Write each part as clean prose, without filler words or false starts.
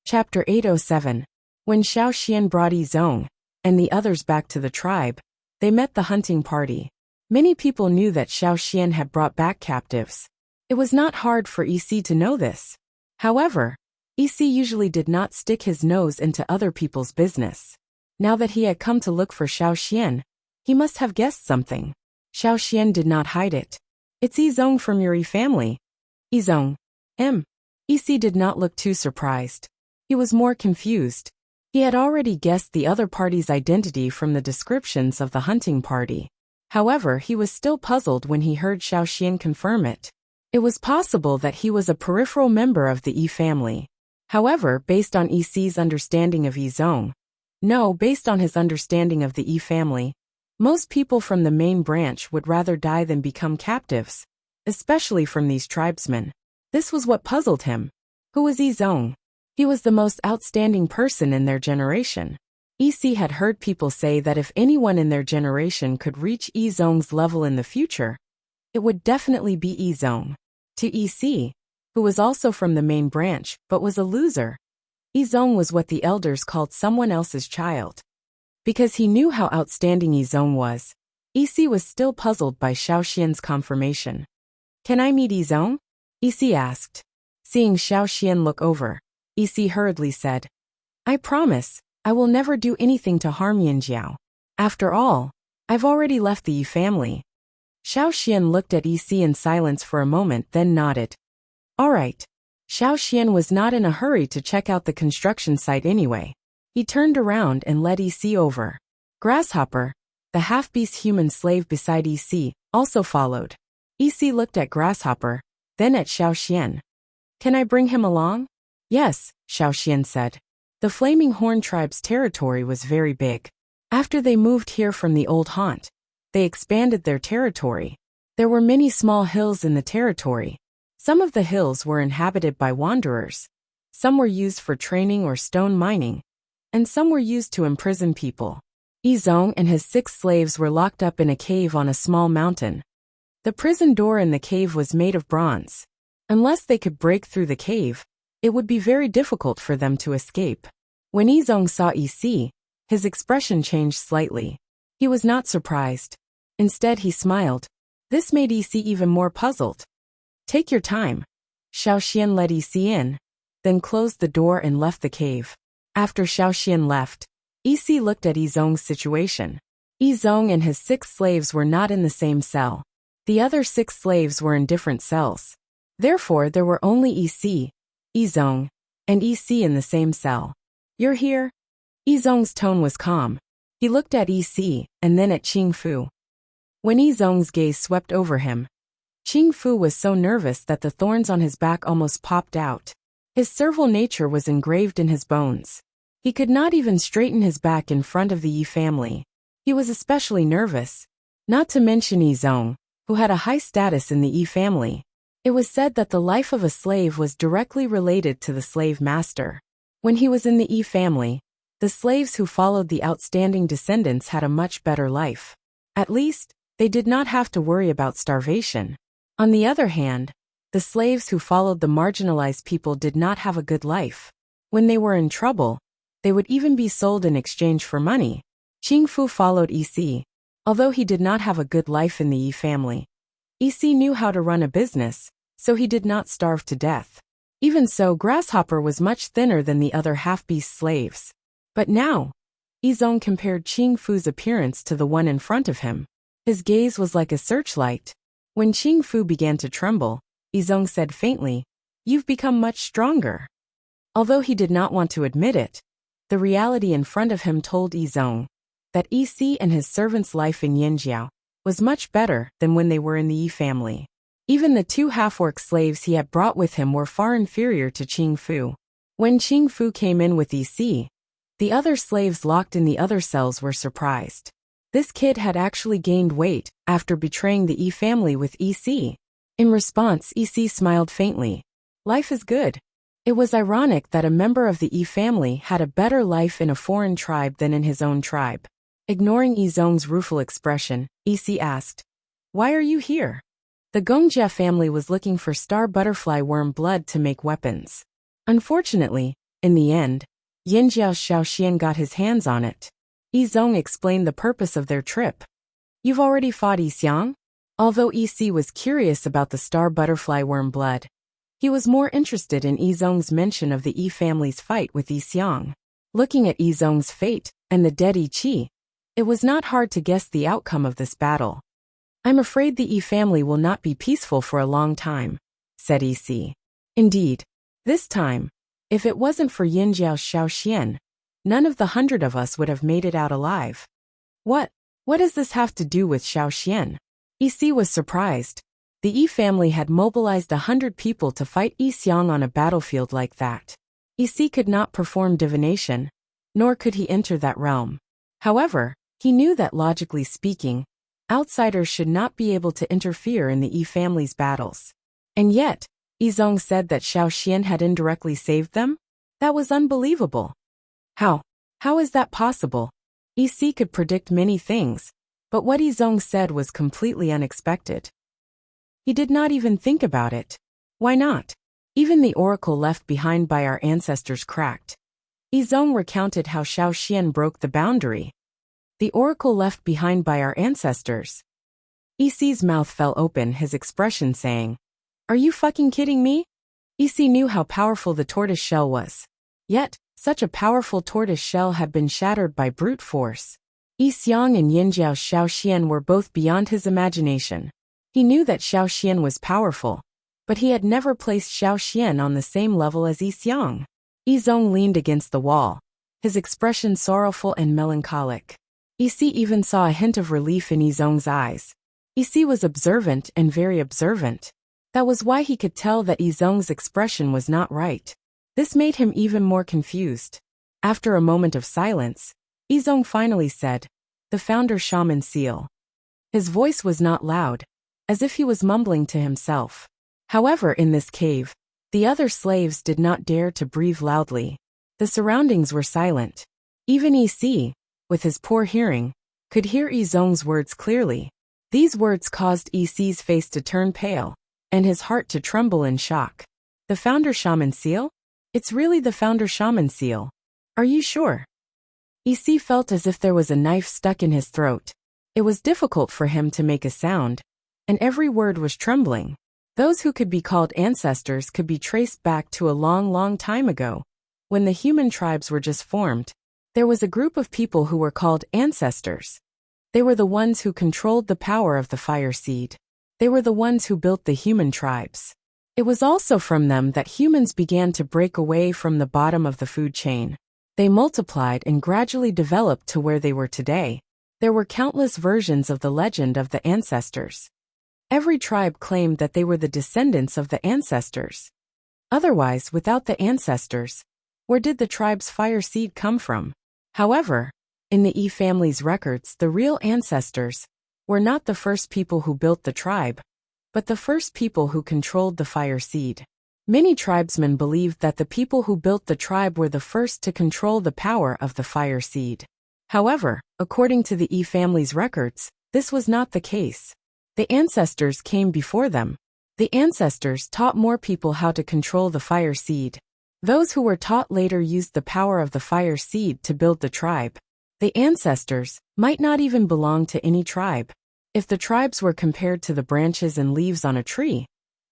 Chapter 807. When Xiao Xian brought Yi Zong and the others back to the tribe, they met the hunting party. Many people knew that Xiao Xian had brought back captives. It was not hard for Yi Si to know this. However, Yi Si usually did not stick his nose into other people's business. Now that he had come to look for Xiao Xian, he must have guessed something. Xiao Xian did not hide it. "It's Yi Zong from your Yi family." "Yi Zong? Yi Si did not look too surprised. He was more confused. He had already guessed the other party's identity from the descriptions of the hunting party. However, he was still puzzled when he heard Xiao Xian confirm it. It was possible that he was a peripheral member of the Yi family. However, based on Yi Si's understanding of Yi Zong, based on his understanding of the Yi family, most people from the main branch would rather die than become captives, especially from these tribesmen. This was what puzzled him. Who was Yi Zong? He was the most outstanding person in their generation. Yi Si had heard people say that if anyone in their generation could reach Yi Zong's level in the future, it would definitely be Yi Zong. To Yi Si, who was also from the main branch but was a loser, Yi Zong was what the elders called someone else's child. Because he knew how outstanding Yi Zong was, Yi Si was still puzzled by Xiao Xian's confirmation. "Can I meet Yi Zong?" Yi Si asked. Seeing Xiao Xian look over, Yi Si hurriedly said, "I promise, I will never do anything to harm Yanjiao. After all, I've already left the Yi family." Xiao Xian looked at Yi Si in silence for a moment, then nodded. "All right." Xiao Xian was not in a hurry to check out the construction site anyway. He turned around and led Yi Si over. Grasshopper, the half-beast human slave beside Yi Si, also followed. Yi Si looked at Grasshopper, then at Xiao Xian. "Can I bring him along?" "Yes," Xiao Xian said. The Flaming Horn tribe's territory was very big. After they moved here from the old haunt, they expanded their territory. There were many small hills in the territory. Some of the hills were inhabited by wanderers. Some were used for training or stone mining, and some were used to imprison people. Yi Zong and his 6 slaves were locked up in a cave on a small mountain. The prison door in the cave was made of bronze. Unless they could break through the cave, it would be very difficult for them to escape. When Yi Zong saw Yi Si, his expression changed slightly. He was not surprised. Instead, he smiled. This made Yi Si even more puzzled. "Take your time." Xiao Xian led Yi Si in, then closed the door and left the cave. After Xiao Xian left, Yi Si looked at Yi Zong's situation. Yi Zong and his 6 slaves were not in the same cell. The other 6 slaves were in different cells. Therefore, there were only Yi Si, Yi Zong, and Yi Si in the same cell. "You're here?" Yi Zong's tone was calm. He looked at Yi Si and then at Qing Fu. When Yi Zong's gaze swept over him, Qing Fu was so nervous that the thorns on his back almost popped out. His servile nature was engraved in his bones. He could not even straighten his back in front of the Yi family. He was especially nervous. Not to mention Yi Zong, who had a high status in the Yi family. It was said that the life of a slave was directly related to the slave master. When he was in the Yi family, the slaves who followed the outstanding descendants had a much better life. At least, they did not have to worry about starvation. On the other hand, the slaves who followed the marginalized people did not have a good life. When they were in trouble, they would even be sold in exchange for money. Qing Fu followed Yi Si. Although he did not have a good life in the Yi family, Yi Si knew how to run a business, so he did not starve to death. Even so, Grasshopper was much thinner than the other half-beast slaves. But now, Yi Zong compared Qing Fu's appearance to the one in front of him. His gaze was like a searchlight. When Qing Fu began to tremble, Yi Zong said faintly, "You've become much stronger." Although he did not want to admit it, the reality in front of him told Yi Zong that Yi Si and his servant's life in Yanjiao was much better than when they were in the Yi family. Even the 2 half-orc slaves he had brought with him were far inferior to Qing Fu. When Qing Fu came in with Yi Si, the other slaves locked in the other cells were surprised. This kid had actually gained weight after betraying the Yi family with Yi Si. In response, Yi Si smiled faintly. Life is good. It was ironic that a member of the Yi family had a better life in a foreign tribe than in his own tribe. Ignoring Yi Zong's rueful expression, Yi Si asked, "Why are you here?" The Gongjia family was looking for star butterfly worm blood to make weapons. Unfortunately, In the end, Yinjiao Shaoxian got his hands on it. Yizong explained the purpose of their trip. You've already fought Yixiang? Although Yi was curious about the star butterfly worm blood, he was more interested in Yizong's mention of the Yi family's fight with Yixiang. Looking at Yizong's fate and the dead Yi Qi, it was not hard to guess the outcome of this battle. I'm afraid the Yi family will not be peaceful for a long time, said Yi. Indeed, this time, if it wasn't for Yinjiao Shaoxian, none of the 100 of us would have made it out alive. What does this have to do with Shaoxian? Yi was surprised. The Yi family had mobilized 100 people to fight Yixiang on a battlefield like that. Yi could not perform divination, nor could he enter that realm. However, he knew that logically speaking, outsiders should not be able to interfere in the Yi family's battles. And yet, Yizong said that Shaoxian had indirectly saved them? That was unbelievable. How is that possible? Yi could predict many things, but what Yizong said was completely unexpected. He did not even think about it. Why not? Even the oracle left behind by our ancestors cracked. Yizong recounted how Shaoxian broke the boundary. The oracle left behind by our ancestors. Yi's mouth fell open, his expression saying, "Are you fucking kidding me?" Yi knew how powerful the tortoise shell was. Yet, such a powerful tortoise shell had been shattered by brute force. Yixiang and Yinjiao Shaoxian were both beyond his imagination. He knew that Shaoxian was powerful, but he had never placed Shaoxian on the same level as Yixiang. Yizong leaned against the wall, his expression sorrowful and melancholic. Yi even saw a hint of relief in Yizong's eyes. Yi was observant and very observant. That was why he could tell that Yizong's expression was not right. This made him even more confused. After a moment of silence, Yizong finally said, "The founder shaman seal." His voice was not loud, as if he was mumbling to himself. However, in this cave, the other slaves did not dare to breathe loudly. The surroundings were silent. Even Yi, with his poor hearing, could hear Yizong's words clearly. These words caused Yi's face to turn pale, and his heart to tremble in shock. The founder shaman seal? It's really the founder shaman seal. Are you sure? Yi felt as if there was a knife stuck in his throat. It was difficult for him to make a sound, and every word was trembling. Those who could be called ancestors could be traced back to a long, long time ago, when the human tribes were just formed. There was a group of people who were called ancestors. They were the ones who controlled the power of the fire seed. They were the ones who built the human tribes. It was also from them that humans began to break away from the bottom of the food chain. They multiplied and gradually developed to where they were today. There were countless versions of the legend of the ancestors. Every tribe claimed that they were the descendants of the ancestors. Otherwise, without the ancestors, where did the tribe's fire seed come from? However, in the Yi family's records, the real ancestors were not the first people who built the tribe, but the first people who controlled the fire seed. Many tribesmen believed that the people who built the tribe were the first to control the power of the fire seed. However, according to the Yi family's records, this was not the case. The ancestors came before them. The ancestors taught more people how to control the fire seed. Those who were taught later used the power of the fire seed to build the tribe. The ancestors might not even belong to any tribe. If the tribes were compared to the branches and leaves on a tree,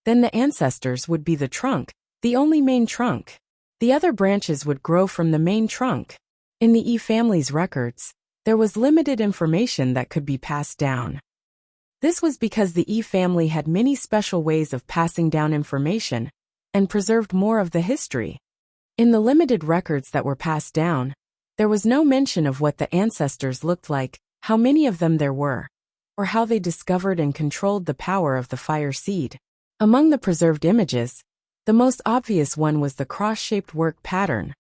then the ancestors would be the trunk, the only main trunk. The other branches would grow from the main trunk. In the Yi family's records, there was limited information that could be passed down. This was because the Yi family had many special ways of passing down information and preserved more of the history. In the limited records that were passed down, there was no mention of what the ancestors looked like, how many of them there were, or how they discovered and controlled the power of the fire seed. Among the preserved images, the most obvious one was the cross-shaped work pattern,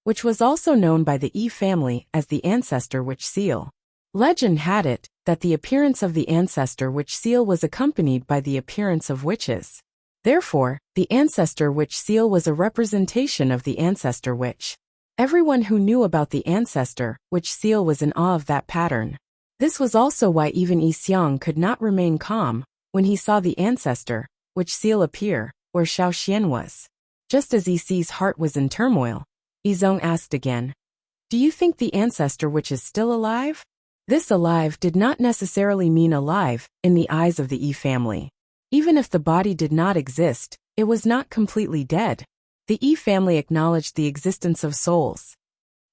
which was also known by the Yi family as the ancestor witch seal. Legend had it that the appearance of the ancestor witch seal was accompanied by the appearance of witches. Therefore, the ancestor witch seal was a representation of the ancestor witch. Everyone who knew about the ancestor witch seal was in awe of that pattern. This was also why even Yixiang could not remain calm when he saw the ancestor witch seal appear where Shaoxian was. Just as Yi's heart was in turmoil, Izong asked again. Do you think the ancestor witch is still alive? This alive did not necessarily mean alive in the eyes of the Yi family. Even if the body did not exist, it was not completely dead. The Yi family acknowledged the existence of souls.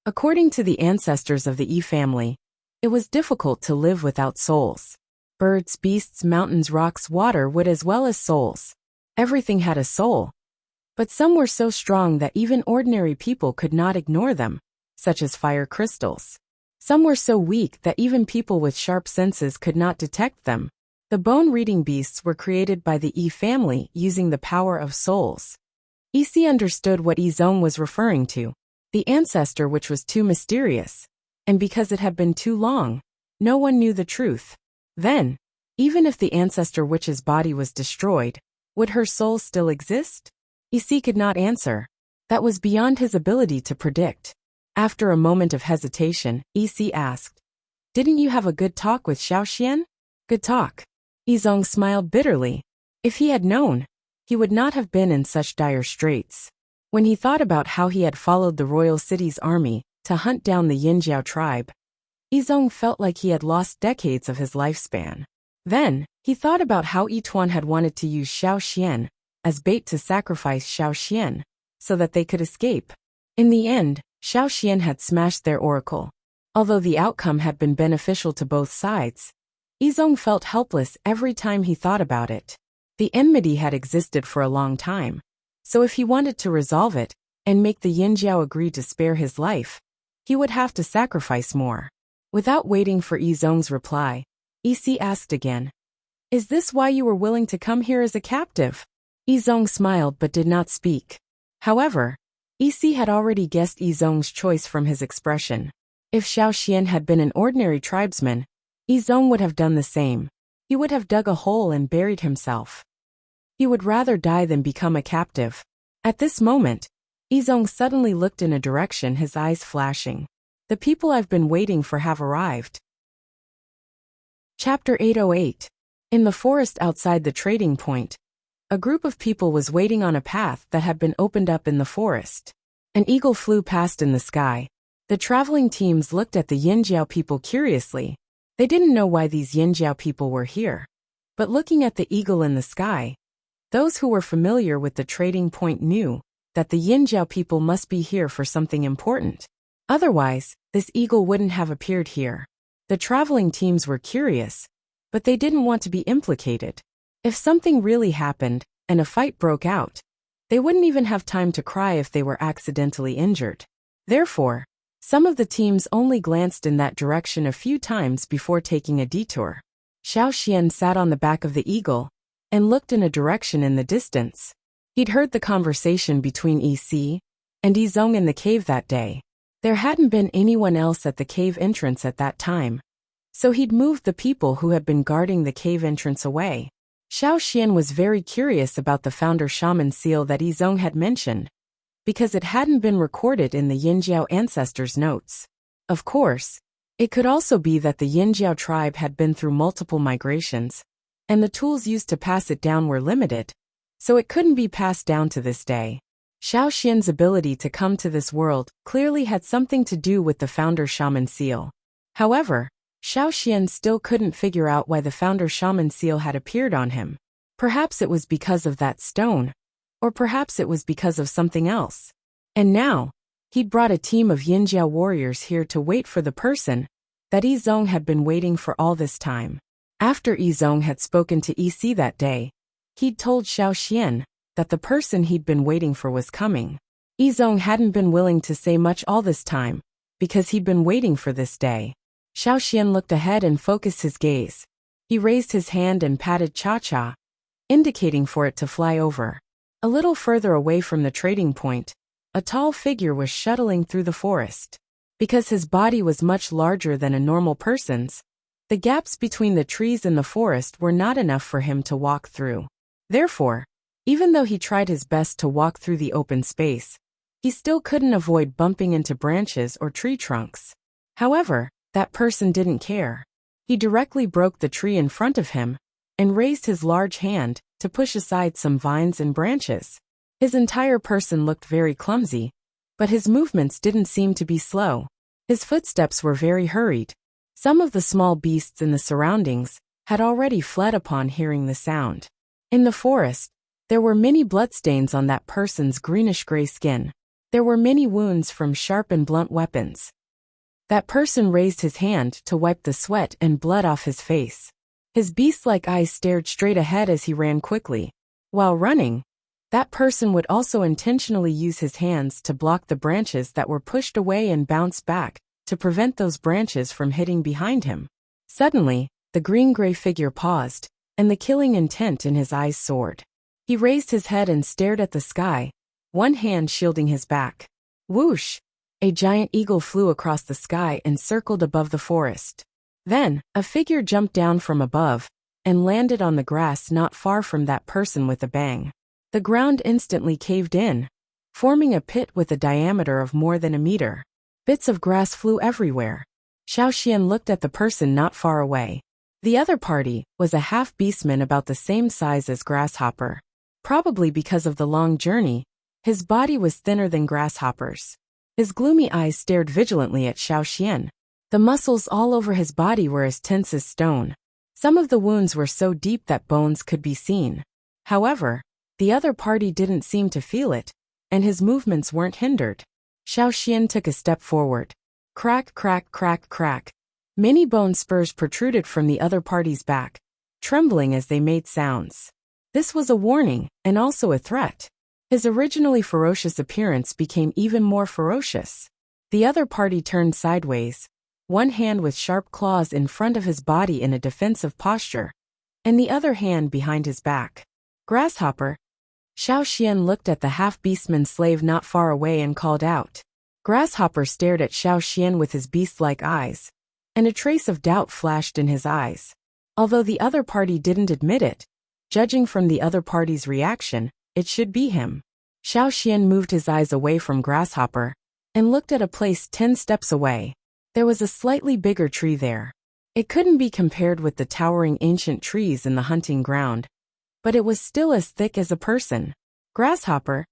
According to the ancestors of the Yi family, it was difficult to live without souls. Birds, beasts, mountains, rocks, water, wood, as well as souls. Everything had a soul. But some were so strong that even ordinary people could not ignore them, such as fire crystals. Some were so weak that even people with sharp senses could not detect them. The bone-reading beasts were created by the Yi family using the power of souls. Isi understood what Izong was referring to, the ancestor which was too mysterious, and because it had been too long, no one knew the truth. Then, even if the ancestor witch's body was destroyed, would her soul still exist? Isi could not answer. That was beyond his ability to predict. After a moment of hesitation, Isi asked, Didn't you have a good talk with Xiaoxian? Good talk. Izong smiled bitterly. If he had known, he would not have been in such dire straits. When he thought about how he had followed the royal city's army to hunt down the Yinjiao tribe, Izong felt like he had lost decades of his lifespan. Then, he thought about how Yituan had wanted to use Xiaoxian as bait to sacrifice Xiaoxian so that they could escape. In the end, Xiaoxian had smashed their oracle. Although the outcome had been beneficial to both sides, Izong felt helpless every time he thought about it. The enmity had existed for a long time, so if he wanted to resolve it and make the Yinjiao agree to spare his life, he would have to sacrifice more. Without waiting for Izong's reply, Isi asked again, Is this why you were willing to come here as a captive? Izong smiled but did not speak. However, Isi had already guessed Izong's choice from his expression. If Xiaoxian had been an ordinary tribesman, Izong would have done the same. He would have dug a hole and buried himself. He would rather die than become a captive. At this moment, Izong suddenly looked in a direction, his eyes flashing. The people I've been waiting for have arrived. Chapter 808. In the forest outside the trading point, a group of people was waiting on a path that had been opened up in the forest. An eagle flew past in the sky. The traveling teams looked at the Yinjiao people curiously. They didn't know why these Yinjiao people were here. But looking at the eagle in the sky, those who were familiar with the trading point knew that the Yinjiao people must be here for something important. Otherwise, this eagle wouldn't have appeared here. The traveling teams were curious, but they didn't want to be implicated. If something really happened, and a fight broke out, they wouldn't even have time to cry if they were accidentally injured. Therefore, some of the teams only glanced in that direction a few times before taking a detour. Xiaoxian sat on the back of the eagle and looked in a direction in the distance. He'd heard the conversation between Isi and Izong in the cave that day. There hadn't been anyone else at the cave entrance at that time, so he'd moved the people who had been guarding the cave entrance away. Xiaoxian was very curious about the founder shaman seal that Izong had mentioned, because it hadn't been recorded in the Yinjiao ancestors' notes. Of course, it could also be that the Yinjiao tribe had been through multiple migrations, and the tools used to pass it down were limited, so it couldn't be passed down to this day. Xiaoxian's ability to come to this world clearly had something to do with the founder shaman seal. However, Xiaoxian still couldn't figure out why the founder shaman seal had appeared on him. Perhaps it was because of that stone, or perhaps it was because of something else. And now, he'd brought a team of Yinjiao warriors here to wait for the person that Izong had been waiting for all this time. After Izong had spoken to Isi that day, he'd told Xiaoxian that the person he'd been waiting for was coming. Izong hadn't been willing to say much all this time, because he'd been waiting for this day. Xiaoxian looked ahead and focused his gaze. He raised his hand and patted Cha-Cha, indicating for it to fly over. A little further away from the trading point, a tall figure was shuttling through the forest. Because his body was much larger than a normal person's, the gaps between the trees in the forest were not enough for him to walk through. Therefore, even though he tried his best to walk through the open space, he still couldn't avoid bumping into branches or tree trunks. However, that person didn't care. He directly broke the tree in front of him and raised his large hand to push aside some vines and branches. His entire person looked very clumsy, But his movements didn't seem to be slow. His footsteps were very hurried. Some of the small beasts in the surroundings had already fled upon hearing the sound. In the forest, there were many bloodstains on that person's greenish-gray skin. There were many wounds from sharp and blunt weapons. That person raised his hand to wipe the sweat and blood off his face. His beast-like eyes stared straight ahead as he ran quickly. While running, that person would also intentionally use his hands to block the branches that were pushed away and bounce back, to prevent those branches from hitting behind him. Suddenly, the green-gray figure paused, and the killing intent in his eyes soared. He raised his head and stared at the sky, one hand shielding his back. Whoosh! A giant eagle flew across the sky and circled above the forest. Then, a figure jumped down from above and landed on the grass not far from that person with a bang. The ground instantly caved in, forming a pit with a diameter of more than a meter. Bits of grass flew everywhere. Xiaoxian looked at the person not far away. The other party was a half-beastman about the same size as Grasshopper. Probably because of the long journey, his body was thinner than Grasshopper's. His gloomy eyes stared vigilantly at Xiaoxian. The muscles all over his body were as tense as stone. Some of the wounds were so deep that bones could be seen. However, the other party didn't seem to feel it, and his movements weren't hindered. Xiaoxian took a step forward. Crack, crack, crack, crack. Many bone spurs protruded from the other party's back, trembling as they made sounds. This was a warning, and also a threat. His originally ferocious appearance became even more ferocious. The other party turned sideways, one hand with sharp claws in front of his body in a defensive posture, and the other hand behind his back. Grasshopper. Xiaoxian looked at the half-beastman slave not far away and called out. Grasshopper stared at Xiaoxian with his beast-like eyes, and a trace of doubt flashed in his eyes. Although the other party didn't admit it, judging from the other party's reaction, it should be him. Xiaoxian moved his eyes away from Grasshopper and looked at a place 10 steps away. There was a slightly bigger tree there. It couldn't be compared with the towering ancient trees in the hunting ground, but it was still as thick as a person. Grasshopper.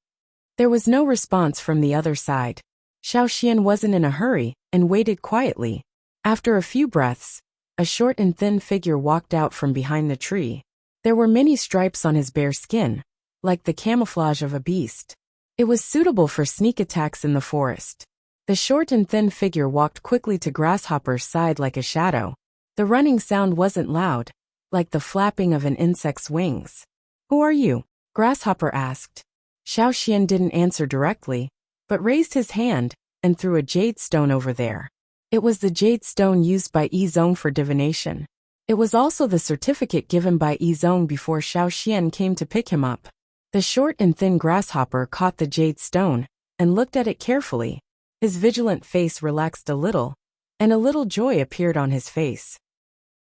There was no response from the other side. Xiaoxian wasn't in a hurry and waited quietly. After a few breaths, a short and thin figure walked out from behind the tree. There were many stripes on his bare skin, like the camouflage of a beast. It was suitable for sneak attacks in the forest. The short and thin figure walked quickly to Grasshopper's side like a shadow. The running sound wasn't loud, like the flapping of an insect's wings. Who are you? Grasshopper asked. Xiaoxian didn't answer directly, but raised his hand and threw a jade stone over there. It was the jade stone used by Yizong for divination. It was also the certificate given by Yizong before Xiaoxian came to pick him up. The short and thin Grasshopper caught the jade stone and looked at it carefully. His vigilant face relaxed a little, and a little joy appeared on his face.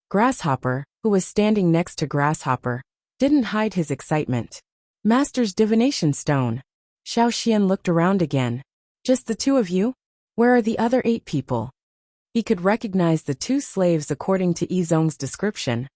Grasshopper, who was standing next to Grasshopper, didn't hide his excitement. Master's divination stone. Xiaoxian looked around again. Just the two of you? Where are the other 8 people? He could recognize the 2 slaves according to Yizong's description,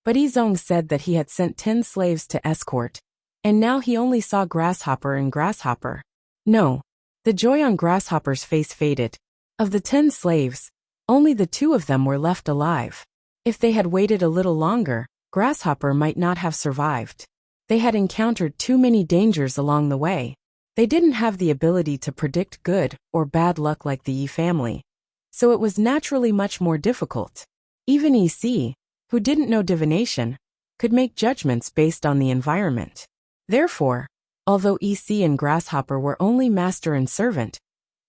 but Yizong said that he had sent 10 slaves to escort, and now he only saw Grasshopper and Grasshopper. No. The joy on Grasshopper's face faded. Of the 10 slaves, only the 2 of them were left alive. If they had waited a little longer, Grasshopper might not have survived. They had encountered too many dangers along the way. They didn't have the ability to predict good or bad luck like the Yi family, so it was naturally much more difficult. Even EC, who didn't know divination, could make judgments based on the environment. Therefore, although EC and Grasshopper were only master and servant,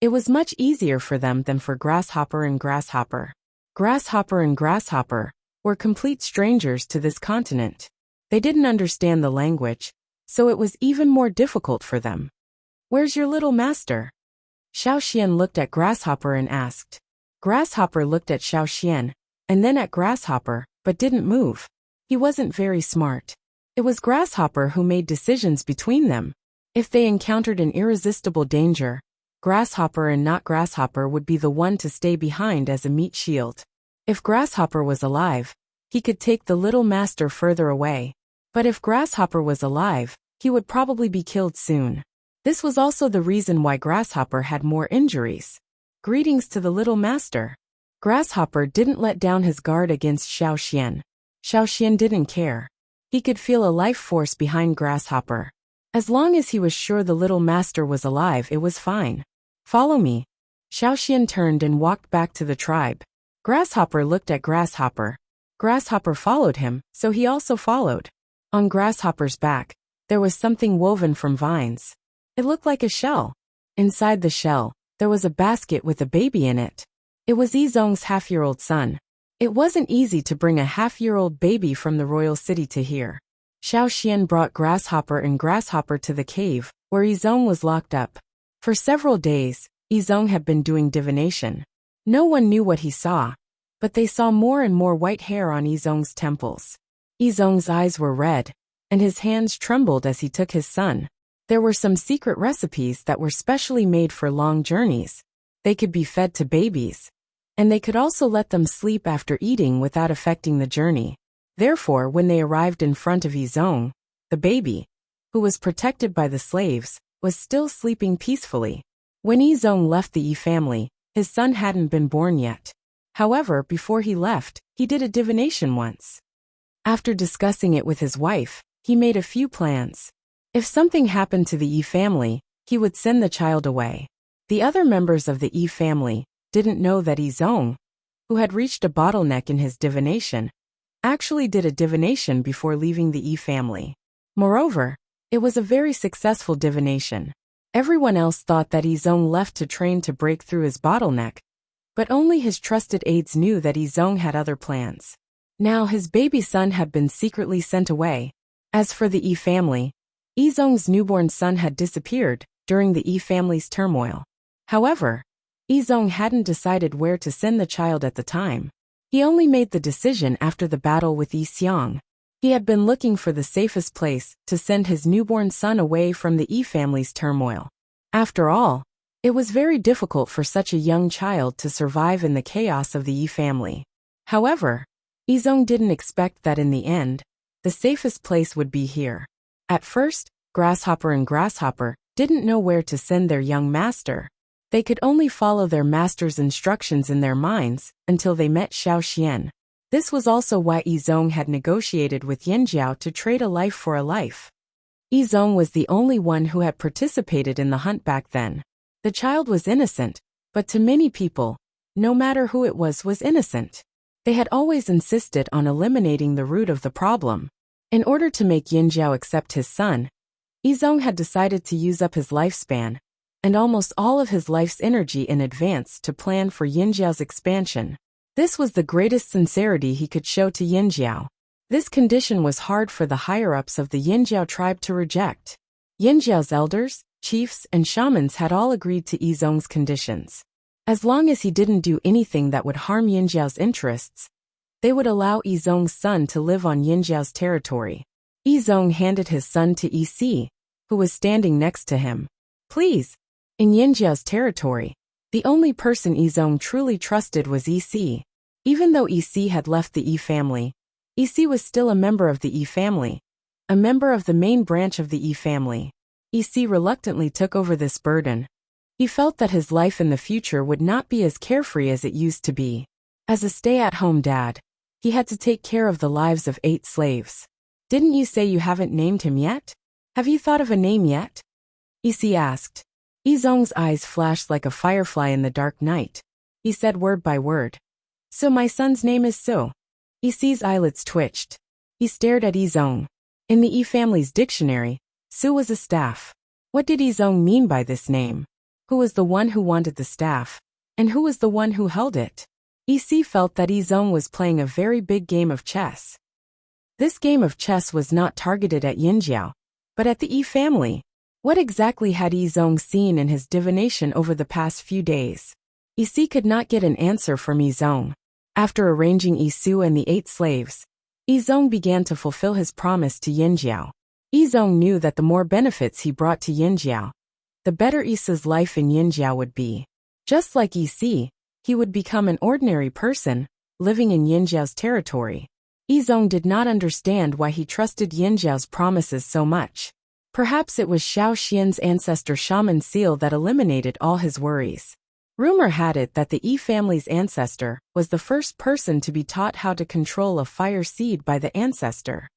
it was much easier for them than for Grasshopper and Grasshopper. Grasshopper and Grasshopper were complete strangers to this continent. They didn't understand the language, so it was even more difficult for them. Where's your little master? Xiaoxian looked at Grasshopper and asked. Grasshopper looked at Xiaoxian, and then at Grasshopper, but didn't move. He wasn't very smart. It was Grasshopper who made decisions between them. If they encountered an irresistible danger, Grasshopper and not Grasshopper would be the one to stay behind as a meat shield. If Grasshopper was alive, he could take the little master further away. But if Grasshopper was alive, he would probably be killed soon. This was also the reason why Grasshopper had more injuries. Greetings to the little master. Grasshopper didn't let down his guard against Xiao Xian. Xiao Xian didn't care. He could feel a life force behind Grasshopper. As long as he was sure the little master was alive, it was fine. Follow me. Xiao Xian turned and walked back to the tribe. Grasshopper looked at Grasshopper. Grasshopper followed him, so he also followed. On Grasshopper's back, there was something woven from vines. It looked like a shell. Inside the shell, there was a basket with a baby in it. It was Yizong's half-year-old son. It wasn't easy to bring a half-year-old baby from the royal city to here. Xiao Xian brought Grasshopper and Grasshopper to the cave, where Yizong was locked up. For several days, Yizong had been doing divination. No one knew what he saw, but they saw more and more white hair on Yizong's temples. Yizong's eyes were red, and his hands trembled as he took his son. There were some secret recipes that were specially made for long journeys. They could be fed to babies, and they could also let them sleep after eating without affecting the journey. Therefore, when they arrived in front of Yizong, the baby, who was protected by the slaves, was still sleeping peacefully. When Yizong left the Yi family, his son hadn't been born yet. However, before he left, he did a divination once. After discussing it with his wife, he made a few plans. If something happened to the Yi family, he would send the child away. The other members of the Yi family didn't know that Yizong, who had reached a bottleneck in his divination, actually did a divination before leaving the Yi family. Moreover, it was a very successful divination. Everyone else thought that Yizong left to train to break through his bottleneck, but only his trusted aides knew that Yizong had other plans. Now his baby son had been secretly sent away. As for the Yi family, Yizong's newborn son had disappeared during the Yi family's turmoil. However, Yizong hadn't decided where to send the child at the time. He only made the decision after the battle with Yi Xiang. He had been looking for the safest place to send his newborn son away from the Yi family's turmoil. After all, it was very difficult for such a young child to survive in the chaos of the Yi family. However, Yizong didn't expect that in the end, the safest place would be here. At first, Grasshopper and Grasshopper didn't know where to send their young master. They could only follow their master's instructions in their minds until they met Xiao Xian. This was also why Yizong had negotiated with Yanjiao to trade a life for a life. Yizong was the only one who had participated in the hunt back then. The child was innocent, but to many people, no matter who it was innocent. They had always insisted on eliminating the root of the problem. In order to make Yanjiao accept his son, Yizong had decided to use up his lifespan and almost all of his life's energy in advance to plan for Yanjiao's expansion. This was the greatest sincerity he could show to Yanjiao. This condition was hard for the higher-ups of the Yanjiao tribe to reject. Yanjiao's elders, chiefs, and shamans had all agreed to Yizong's conditions. As long as he didn't do anything that would harm Yanjiao's interests, they would allow Yizong's son to live on Yanjiao's territory. Yizong handed his son to Yi, who was standing next to him. Please. In Yanjiao's territory, the only person Yizong truly trusted was Yi. Even though Yi had left the Yi family, Yi was still a member of the Yi family, a member of the main branch of the Yi family. Yi reluctantly took over this burden. He felt that his life in the future would not be as carefree as it used to be. As a stay-at-home dad, he had to take care of the lives of 8 slaves. Didn't you say you haven't named him yet? Have you thought of a name yet? Yi asked. Yizong's eyes flashed like a firefly in the dark night. He said word by word. So my son's name is Su. Yi's eyelids twitched. He stared at Yizong. In the Yi family's dictionary, Su was a staff. What did Yizong mean by this name? Who was the one who wanted the staff? And who was the one who held it? Yi felt that Yizong was playing a very big game of chess. This game of chess was not targeted at Yanjiao, but at the Yi family. What exactly had Yizong seen in his divination over the past few days? Yi could not get an answer from Yizong. After arranging Yi and the 8 slaves, Yizong began to fulfill his promise to Yanjiao. Yizong knew that the more benefits he brought to Yanjiao, the better Yi's life in Yanjiao would be. Just like Yi, he would become an ordinary person, living in Yanjiao's territory. Yizong did not understand why he trusted Yanjiao's promises so much. Perhaps it was Xiao Xian's ancestor shaman seal that eliminated all his worries. Rumor had it that the Yi family's ancestor was the first person to be taught how to control a fire seed by the ancestor.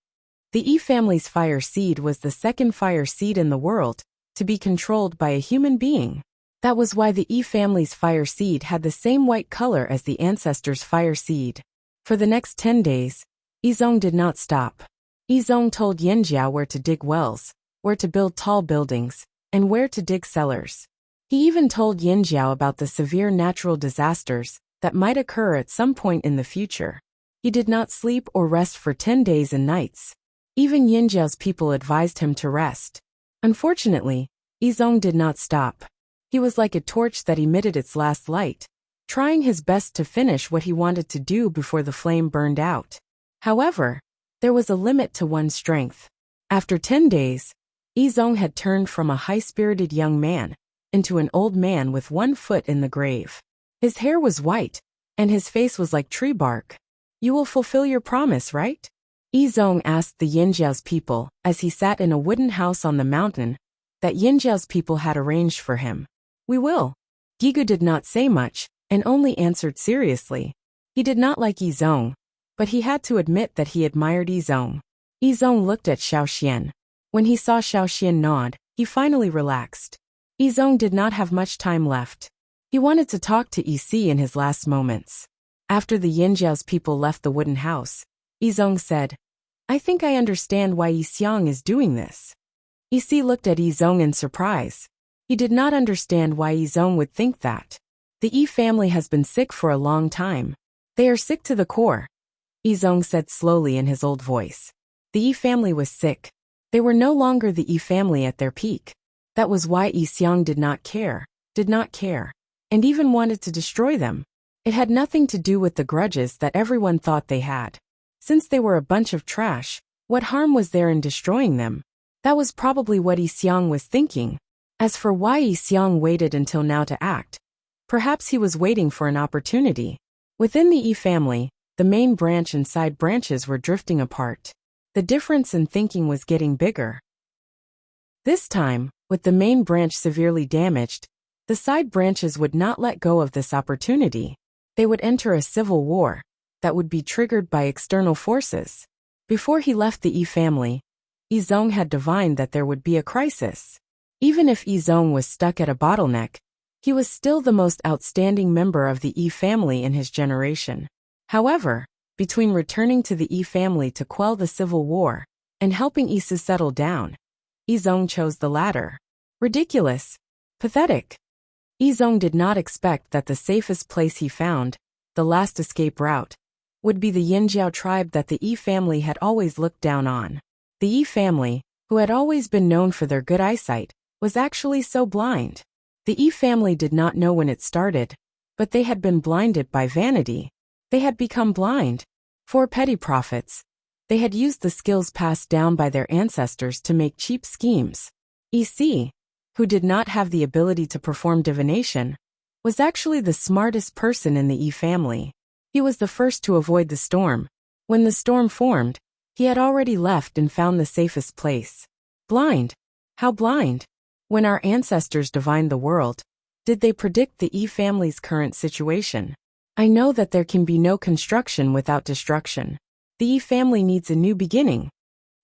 The Yi family's fire seed was the second fire seed in the world to be controlled by a human being. That was why the Yi family's fire seed had the same white color as the ancestor's fire seed. For the next 10 days, Yizong did not stop. Yizong told Yanjiao where to dig wells, where to build tall buildings, and where to dig cellars. He even told Yanjiao about the severe natural disasters that might occur at some point in the future. He did not sleep or rest for 10 days and nights. Even Yanjiao's people advised him to rest. Unfortunately, Yizong did not stop. He was like a torch that emitted its last light, trying his best to finish what he wanted to do before the flame burned out. However, there was a limit to one's strength. After 10 days, Yizong had turned from a high-spirited young man into an old man with one foot in the grave. His hair was white, and his face was like tree bark. "You will fulfill your promise, right?" Yizong asked the Yanjiao's people as he sat in a wooden house on the mountain that Yanjiao's people had arranged for him. "We will." Gigu did not say much and only answered seriously. He did not like Yizong, but he had to admit that he admired Yizong. Yizong looked at Xiao Xian. When he saw Xiao Xian nod, he finally relaxed. Yizong did not have much time left. He wanted to talk to Yi in his last moments. After the Yanjiao's people left the wooden house, Yizong said, "I think I understand why Yixiang is doing this." Yi looked at Yizong in surprise. He did not understand why Yizong would think that. The Yi family has been sick for a long time. They are sick to the core, Yizong said slowly in his old voice. The Yi family was sick. They were no longer the Yi family at their peak. That was why Yixiang did not care, and even wanted to destroy them. It had nothing to do with the grudges that everyone thought they had. Since they were a bunch of trash, what harm was there in destroying them? That was probably what Yixiang was thinking. As for why Yixiang waited until now to act, perhaps he was waiting for an opportunity. Within the Yi family, the main branch and side branches were drifting apart. The difference in thinking was getting bigger. This time, with the main branch severely damaged, the side branches would not let go of this opportunity. They would enter a civil war that would be triggered by external forces. Before he left the Yi family, Yizong had divined that there would be a crisis. Even if Yizong was stuck at a bottleneck, he was still the most outstanding member of the Yi family in his generation. However, between returning to the Yi family to quell the civil war and helping Issa settle down, Yizong chose the latter. Ridiculous. Pathetic. Yizong did not expect that the safest place he found, the last escape route, would be the Yanjiao tribe that the Yi family had always looked down on. The Yi family, who had always been known for their good eyesight, was actually so blind. The Yi family did not know when it started, but they had been blinded by vanity. They had become blind. For petty profits, they had used the skills passed down by their ancestors to make cheap schemes. Yi, who did not have the ability to perform divination, was actually the smartest person in the Yi family. He was the first to avoid the storm. When the storm formed, he had already left and found the safest place. Blind. How blind? When our ancestors divined the world, did they predict the Yi family's current situation? I know that there can be no construction without destruction. The Yi family needs a new beginning.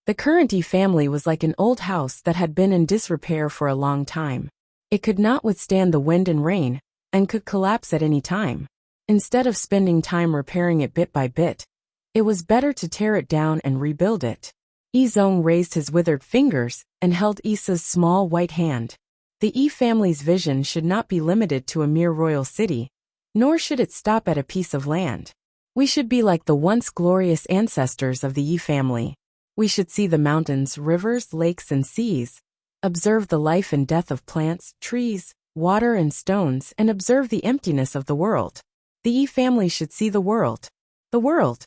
The current Yi family was like an old house that had been in disrepair for a long time. It could not withstand the wind and rain, and could collapse at any time. Instead of spending time repairing it bit by bit, it was better to tear it down and rebuild it. Yizong raised his withered fingers and held Issa's small white hand. The Yi family's vision should not be limited to a mere royal city, nor should it stop at a piece of land. We should be like the once glorious ancestors of the Yi family. We should see the mountains, rivers, lakes, and seas, observe the life and death of plants, trees, water, and stones, and observe the emptiness of the world. The Yi family should see the world. The world.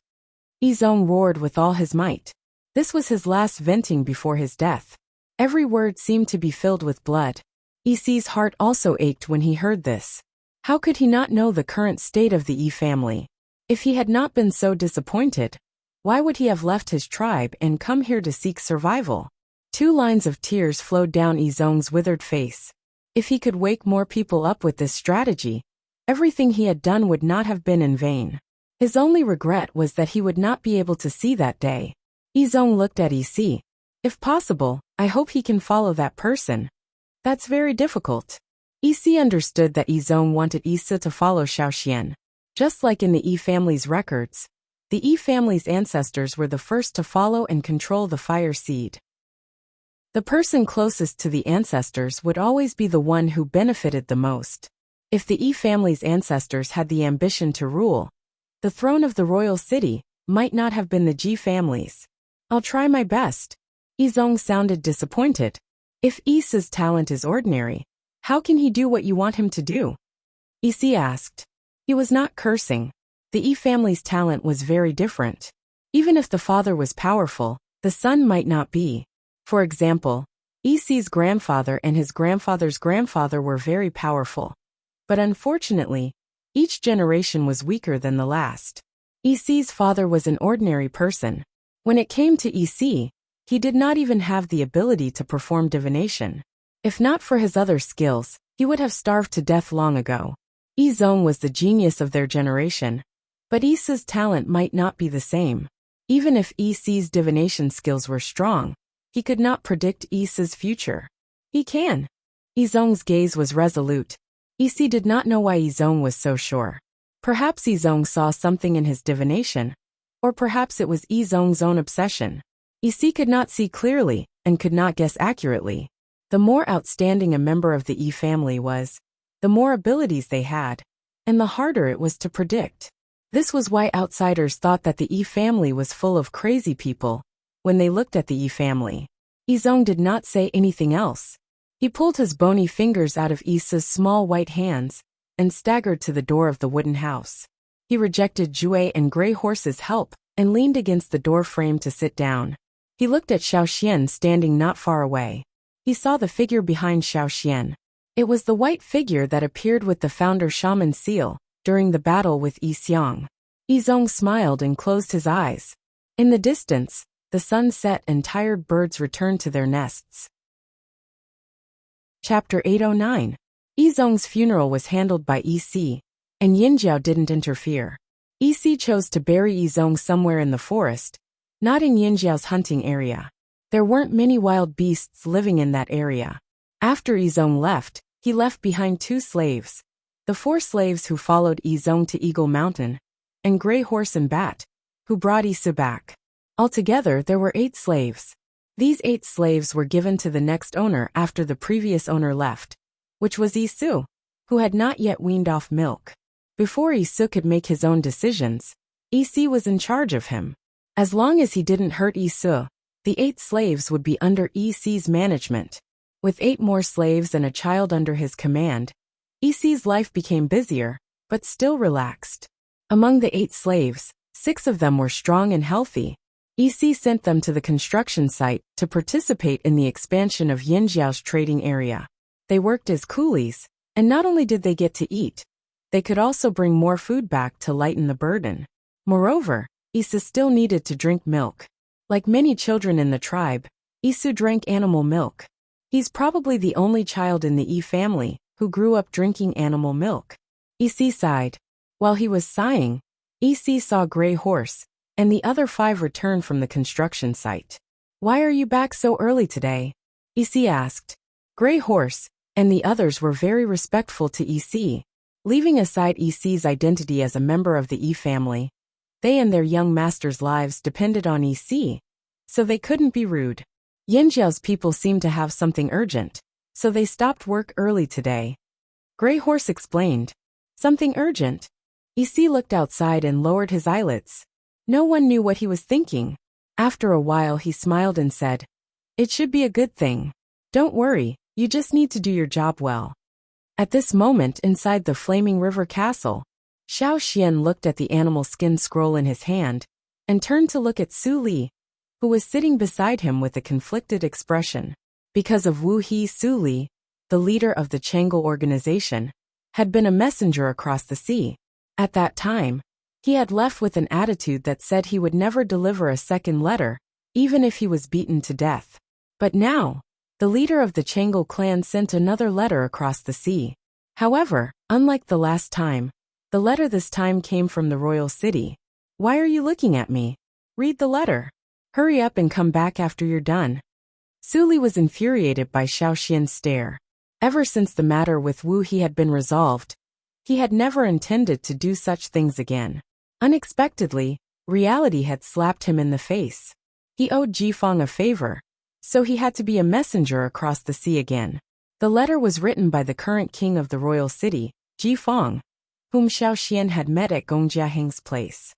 Yizong roared with all his might. This was his last venting before his death. Every word seemed to be filled with blood. Isi's heart also ached when he heard this. How could he not know the current state of the Yi family? If he had not been so disappointed, why would he have left his tribe and come here to seek survival? Two lines of tears flowed down Izong's withered face. If he could wake more people up with this strategy, everything he had done would not have been in vain. His only regret was that he would not be able to see that day. Izong looked at Isi. If possible, I hope he can follow that person. That's very difficult. Isi understood that Izong wanted Isi to follow Xiaoxian. Just like in the Yi family's records, the Yi family's ancestors were the first to follow and control the fire seed. The person closest to the ancestors would always be the one who benefited the most. If the Yi family's ancestors had the ambition to rule, the throne of the royal city might not have been the Ji family's. I'll try my best. Izong sounded disappointed. If Isi's talent is ordinary, how can he do what you want him to do? Isi asked. He was not cursing. The Yi family's talent was very different. Even if the father was powerful, the son might not be. For example, Isi's grandfather and his grandfather's grandfather were very powerful. But unfortunately, each generation was weaker than the last. Isi's father was an ordinary person. When it came to Isi, he did not even have the ability to perform divination. If not for his other skills, he would have starved to death long ago. Izong was the genius of their generation. But Isi's talent might not be the same. Even if Isi's divination skills were strong, he could not predict Isi's future. He can. Izong's gaze was resolute. Isi did not know why Izong was so sure. Perhaps Izong saw something in his divination, or perhaps it was Izong's own obsession. Isi could not see clearly, and could not guess accurately. The more outstanding a member of the Yi family was, the more abilities they had, and the harder it was to predict. This was why outsiders thought that the Yi family was full of crazy people. When they looked at the Yi family, Izong did not say anything else. He pulled his bony fingers out of Isa's small white hands and staggered to the door of the wooden house. He rejected Jue and Gray Horse's help and leaned against the door frame to sit down. He looked at Xiaoxian standing not far away. He saw the figure behind Xiaoxian. It was the white figure that appeared with the founder shaman seal during the battle with Yi Xiang. Izong smiled and closed his eyes. In the distance, the sun set and tired birds returned to their nests. Chapter 809. Izong's funeral was handled by Isi, and Yinjiao didn't interfere. Isi chose to bury Izong somewhere in the forest, not in Yinjiao's hunting area. There weren't many wild beasts living in that area. After Izong left, he left behind 2 slaves. The 4 slaves who followed Izong to Eagle Mountain, and Gray Horse and Bat, who brought Isi back. Altogether there were 8 slaves. These 8 slaves were given to the next owner after the previous owner left, which was Isu, who had not yet weaned off milk. Before Isu could make his own decisions, Isi was in charge of him. As long as he didn't hurt Isu, the 8 slaves would be under Isi's management. With 8 more slaves and a child under his command, Isi's life became busier, but still relaxed. Among the 8 slaves, 6 of them were strong and healthy. Isi sent them to the construction site to participate in the expansion of Yinjiao's trading area. They worked as coolies, and not only did they get to eat, they could also bring more food back to lighten the burden. Moreover, Isi still needed to drink milk. Like many children in the tribe, Isu drank animal milk. He's probably the only child in the Yi family who grew up drinking animal milk. Isi sighed. While he was sighing, Isi saw Gray Horse, and the other 5 returned from the construction site. Why are you back so early today? Isi asked. Gray Horse and the others were very respectful to Isi, leaving aside Isi's identity as a member of the Yi family. They and their young master's lives depended on Isi, so they couldn't be rude. Yinjiao's people seemed to have something urgent, so they stopped work early today. Gray Horse explained. Something urgent? Isi looked outside and lowered his eyelids. No one knew what he was thinking. After a while he smiled and said, "It should be a good thing. Don't worry, you just need to do your job well." At this moment inside the Flaming River Castle, Xiao Xian looked at the animal skin scroll in his hand, and turned to look at Su Li, who was sitting beside him with a conflicted expression. Because of Wu He, Su Li, the leader of the Chang'e organization, had been a messenger across the sea. At that time, he had left with an attitude that said he would never deliver a second letter, even if he was beaten to death. But now, the leader of the Changle clan sent another letter across the sea. However, unlike the last time, the letter this time came from the royal city. Why are you looking at me? Read the letter. Hurry up and come back after you're done. Su Li was infuriated by Xiao Xian's stare. Ever since the matter with Wu He had been resolved, he had never intended to do such things again. Unexpectedly, reality had slapped him in the face. He owed Jifeng a favor, so he had to be a messenger across the sea again. The letter was written by the current king of the royal city, Jifeng, whom Xiao Xian had met at Gongjiaheng's place.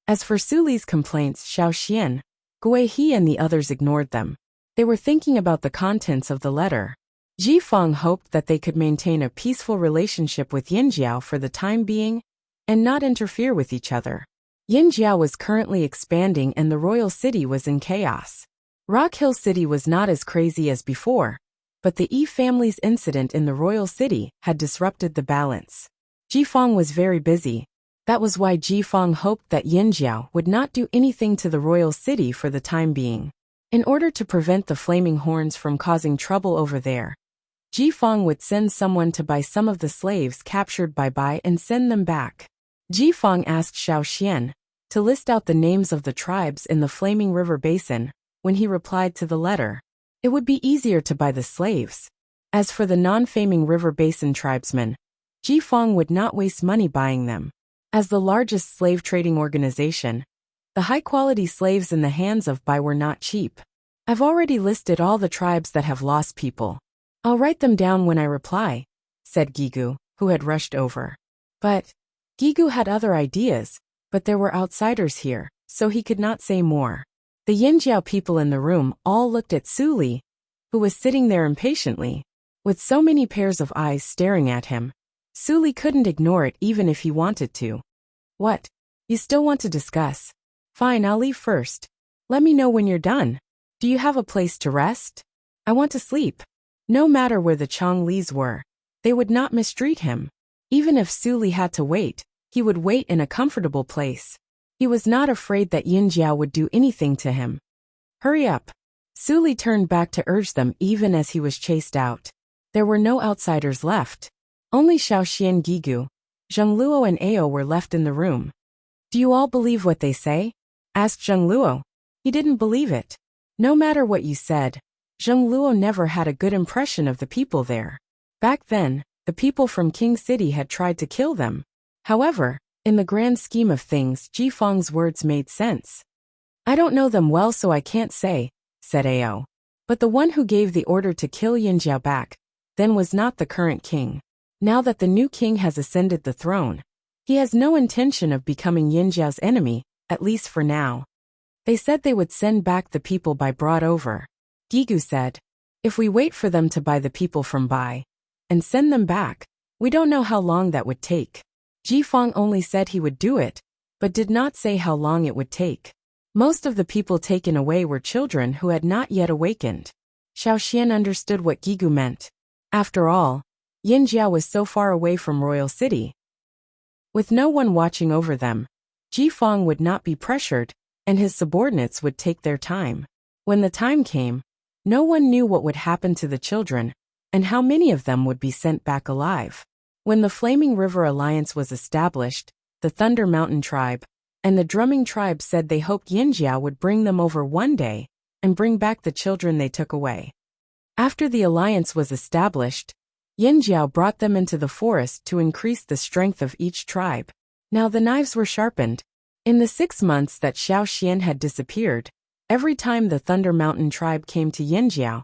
As for Su Li's complaints, Xiao Xian, Gui He and the others ignored them. They were thinking about the contents of the letter. Jifeng hoped that they could maintain a peaceful relationship with Yinjiao for the time being and not interfere with each other. Yinjiao was currently expanding and the royal city was in chaos. Rock Hill City was not as crazy as before, but the Yi family's incident in the royal city had disrupted the balance. Jifeng was very busy. That was why Jifeng hoped that Yinjiao would not do anything to the royal city for the time being. In order to prevent the flaming horns from causing trouble over there, Jifeng would send someone to buy some of the slaves captured by Bai and send them back. Jifeng asked Xiao Xian to list out the names of the tribes in the Flaming River Basin when he replied to the letter. It would be easier to buy the slaves. As for the non-Flaming River Basin tribesmen, Jifeng would not waste money buying them. As the largest slave trading organization, the high-quality slaves in the hands of Bai were not cheap. I've already listed all the tribes that have lost people. I'll write them down when I reply, said Gigu, who had rushed over. But Gigu had other ideas, but there were outsiders here, so he could not say more. The Yinjiao people in the room all looked at Su Li, who was sitting there impatiently. With so many pairs of eyes staring at him, Su Li couldn't ignore it even if he wanted to. What? You still want to discuss? Fine, I'll leave first. Let me know when you're done. Do you have a place to rest? I want to sleep. No matter where the Chonglis were, they would not mistreat him. Even if Su Li had to wait, he would wait in a comfortable place. He was not afraid that Yinjiao would do anything to him. Hurry up. Su Li turned back to urge them even as he was chased out. There were no outsiders left. Only Xiao Xian, Gigu, Zheng Luo and Ao were left in the room. Do you all believe what they say? Asked Zheng Luo. He didn't believe it. No matter what you said, Zheng Luo never had a good impression of the people there. Back then, the people from King City had tried to kill them. However, in the grand scheme of things, Jifeng's words made sense. I don't know them well so I can't say, said Ao. But the one who gave the order to kill Yinjiao back then was not the current king. Now that the new king has ascended the throne, he has no intention of becoming Yinjiao's enemy, at least for now. They said they would send back the people Bai brought over. Gigu said, if we wait for them to buy the people from Bai and send them back, we don't know how long that would take. Jifeng only said he would do it, but did not say how long it would take. Most of the people taken away were children who had not yet awakened. Xiao Xian understood what Gigu meant. After all, Yinjiao was so far away from royal city. With no one watching over them, Jifeng would not be pressured, and his subordinates would take their time. When the time came, no one knew what would happen to the children, and how many of them would be sent back alive. When the Flaming River Alliance was established, the Thunder Mountain tribe and the Drumming tribe said they hoped Yinjiao would bring them over one day and bring back the children they took away. After the alliance was established, Yinjiao brought them into the forest to increase the strength of each tribe. Now the knives were sharpened. In the 6 months that Xiao Xian had disappeared, every time the Thunder Mountain tribe came to Yinjiao,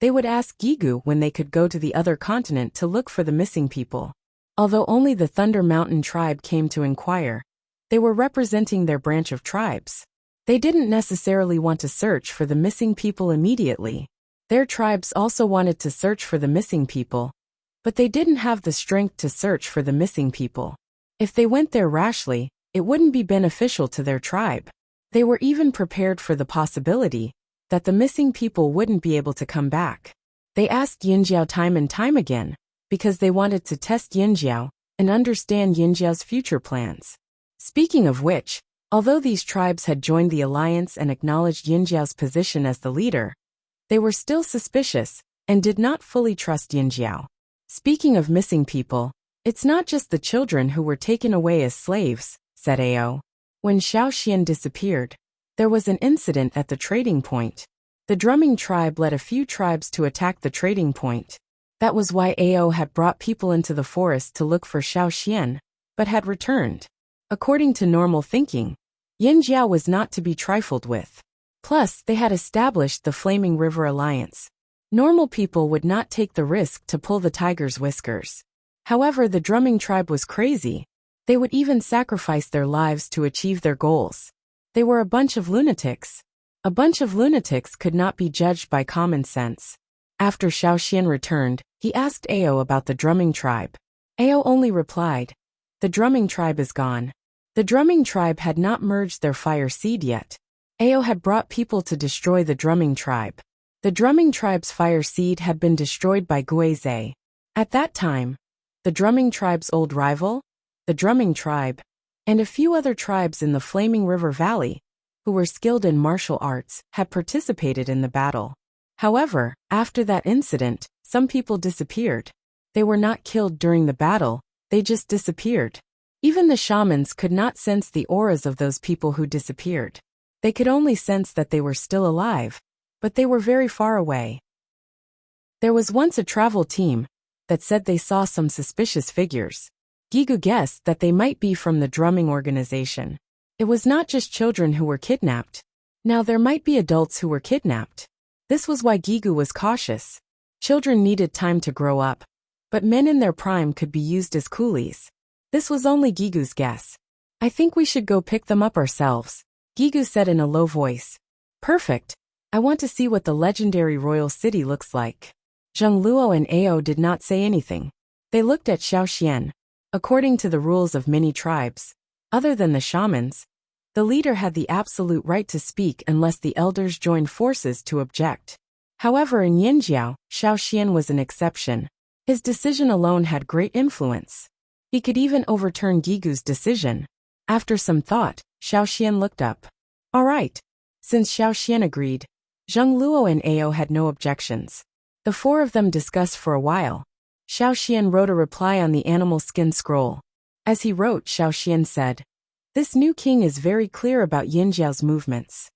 they would ask Gigu when they could go to the other continent to look for the missing people. Although only the Thunder Mountain tribe came to inquire, they were representing their branch of tribes. They didn't necessarily want to search for the missing people immediately. Their tribes also wanted to search for the missing people, but they didn't have the strength to search for the missing people. If they went there rashly, it wouldn't be beneficial to their tribe. They were even prepared for the possibility that the missing people wouldn't be able to come back. They asked Yinjiao time and time again, because they wanted to test Yinjiao and understand Yinjiao's future plans. Speaking of which, although these tribes had joined the alliance and acknowledged Yinjiao's position as the leader, They were still suspicious and did not fully trust Yinjiao. Speaking of missing people, it's not just the children who were taken away as slaves, said Ao. When Xiao Xian disappeared, there was an incident at the trading point. The drumming tribe led a few tribes to attack the trading point. That was why Ao had brought people into the forest to look for Xiao Xian, but had returned. According to normal thinking, Yinjiao was not to be trifled with. Plus, they had established the Flaming River Alliance. Normal people would not take the risk to pull the tiger's whiskers. However, the drumming tribe was crazy. They would even sacrifice their lives to achieve their goals. They were a bunch of lunatics. A bunch of lunatics could not be judged by common sense. After Xiao Xian returned, he asked Ao about the drumming tribe. Ao only replied, "The drumming tribe is gone." The drumming tribe had not merged their fire seed yet. Ao had brought people to destroy the drumming tribe. The drumming tribe's fire seed had been destroyed by Guizhe. At that time, the drumming tribe's old rival, the drumming tribe, and a few other tribes in the Flaming River Valley, who were skilled in martial arts, had participated in the battle. However, after that incident, some people disappeared. They were not killed during the battle, they just disappeared. Even the shamans could not sense the auras of those people who disappeared. They could only sense that they were still alive, but they were very far away. There was once a travel team that said they saw some suspicious figures. Gigu guessed that they might be from the drumming organization. It was not just children who were kidnapped. Now there might be adults who were kidnapped. This was why Gigu was cautious. Children needed time to grow up, but men in their prime could be used as coolies. This was only Gigu's guess. "I think we should go pick them up ourselves," Gigu said in a low voice. "Perfect. I want to see what the legendary royal city looks like." Zheng Luo and Ao did not say anything. They looked at Xiao Xian. According to the rules of many tribes, other than the shamans, the leader had the absolute right to speak unless the elders joined forces to object. However, in Yinjiao, Xiao Xian was an exception. His decision alone had great influence. He could even overturn Gigu's decision. After some thought, Xiao Xian looked up. "All right." Since Xiao Xian agreed, Zheng Luo and Ao had no objections. The four of them discussed for a while. Xiao Xian wrote a reply on the animal skin scroll. As he wrote, Xiao Xian said, "This new king is very clear about Yinjiao's movements.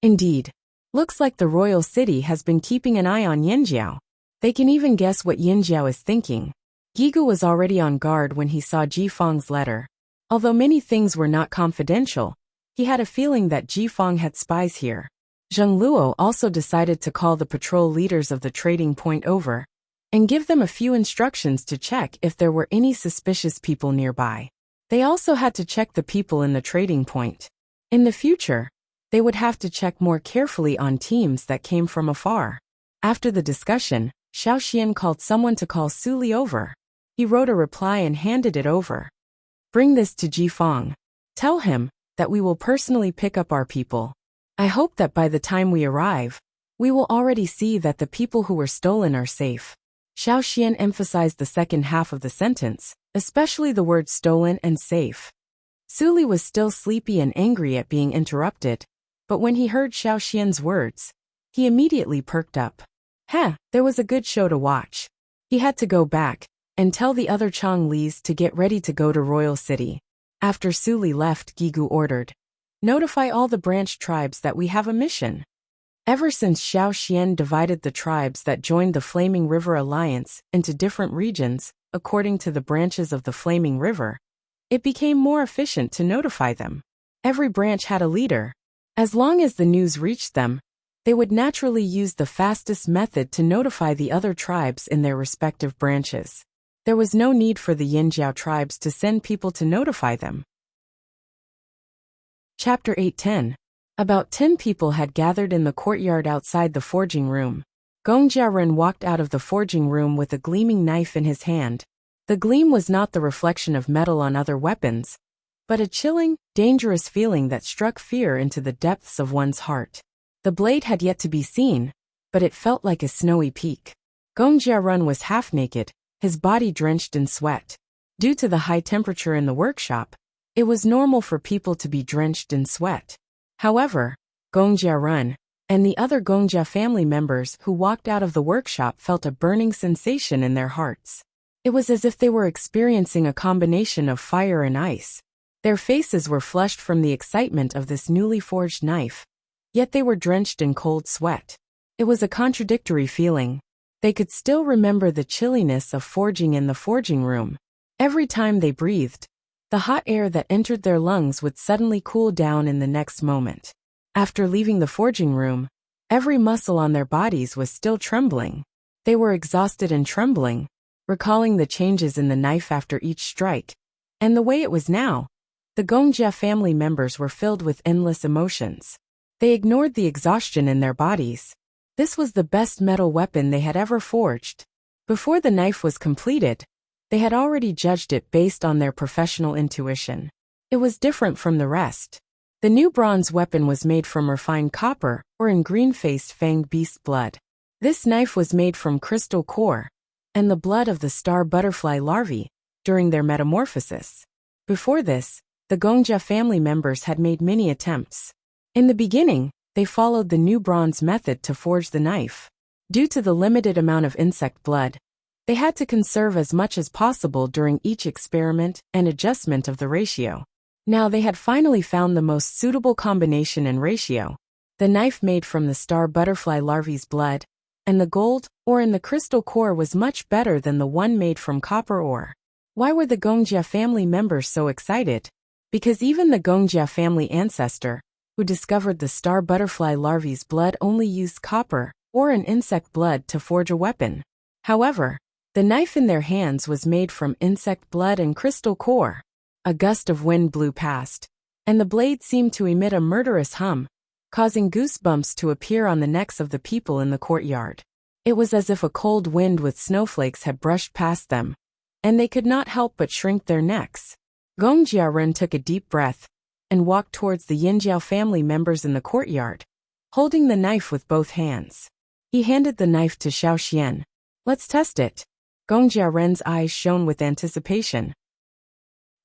Indeed, looks like the royal city has been keeping an eye on Yinjiao. They can even guess what Yinjiao is thinking." Gigu was already on guard when he saw Ji Fang's letter. Although many things were not confidential, he had a feeling that Ji Fang had spies here. Zheng Luo also decided to call the patrol leaders of the trading point over and give them a few instructions to check if there were any suspicious people nearby. They also had to check the people in the trading point. In the future, they would have to check more carefully on teams that came from afar. After the discussion, Xiao Xian called someone to call Su Li over. He wrote a reply and handed it over. "Bring this to Ji Fang. Tell him that we will personally pick up our people. I hope that by the time we arrive, we will already see that the people who were stolen are safe." Xiao Xian emphasized the second half of the sentence, especially the words stolen and safe. Su Li was still sleepy and angry at being interrupted, but when he heard Xiao Xian's words, he immediately perked up. There was a good show to watch. He had to go back and tell the other Chang Lis to get ready to go to Royal City. After Su Li left, Gigu ordered, "Notify all the branch tribes that we have a mission." Ever since Xiao Xian divided the tribes that joined the Flaming River Alliance into different regions, according to the branches of the Flaming River, it became more efficient to notify them. Every branch had a leader. As long as the news reached them, they would naturally use the fastest method to notify the other tribes in their respective branches. There was no need for the Yinjiao tribes to send people to notify them. Chapter 8:10. About 10 people had gathered in the courtyard outside the forging room. Gong Jiaren walked out of the forging room with a gleaming knife in his hand. The gleam was not the reflection of metal on other weapons, but a chilling, dangerous feeling that struck fear into the depths of one's heart. The blade had yet to be seen, but it felt like a snowy peak. Gong Jiaren was half naked, his body drenched in sweat. Due to the high temperature in the workshop, it was normal for people to be drenched in sweat. However, Gong Jiaren, and the other Gongjia family members who walked out of the workshop felt a burning sensation in their hearts. It was as if they were experiencing a combination of fire and ice. Their faces were flushed from the excitement of this newly forged knife, yet they were drenched in cold sweat. It was a contradictory feeling. They could still remember the chilliness of forging in the forging room. Every time they breathed, the hot air that entered their lungs would suddenly cool down in the next moment. After leaving the forging room, every muscle on their bodies was still trembling. They were exhausted and trembling, recalling the changes in the knife after each strike, and the way it was now. The Gongjia family members were filled with endless emotions. They ignored the exhaustion in their bodies. This was the best metal weapon they had ever forged. Before the knife was completed, they had already judged it based on their professional intuition. It was different from the rest. The new bronze weapon was made from refined copper, or in green-faced fanged beast blood. This knife was made from crystal core, and the blood of the star butterfly larvae, during their metamorphosis. Before this, the Gongjia family members had made many attempts. In the beginning, they followed the new bronze method to forge the knife. Due to the limited amount of insect blood, they had to conserve as much as possible during each experiment and adjustment of the ratio. Now they had finally found the most suitable combination and ratio. The knife made from the star butterfly larvae's blood, and the gold ore in the crystal core was much better than the one made from copper ore. Why were the Gongjia family members so excited? Because even the Gongjia family ancestor, who discovered the star butterfly larvae's blood, only used copper or an insect blood to forge a weapon. However, the knife in their hands was made from insect blood and crystal core. A gust of wind blew past, and the blade seemed to emit a murderous hum, causing goosebumps to appear on the necks of the people in the courtyard. It was as if a cold wind with snowflakes had brushed past them, and they could not help but shrink their necks. Gongjia Ren took a deep breath and walked towards the Yinjiao family members in the courtyard, holding the knife with both hands. He handed the knife to Xiaoxian. "Let's test it." Gongjia Ren's eyes shone with anticipation.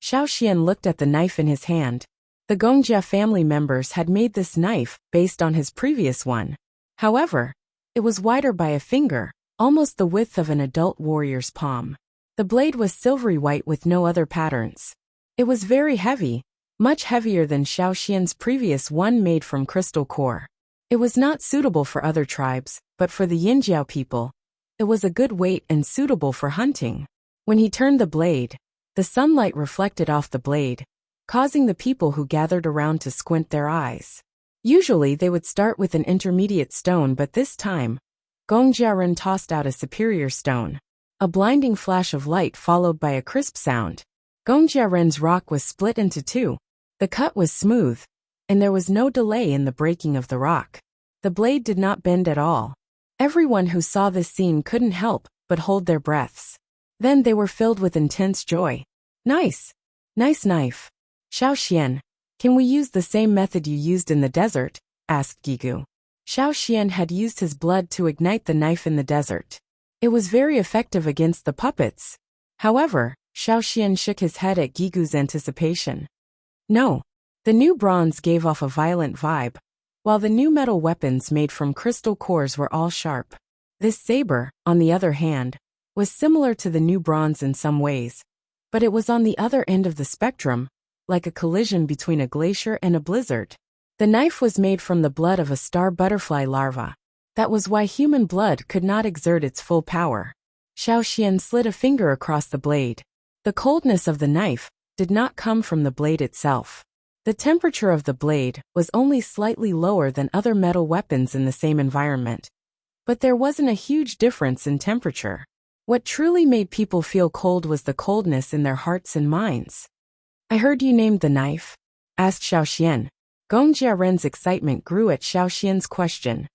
Xiaoxian looked at the knife in his hand. The Gongjia family members had made this knife based on his previous one. However, it was wider by a finger, almost the width of an adult warrior's palm. The blade was silvery white with no other patterns. It was very heavy, much heavier than Xiaoxian's previous one made from crystal core. It was not suitable for other tribes, but for the Yinjiao people, it was a good weight and suitable for hunting. When he turned the blade, the sunlight reflected off the blade, causing the people who gathered around to squint their eyes. Usually they would start with an intermediate stone, but this time, Gongjia Ren tossed out a superior stone. A blinding flash of light followed by a crisp sound. Gongjia Ren's rock was split into two. The cut was smooth, and there was no delay in the breaking of the rock. The blade did not bend at all. Everyone who saw this scene couldn't help but hold their breaths. Then they were filled with intense joy. "Nice! Nice knife. Xiaoxian, can we use the same method you used in the desert?" asked Gigu. Xiaoxian had used his blood to ignite the knife in the desert. It was very effective against the puppets. However, Xiaoxian shook his head at Gigu's anticipation. No. The new bronze gave off a violent vibe, while the new metal weapons made from crystal cores were all sharp. This saber, on the other hand, was similar to the new bronze in some ways, but it was on the other end of the spectrum, like a collision between a glacier and a blizzard. The knife was made from the blood of a star butterfly larva. That was why human blood could not exert its full power. Xiaoxian slid a finger across the blade. The coldness of the knife did not come from the blade itself. The temperature of the blade was only slightly lower than other metal weapons in the same environment, but there wasn't a huge difference in temperature. What truly made people feel cold was the coldness in their hearts and minds. "I heard you named the knife?" asked Xiaoxian. Gongjia Ren's excitement grew at Xiaoxian's question.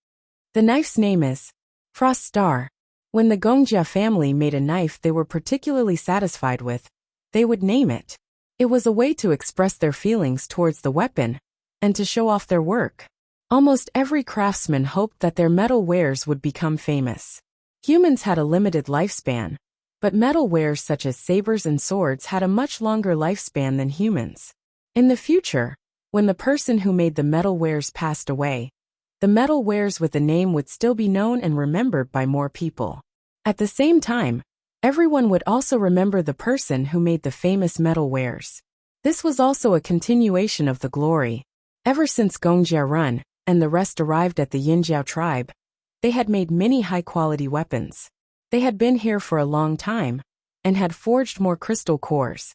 "The knife's name is Frost Star." When the Gongjia family made a knife they were particularly satisfied with, they would name it. It was a way to express their feelings towards the weapon, and to show off their work. Almost every craftsman hoped that their metal wares would become famous. Humans had a limited lifespan, but metal wares such as sabers and swords had a much longer lifespan than humans. In the future, when the person who made the metal wares passed away, the metal wares with the name would still be known and remembered by more people. At the same time, everyone would also remember the person who made the famous metal wares. This was also a continuation of the glory. Ever since Gongjia Run and the rest arrived at the Yinjiao tribe, they had made many high-quality weapons. They had been here for a long time and had forged more crystal cores.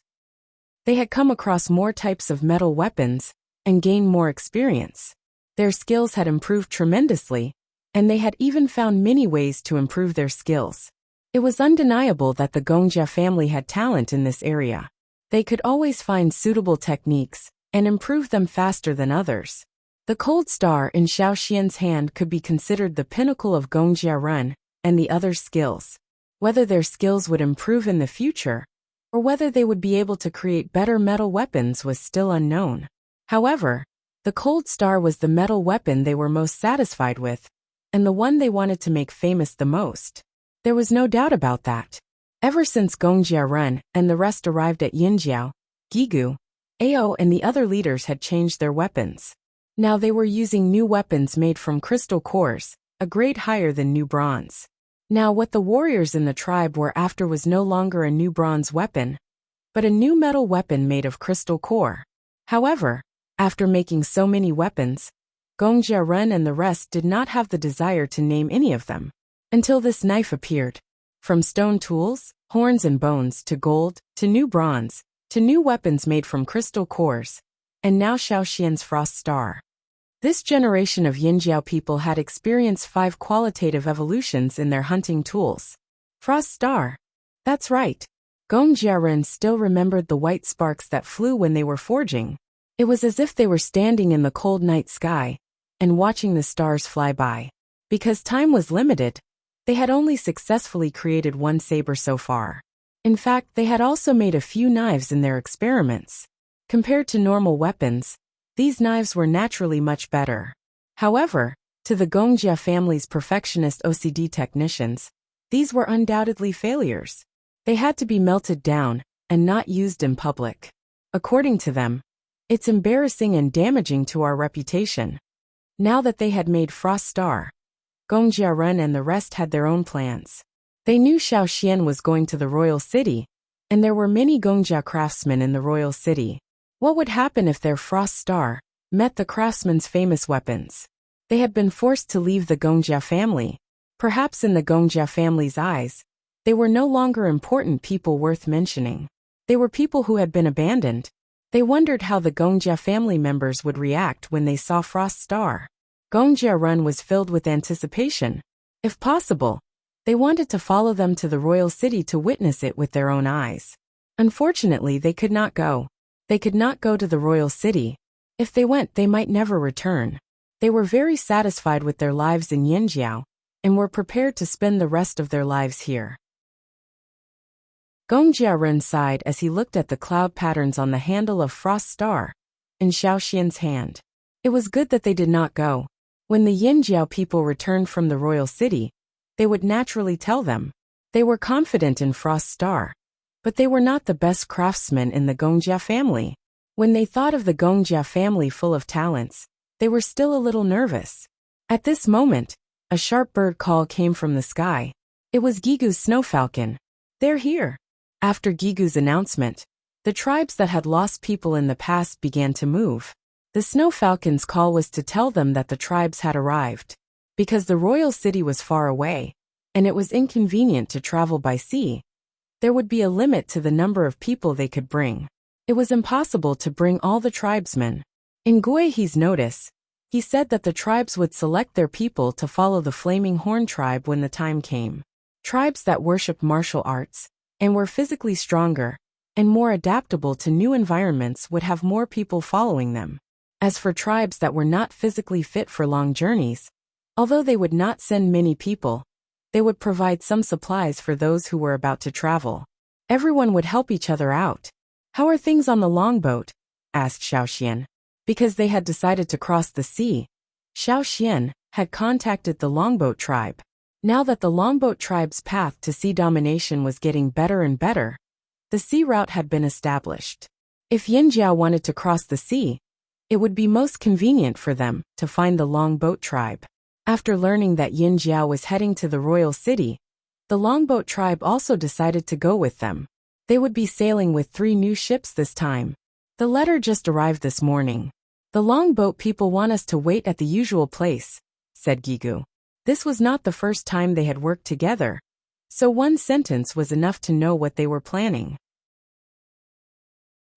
They had come across more types of metal weapons and gained more experience. Their skills had improved tremendously, and they had even found many ways to improve their skills. It was undeniable that the Gongjia family had talent in this area. They could always find suitable techniques and improve them faster than others. The cold star in Xiao Xian's hand could be considered the pinnacle of Gongjia Run and the others' skills. Whether their skills would improve in the future, or whether they would be able to create better metal weapons was still unknown. However, the cold star was the metal weapon they were most satisfied with, and the one they wanted to make famous the most. There was no doubt about that. Ever since Gongjia Run and the rest arrived at Yinjiao, Gigu, Ao and the other leaders had changed their weapons. Now they were using new weapons made from crystal cores, a grade higher than new bronze. Now what the warriors in the tribe were after was no longer a new bronze weapon, but a new metal weapon made of crystal core. However, after making so many weapons, Gongjia Run and the rest did not have the desire to name any of them. Until this knife appeared. From stone tools, horns and bones to gold, to new bronze, to new weapons made from crystal cores, and now Xiao Xian's Frost Star. This generation of Yinjiao people had experienced 5 qualitative evolutions in their hunting tools. Frost Star. That's right. Gongjia Run still remembered the white sparks that flew when they were forging. It was as if they were standing in the cold night sky and watching the stars fly by. Because time was limited, they had only successfully created one saber so far. In fact, they had also made a few knives in their experiments. Compared to normal weapons, these knives were naturally much better. However, to the Gongjia family's perfectionist OCD technicians, these were undoubtedly failures. They had to be melted down and not used in public. According to them, it's embarrassing and damaging to our reputation. Now that they had made Frost Star, Gongjia Run and the rest had their own plans. They knew Xiao Xian was going to the royal city, and there were many Gongjia craftsmen in the royal city. What would happen if their Frost Star met the craftsmen's famous weapons? They had been forced to leave the Gongjia family. Perhaps in the Gongjia family's eyes, they were no longer important people worth mentioning. They were people who had been abandoned. They wondered how the Gongjia family members would react when they saw Frost Star. Gongjia Run was filled with anticipation. If possible, they wanted to follow them to the royal city to witness it with their own eyes. Unfortunately, they could not go. They could not go to the royal city. If they went, they might never return. They were very satisfied with their lives in Yinjiao and were prepared to spend the rest of their lives here. Gongjia Run sighed as he looked at the cloud patterns on the handle of Frost Star in Xiao Xian's hand. It was good that they did not go. When the Yinjiao people returned from the royal city, they would naturally tell them. They were confident in Frost Star, but they were not the best craftsmen in the Gongjia family. When they thought of the Gongjia family full of talents, they were still a little nervous. At this moment, a sharp bird call came from the sky. It was Gigu's snow falcon. They're here. After Gigu's announcement, the tribes that had lost people in the past began to move. The snow falcon's call was to tell them that the tribes had arrived. Because the royal city was far away, and it was inconvenient to travel by sea, there would be a limit to the number of people they could bring. It was impossible to bring all the tribesmen. In Guihe's notice, he said that the tribes would select their people to follow the Flaming Horn tribe when the time came. Tribes that worshipped martial arts and were physically stronger and more adaptable to new environments would have more people following them. As for tribes that were not physically fit for long journeys, although they would not send many people, they would provide some supplies for those who were about to travel. Everyone would help each other out. How are things on the longboat? Asked Xiao Xian. Because they had decided to cross the sea, Xiao Xian had contacted the longboat tribe. Now that the longboat tribe's path to sea domination was getting better and better, the sea route had been established. If Yinjiao wanted to cross the sea, It would be most convenient for them to find the Longboat tribe. After learning that Yin Jiao was heading to the royal city, the Longboat tribe also decided to go with them. They would be sailing with 3 new ships this time. The letter just arrived this morning. The Longboat people want us to wait at the usual place, said Gigu. This was not the first time they had worked together, so one sentence was enough to know what they were planning.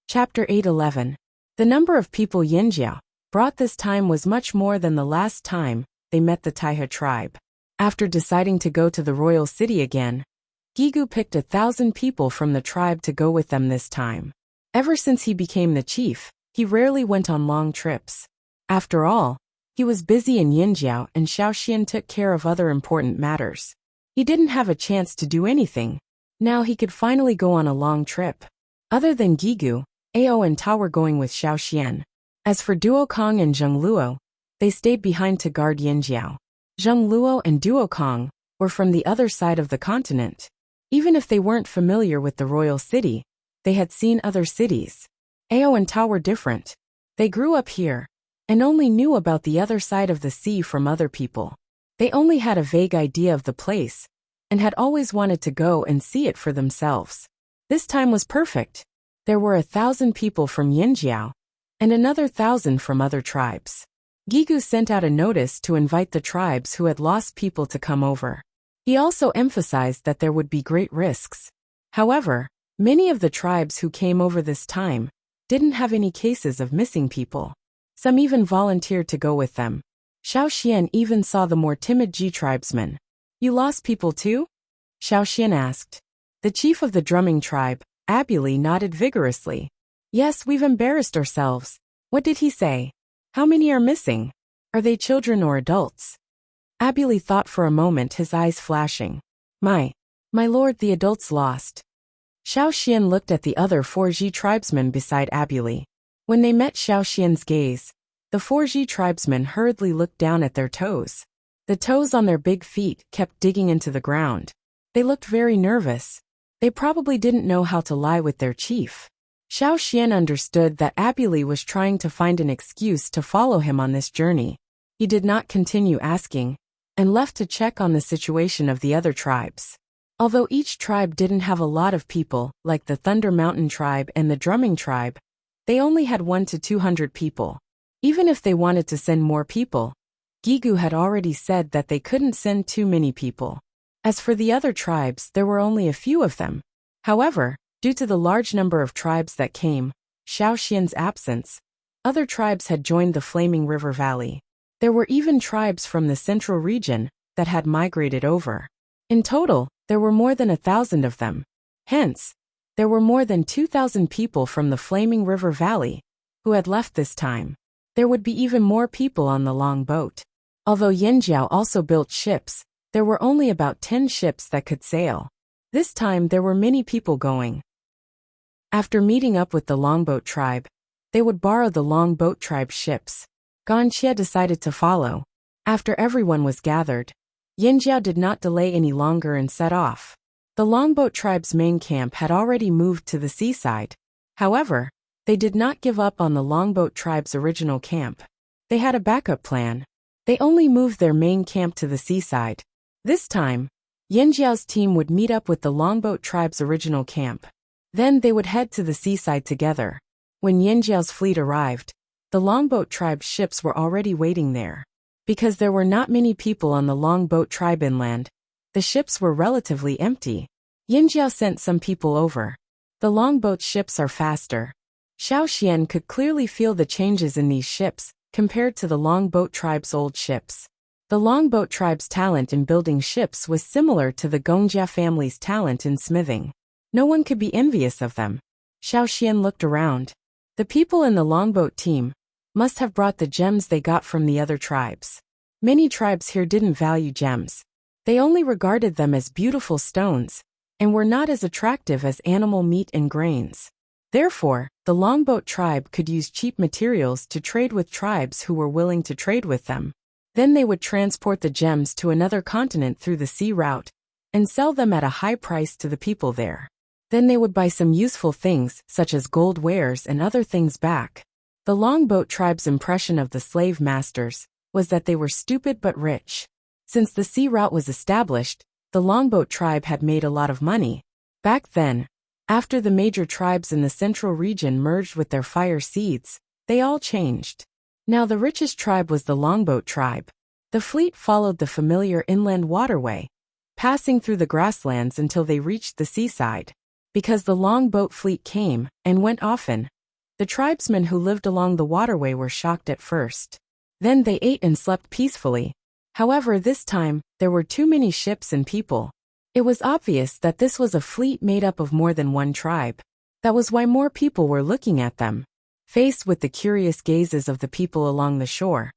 Chapter 8:11. The number of people Yin Jiao brought this time was much more than the last time they met the Taihe tribe. After deciding to go to the royal city again, Gigu picked 1,000 people from the tribe to go with them this time. Ever since he became the chief, he rarely went on long trips. After all, he was busy in Yinjiao and Xiaoxian took care of other important matters. He didn't have a chance to do anything. Now he could finally go on a long trip. Other than Gigu, Ao and Tao were going with Xiaoxian. As for Duokong and Zheng Luo, they stayed behind to guard Yinjiao. Zheng Luo and Duokong were from the other side of the continent. Even if they weren't familiar with the royal city, they had seen other cities. Ao and Tao were different. They grew up here and only knew about the other side of the sea from other people. They only had a vague idea of the place and had always wanted to go and see it for themselves. This time was perfect. There were 1,000 people from Yinjiao and another 1,000 from other tribes. Gigu sent out a notice to invite the tribes who had lost people to come over. He also emphasized that there would be great risks. However, many of the tribes who came over this time didn't have any cases of missing people. Some even volunteered to go with them. Xiaoxian even saw the more timid Ji tribesmen. You lost people too? Xiaoxian asked. The chief of the drumming tribe, Abuli, nodded vigorously. Yes, we've embarrassed ourselves. What did he say? How many are missing? Are they children or adults? Abuli thought for a moment, his eyes flashing. My lord, the adults lost. Xiaoxian looked at the other 4 Ji tribesmen beside Abuli. When they met Xiaoxian's gaze, the 4 Ji tribesmen hurriedly looked down at their toes. The toes on their big feet kept digging into the ground. They looked very nervous. They probably didn't know how to lie with their chief. Xiaoxian understood that Abuli was trying to find an excuse to follow him on this journey. He did not continue asking, and left to check on the situation of the other tribes. Although each tribe didn't have a lot of people, like the Thunder Mountain tribe and the Drumming tribe, they only had 100 to 200 people. Even if they wanted to send more people, Gigu had already said that they couldn't send too many people. As for the other tribes, there were only a few of them. However, due to the large number of tribes that came, Xiaoxian's absence, other tribes had joined the Flaming River Valley. There were even tribes from the central region that had migrated over. In total, there were more than 1,000 of them. Hence, there were more than 2,000 people from the Flaming River Valley who had left this time. There would be even more people on the long boat. Although Yinjiao also built ships, there were only about 10 ships that could sail. This time there were many people going. After meeting up with the Longboat tribe, they would borrow the Longboat tribe ships. Ganxie decided to follow. After everyone was gathered, Yinjiao did not delay any longer and set off. The Longboat tribe's main camp had already moved to the seaside. However, they did not give up on the Longboat tribe's original camp. They had a backup plan. They only moved their main camp to the seaside. This time, Yinjiao's team would meet up with the Longboat tribe's original camp. Then they would head to the seaside together. When Yinjiao's fleet arrived, the Longboat tribe's ships were already waiting there. Because there were not many people on the Longboat tribe inland, the ships were relatively empty. Yinjiao sent some people over. The Longboat ships are faster. Xiaoxian could clearly feel the changes in these ships compared to the Longboat tribe's old ships. The Longboat tribe's talent in building ships was similar to the Gongjia family's talent in smithing. No one could be envious of them. Xiaoxian looked around. The people in the Longboat team must have brought the gems they got from the other tribes. Many tribes here didn't value gems. They only regarded them as beautiful stones, and were not as attractive as animal meat and grains. Therefore, the Longboat tribe could use cheap materials to trade with tribes who were willing to trade with them. Then they would transport the gems to another continent through the sea route, and sell them at a high price to the people there. Then they would buy some useful things, such as gold wares and other things back. The longboat tribe's impression of the slave masters was that they were stupid but rich. Since the sea route was established, the longboat tribe had made a lot of money. Back then, after the major tribes in the central region merged with their fire seeds, they all changed. Now the richest tribe was the longboat tribe. The fleet followed the familiar inland waterway, passing through the grasslands until they reached the seaside. Because the longboat fleet came and went often, the tribesmen who lived along the waterway were shocked at first. Then they ate and slept peacefully. However, this time, there were too many ships and people. It was obvious that this was a fleet made up of more than one tribe. That was why more people were looking at them. Faced with the curious gazes of the people along the shore,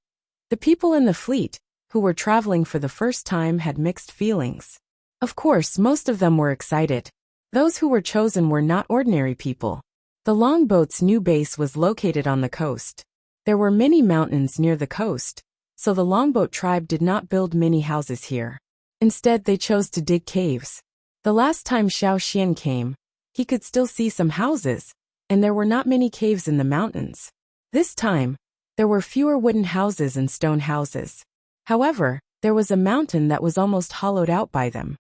the people in the fleet, who were traveling for the first time, had mixed feelings. Of course, most of them were excited. Those who were chosen were not ordinary people. The longboat's new base was located on the coast. There were many mountains near the coast, so the longboat tribe did not build many houses here. Instead, they chose to dig caves. The last time Xiao Xian came, he could still see some houses, and there were not many caves in the mountains. This time, there were fewer wooden houses and stone houses. However, there was a mountain that was almost hollowed out by them.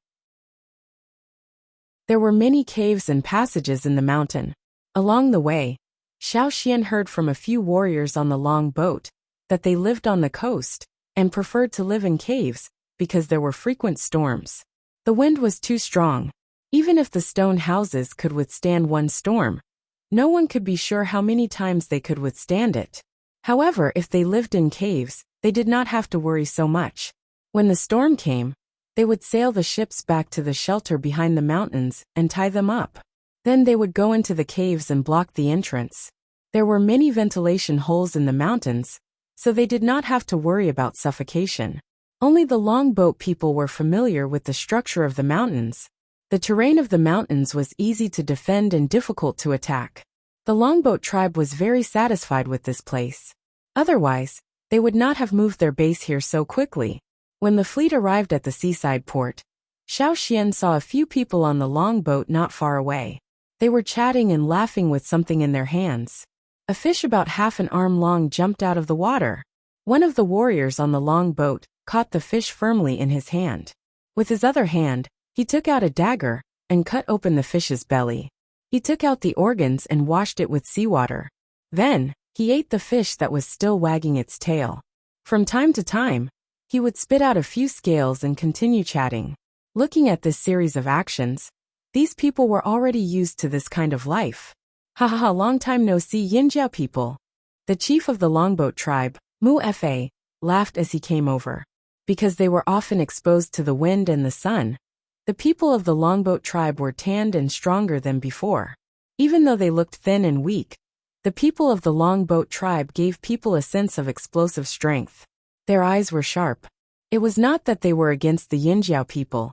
There were many caves and passages in the mountain. Along the way, Xiao Xian heard from a few warriors on the long boat that they lived on the coast and preferred to live in caves because there were frequent storms. The wind was too strong. Even if the stone houses could withstand one storm, no one could be sure how many times they could withstand it. However, if they lived in caves, they did not have to worry so much. When the storm came, they would sail the ships back to the shelter behind the mountains and tie them up. Then they would go into the caves and block the entrance. There were many ventilation holes in the mountains, so they did not have to worry about suffocation. Only the longboat people were familiar with the structure of the mountains. The terrain of the mountains was easy to defend and difficult to attack. The longboat tribe was very satisfied with this place. Otherwise, they would not have moved their base here so quickly. When the fleet arrived at the seaside port, Xiao Xian saw a few people on the longboat not far away. They were chatting and laughing with something in their hands. A fish about half an arm long jumped out of the water. One of the warriors on the longboat caught the fish firmly in his hand. With his other hand, he took out a dagger and cut open the fish's belly. He took out the organs and washed it with seawater. Then, he ate the fish that was still wagging its tail. From time to time, he would spit out a few scales and continue chatting. Looking at this series of actions, these people were already used to this kind of life. Ha ha ha, long time no see Yinjiao people. The chief of the longboat tribe, Mu Fa, laughed as he came over. Because they were often exposed to the wind and the sun, the people of the longboat tribe were tanned and stronger than before. Even though they looked thin and weak, the people of the longboat tribe gave people a sense of explosive strength. Their eyes were sharp. It was not that they were against the Yinjiao people,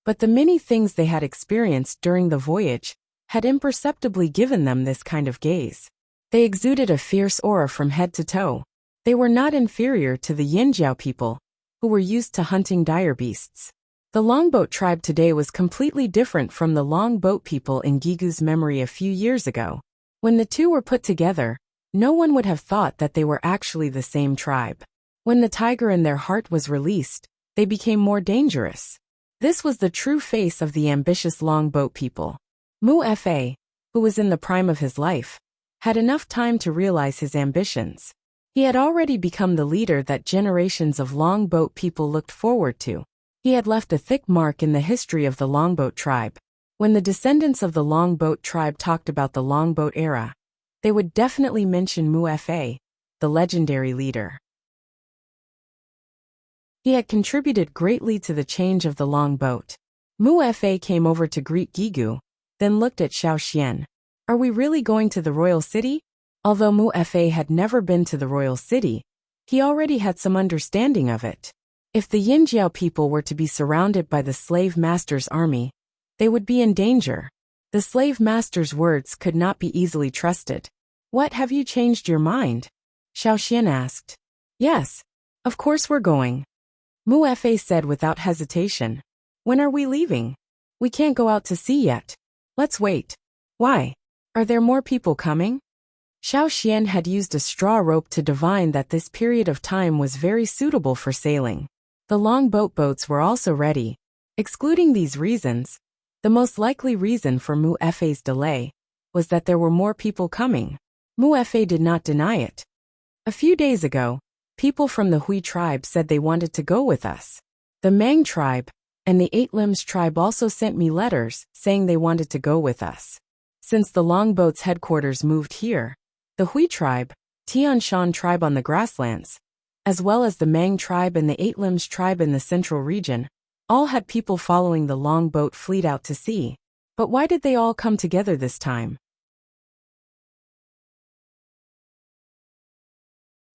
but the many things they had experienced during the voyage had imperceptibly given them this kind of gaze. They exuded a fierce aura from head to toe. They were not inferior to the Yinjiao people, who were used to hunting dire beasts. The longboat tribe today was completely different from the longboat people in Gigu's memory a few years ago. When the two were put together, no one would have thought that they were actually the same tribe. When the tiger in their heart was released, they became more dangerous. This was the true face of the ambitious longboat people. Mu Fa, who was in the prime of his life, had enough time to realize his ambitions. He had already become the leader that generations of longboat people looked forward to. He had left a thick mark in the history of the longboat tribe. When the descendants of the longboat tribe talked about the longboat era, they would definitely mention Mu Fa, the legendary leader. He had contributed greatly to the change of the longboat. Mu Fa came over to greet Gigu, then looked at Xiao Xian. Are we really going to the royal city? Although Mu Fa had never been to the royal city, he already had some understanding of it. If the Yinjiao people were to be surrounded by the slave master's army, they would be in danger. The slave master's words could not be easily trusted. What, have you changed your mind? Xiao Xian asked. Yes, of course we're going. Mu Fa said without hesitation. When are we leaving? We can't go out to sea yet. Let's wait. Why? Are there more people coming? Xiao Xian had used a straw rope to divine that this period of time was very suitable for sailing. The longboat boats were also ready. Excluding these reasons, the most likely reason for Mu Fei's delay was that there were more people coming. Mu Fei did not deny it. A few days ago, people from the Hui tribe said they wanted to go with us. The Mang tribe and the Eight Limbs tribe also sent me letters saying they wanted to go with us. Since the longboat's headquarters moved here, the Hui tribe, Tian Shan tribe on the grasslands, as well as the Mang tribe and the Eight Limbs tribe in the central region, all had people following the longboat fleet out to sea. But why did they all come together this time?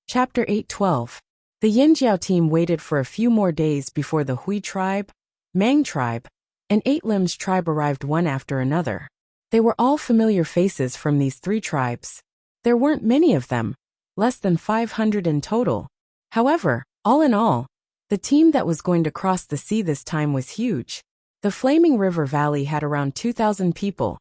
Chapter 8:12. The Yinjiao team waited for a few more days before the Hui tribe, Mang tribe, and Eight Limbs tribe arrived one after another. They were all familiar faces from these three tribes. There weren't many of them, less than 500 in total. However, all in all, the team that was going to cross the sea this time was huge. The Flaming River Valley had around 2,000 people.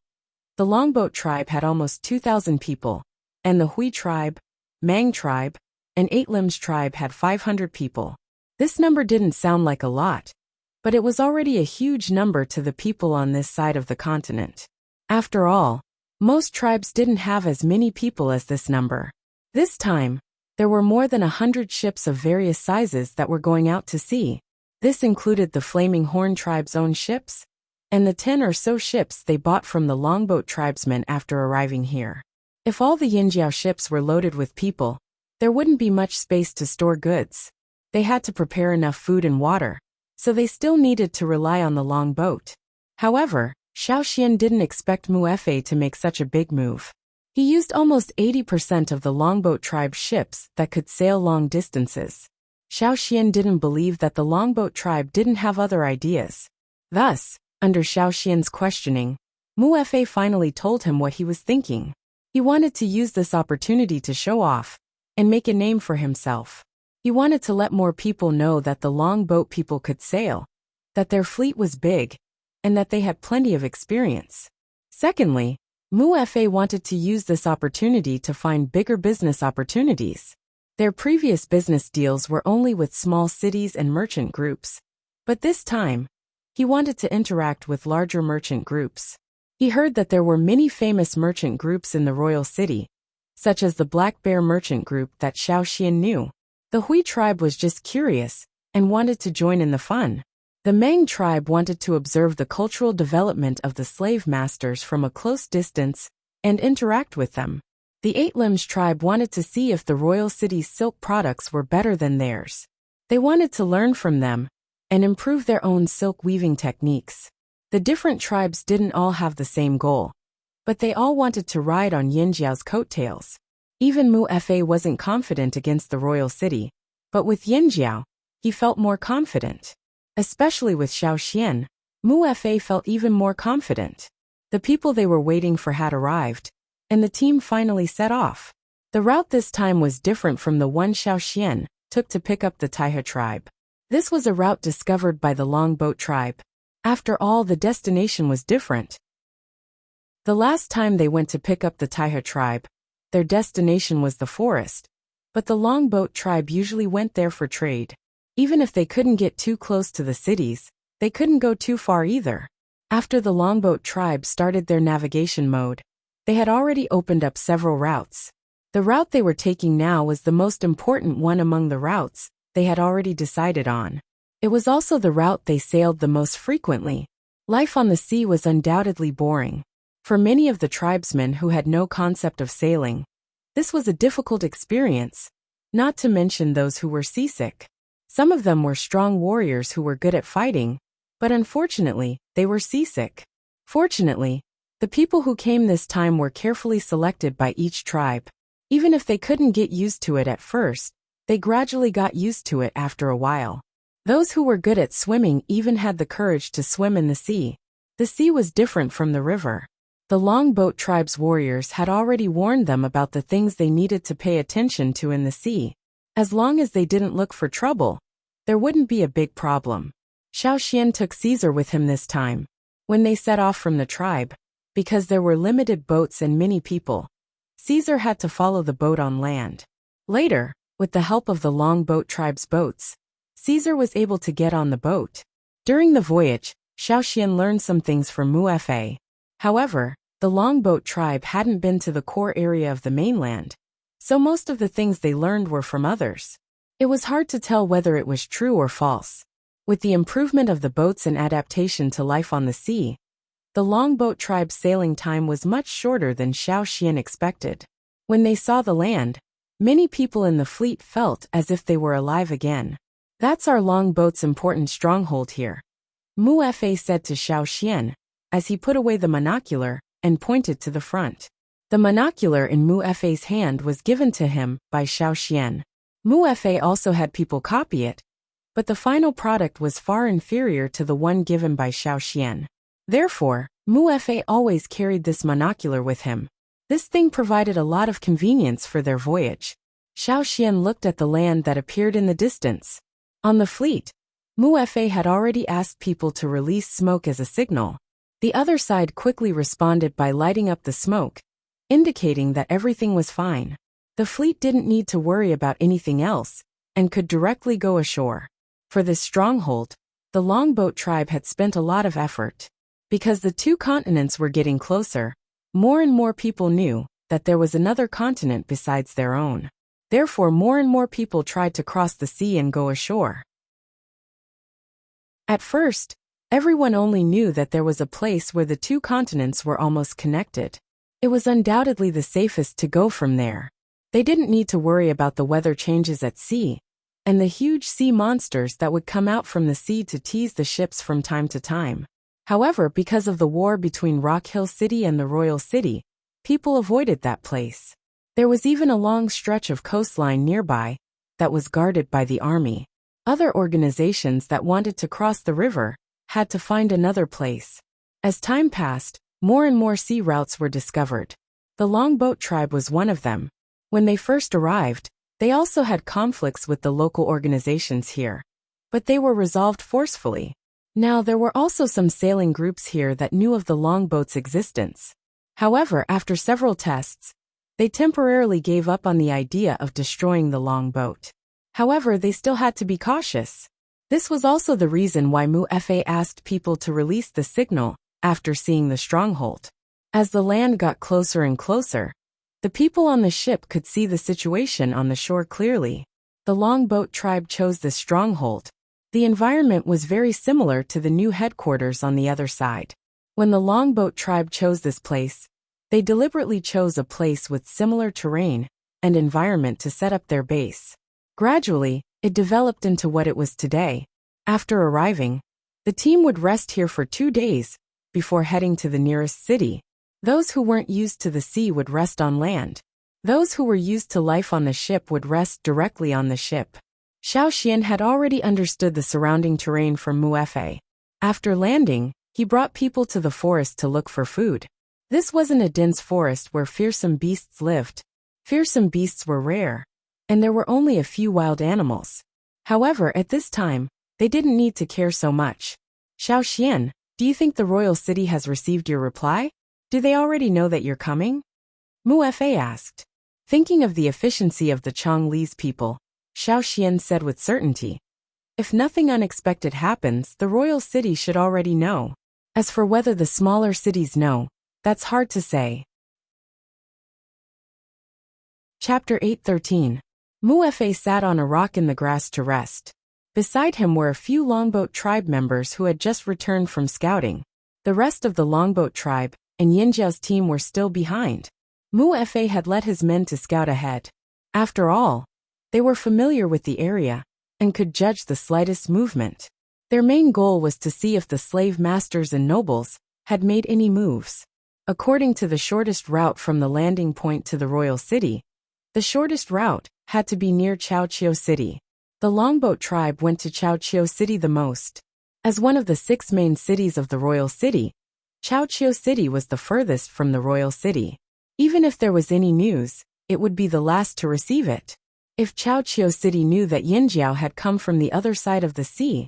The Longboat tribe had almost 2,000 people, and the Hui tribe, Mang tribe, and Eight Limbs tribe had 500 people. This number didn't sound like a lot, but it was already a huge number to the people on this side of the continent. After all, most tribes didn't have as many people as this number. This time, there were more than 100 ships of various sizes that were going out to sea. This included the Flaming Horn tribe's own ships, and the 10 or so ships they bought from the Longboat tribesmen after arriving here. If all the Yinjiao ships were loaded with people, there wouldn't be much space to store goods. They had to prepare enough food and water, so they still needed to rely on the longboat. However, Xiao Xian didn't expect Mu Fei to make such a big move. He used almost 80% of the longboat tribe's ships that could sail long distances. Xiao Xian didn't believe that the longboat tribe didn't have other ideas. Thus, under Xiao Xian's questioning, Mu Fei finally told him what he was thinking. He wanted to use this opportunity to show off and make a name for himself. He wanted to let more people know that the longboat people could sail, that their fleet was big, and that they had plenty of experience. Secondly, Mu Fei wanted to use this opportunity to find bigger business opportunities. Their previous business deals were only with small cities and merchant groups, but this time, he wanted to interact with larger merchant groups. He heard that there were many famous merchant groups in the royal city, such as the Black Bear merchant group that Xiao Xian knew. The Hui tribe was just curious and wanted to join in the fun. The Mang tribe wanted to observe the cultural development of the slave masters from a close distance and interact with them. The Eight Limbs tribe wanted to see if the royal city's silk products were better than theirs. They wanted to learn from them and improve their own silk weaving techniques. The different tribes didn't all have the same goal, but they all wanted to ride on Yinjiao's coattails. Even Mu Fei wasn't confident against the royal city, but with Yinjiao, he felt more confident. Especially with Xiao Xian, Mu Fei felt even more confident. The people they were waiting for had arrived, and the team finally set off. The route this time was different from the one Xiao Xian took to pick up the Taihe tribe. This was a route discovered by the Longboat tribe. After all, the destination was different. The last time they went to pick up the Taihe tribe, their destination was the forest, but the Longboat tribe usually went there for trade. Even if they couldn't get too close to the cities, they couldn't go too far either. After the Longboat tribe started their navigation mode, they had already opened up several routes. The route they were taking now was the most important one among the routes they had already decided on. It was also the route they sailed the most frequently. Life on the sea was undoubtedly boring. For many of the tribesmen who had no concept of sailing, this was a difficult experience, not to mention those who were seasick. Some of them were strong warriors who were good at fighting, but unfortunately, they were seasick. Fortunately, the people who came this time were carefully selected by each tribe. Even if they couldn't get used to it at first, they gradually got used to it after a while. Those who were good at swimming even had the courage to swim in the sea. The sea was different from the river. The Longboat tribe's warriors had already warned them about the things they needed to pay attention to in the sea. As long as they didn't look for trouble, there wouldn't be a big problem. Xiao Xian took Caesar with him this time. When they set off from the tribe, because there were limited boats and many people, Caesar had to follow the boat on land. Later, with the help of the longboat tribe's boats, Caesar was able to get on the boat. During the voyage, Xiaoxian learned some things from Mufe. However, the longboat tribe hadn't been to the core area of the mainland, so most of the things they learned were from others. It was hard to tell whether it was true or false. With the improvement of the boats and adaptation to life on the sea, the longboat tribe's sailing time was much shorter than Xiaoxian expected. When they saw the land, many people in the fleet felt as if they were alive again. "That's our longboat's important stronghold here," Mufe said to Xiaoxian, as he put away the monocular and pointed to the front. The monocular in Mufe's hand was given to him by Xiaoxian. Mufe also had people copy it, but the final product was far inferior to the one given by Xiaoxian. Therefore, Mufe always carried this monocular with him. This thing provided a lot of convenience for their voyage. Xiaoxian looked at the land that appeared in the distance. On the fleet, Mufe had already asked people to release smoke as a signal. The other side quickly responded by lighting up the smoke, indicating that everything was fine. The fleet didn't need to worry about anything else, and could directly go ashore. For this stronghold, the longboat tribe had spent a lot of effort. Because the two continents were getting closer, more and more people knew that there was another continent besides their own. Therefore, more and more people tried to cross the sea and go ashore. At first, everyone only knew that there was a place where the two continents were almost connected. It was undoubtedly the safest to go from there. They didn't need to worry about the weather changes at sea, and the huge sea monsters that would come out from the sea to tease the ships from time to time. However, because of the war between Rock Hill City and the Royal City, people avoided that place. There was even a long stretch of coastline nearby that was guarded by the army. Other organizations that wanted to cross the river had to find another place. As time passed, more and more sea routes were discovered. The longboat tribe was one of them. When they first arrived, they also had conflicts with the local organizations here, but they were resolved forcefully. Now there were also some sailing groups here that knew of the longboat's existence. However, after several tests, they temporarily gave up on the idea of destroying the longboat. However, they still had to be cautious. This was also the reason why Mufe asked people to release the signal after seeing the stronghold. As the land got closer and closer, the people on the ship could see the situation on the shore clearly. The longboat tribe chose this stronghold. The environment was very similar to the new headquarters on the other side. When the longboat tribe chose this place, they deliberately chose a place with similar terrain and environment to set up their base. Gradually, it developed into what it was today. After arriving, the team would rest here for 2 days before heading to the nearest city. Those who weren't used to the sea would rest on land. Those who were used to life on the ship would rest directly on the ship. Xiaoxian had already understood the surrounding terrain from Mufe. After landing, he brought people to the forest to look for food. This wasn't a dense forest where fearsome beasts lived. Fearsome beasts were rare, and there were only a few wild animals. However, at this time, they didn't need to care so much. "Xiaoxian, do you think the royal city has received your reply? Do they already know that you're coming?" Mufe asked. Thinking of the efficiency of the Chongli's people, Xiaoxian said with certainty, "If nothing unexpected happens, the royal city should already know. As for whether the smaller cities know, that's hard to say." Chapter 8:13. Mufe sat on a rock in the grass to rest. Beside him were a few longboat tribe members who had just returned from scouting. The rest of the longboat tribe and Yinjiao's team were still behind. Mufe had led his men to scout ahead. After all, they were familiar with the area and could judge the slightest movement. Their main goal was to see if the slave masters and nobles had made any moves. According to the shortest route from the landing point to the royal city, the shortest route had to be near Chaoqiu City. The longboat tribe went to Chaoqiu City the most. As one of the 6 main cities of the royal city, Chaoqiu City was the furthest from the royal city. Even if there was any news, it would be the last to receive it. If Chaoqiu City knew that Yinjiao had come from the other side of the sea,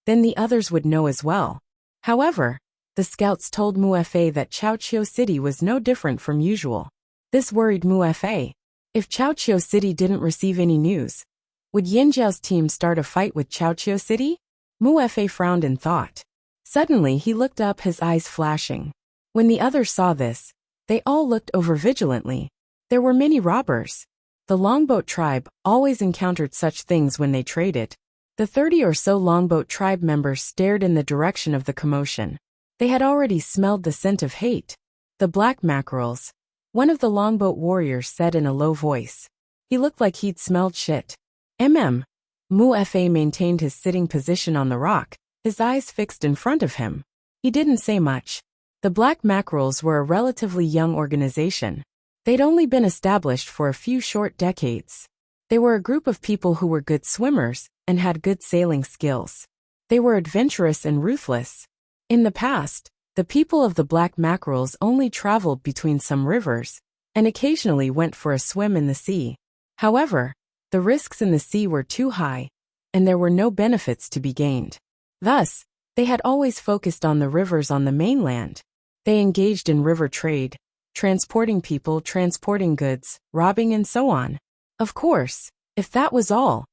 then the others would know as well. However, the scouts told Mufe that Chaoqiu City was no different from usual. This worried Mufa. If Chaoqiu City didn't receive any news, would Yanjiao's team start a fight with Chaoqiu City? Mufa frowned in thought. Suddenly he looked up, his eyes flashing. When the others saw this, they all looked over vigilantly. There were many robbers. The Longboat tribe always encountered such things when they traded. The 30 or so Longboat tribe members stared in the direction of the commotion. They had already smelled the scent of hate. The black mackerels, one of the Longboat warriors said in a low voice. He looked like he'd smelled shit. Mufa maintained his sitting position on the rock, his eyes fixed in front of him. He didn't say much. The black mackerels were a relatively young organization. They'd only been established for a few short decades. They were a group of people who were good swimmers and had good sailing skills. They were adventurous and ruthless. In the past, the people of the black mackerels only traveled between some rivers and occasionally went for a swim in the sea. However, the risks in the sea were too high, and there were no benefits to be gained. Thus, they had always focused on the rivers on the mainland. They engaged in river trade, transporting people, transporting goods, robbing, and so on. Of course, if that was all,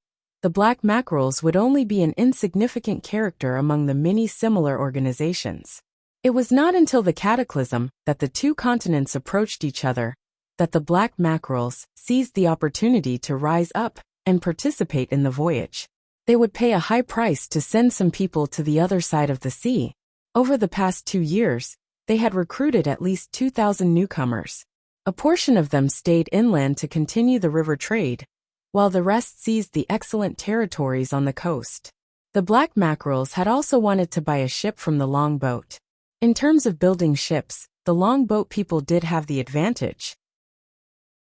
the black mackerels would only be an insignificant character among the many similar organizations. It was not until the cataclysm that the two continents approached each other that the black mackerels seized the opportunity to rise up and participate in the voyage. They would pay a high price to send some people to the other side of the sea. Over the past 2 years, they had recruited at least 2,000 newcomers. A portion of them stayed inland to continue the river trade, while the rest seized the excellent territories on the coast. The black mackerels had also wanted to buy a ship from the longboat. In terms of building ships, the longboat people did have the advantage.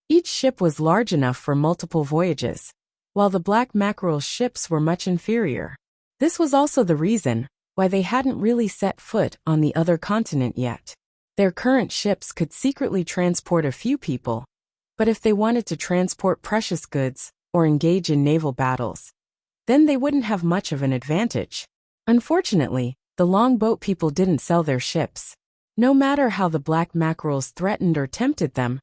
Each ship was large enough for multiple voyages, while the black mackerel ships were much inferior. This was also the reason why they hadn't really set foot on the other continent yet. Their current ships could secretly transport a few people, but if they wanted to transport precious goods or engage in naval battles, then they wouldn't have much of an advantage. Unfortunately, the longboat people didn't sell their ships. No matter how the black mackerels threatened or tempted them,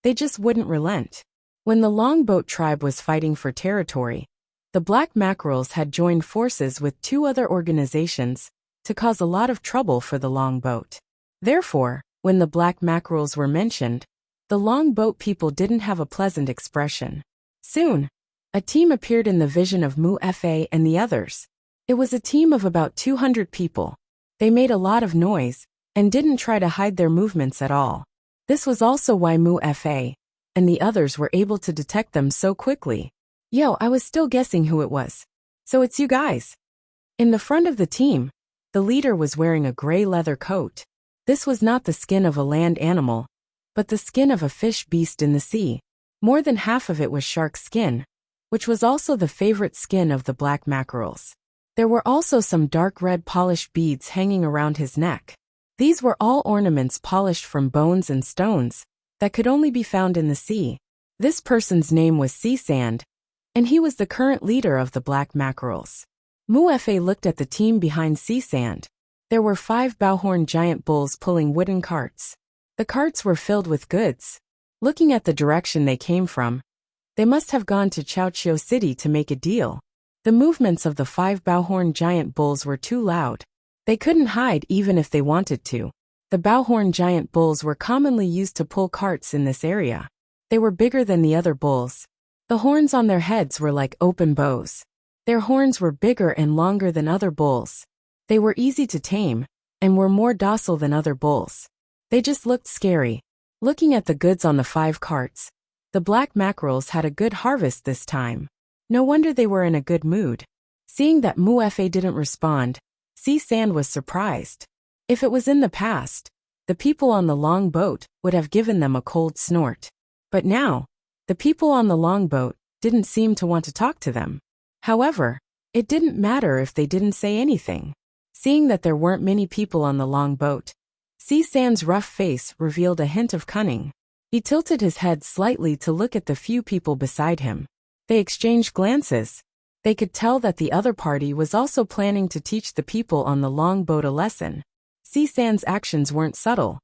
they just wouldn't relent. When the longboat tribe was fighting for territory, the black mackerels had joined forces with 2 other organizations to cause a lot of trouble for the longboat. Therefore, when the black mackerels were mentioned, the longboat people didn't have a pleasant expression. Soon, a team appeared in the vision of Mufa and the others. It was a team of about 200 people. They made a lot of noise and didn't try to hide their movements at all. This was also why Mufa and the others were able to detect them so quickly. Yo, I was still guessing who it was. So it's you guys. In the front of the team, the leader was wearing a gray leather coat. This was not the skin of a land animal, but the skin of a fish beast in the sea. More than half of it was shark skin, which was also the favorite skin of the black mackerels. There were also some dark red polished beads hanging around his neck. These were all ornaments polished from bones and stones that could only be found in the sea. This person's name was Sea Sand, and he was the current leader of the black mackerels. Mufa looked at the team behind Sea Sand. There were 5 bowhorn giant bulls pulling wooden carts. The carts were filled with goods. Looking at the direction they came from, they must have gone to Chaoqiu City to make a deal. The movements of the 5 bowhorn giant bulls were too loud. They couldn't hide even if they wanted to. The bowhorn giant bulls were commonly used to pull carts in this area. They were bigger than the other bulls. The horns on their heads were like open bows. Their horns were bigger and longer than other bulls. They were easy to tame, and were more docile than other bulls. They just looked scary. Looking at the goods on the 5 carts, the black mackerels had a good harvest this time. No wonder they were in a good mood. Seeing that Mufa didn't respond, Sea Sand was surprised. If it was in the past, the people on the long boat would have given them a cold snort. But now, the people on the long boat didn't seem to want to talk to them. However, it didn't matter if they didn't say anything. Seeing that there weren't many people on the long boat, Sea Sand's rough face revealed a hint of cunning. He tilted his head slightly to look at the few people beside him. They exchanged glances. They could tell that the other party was also planning to teach the people on the long boat a lesson. Sea Sand's actions weren't subtle.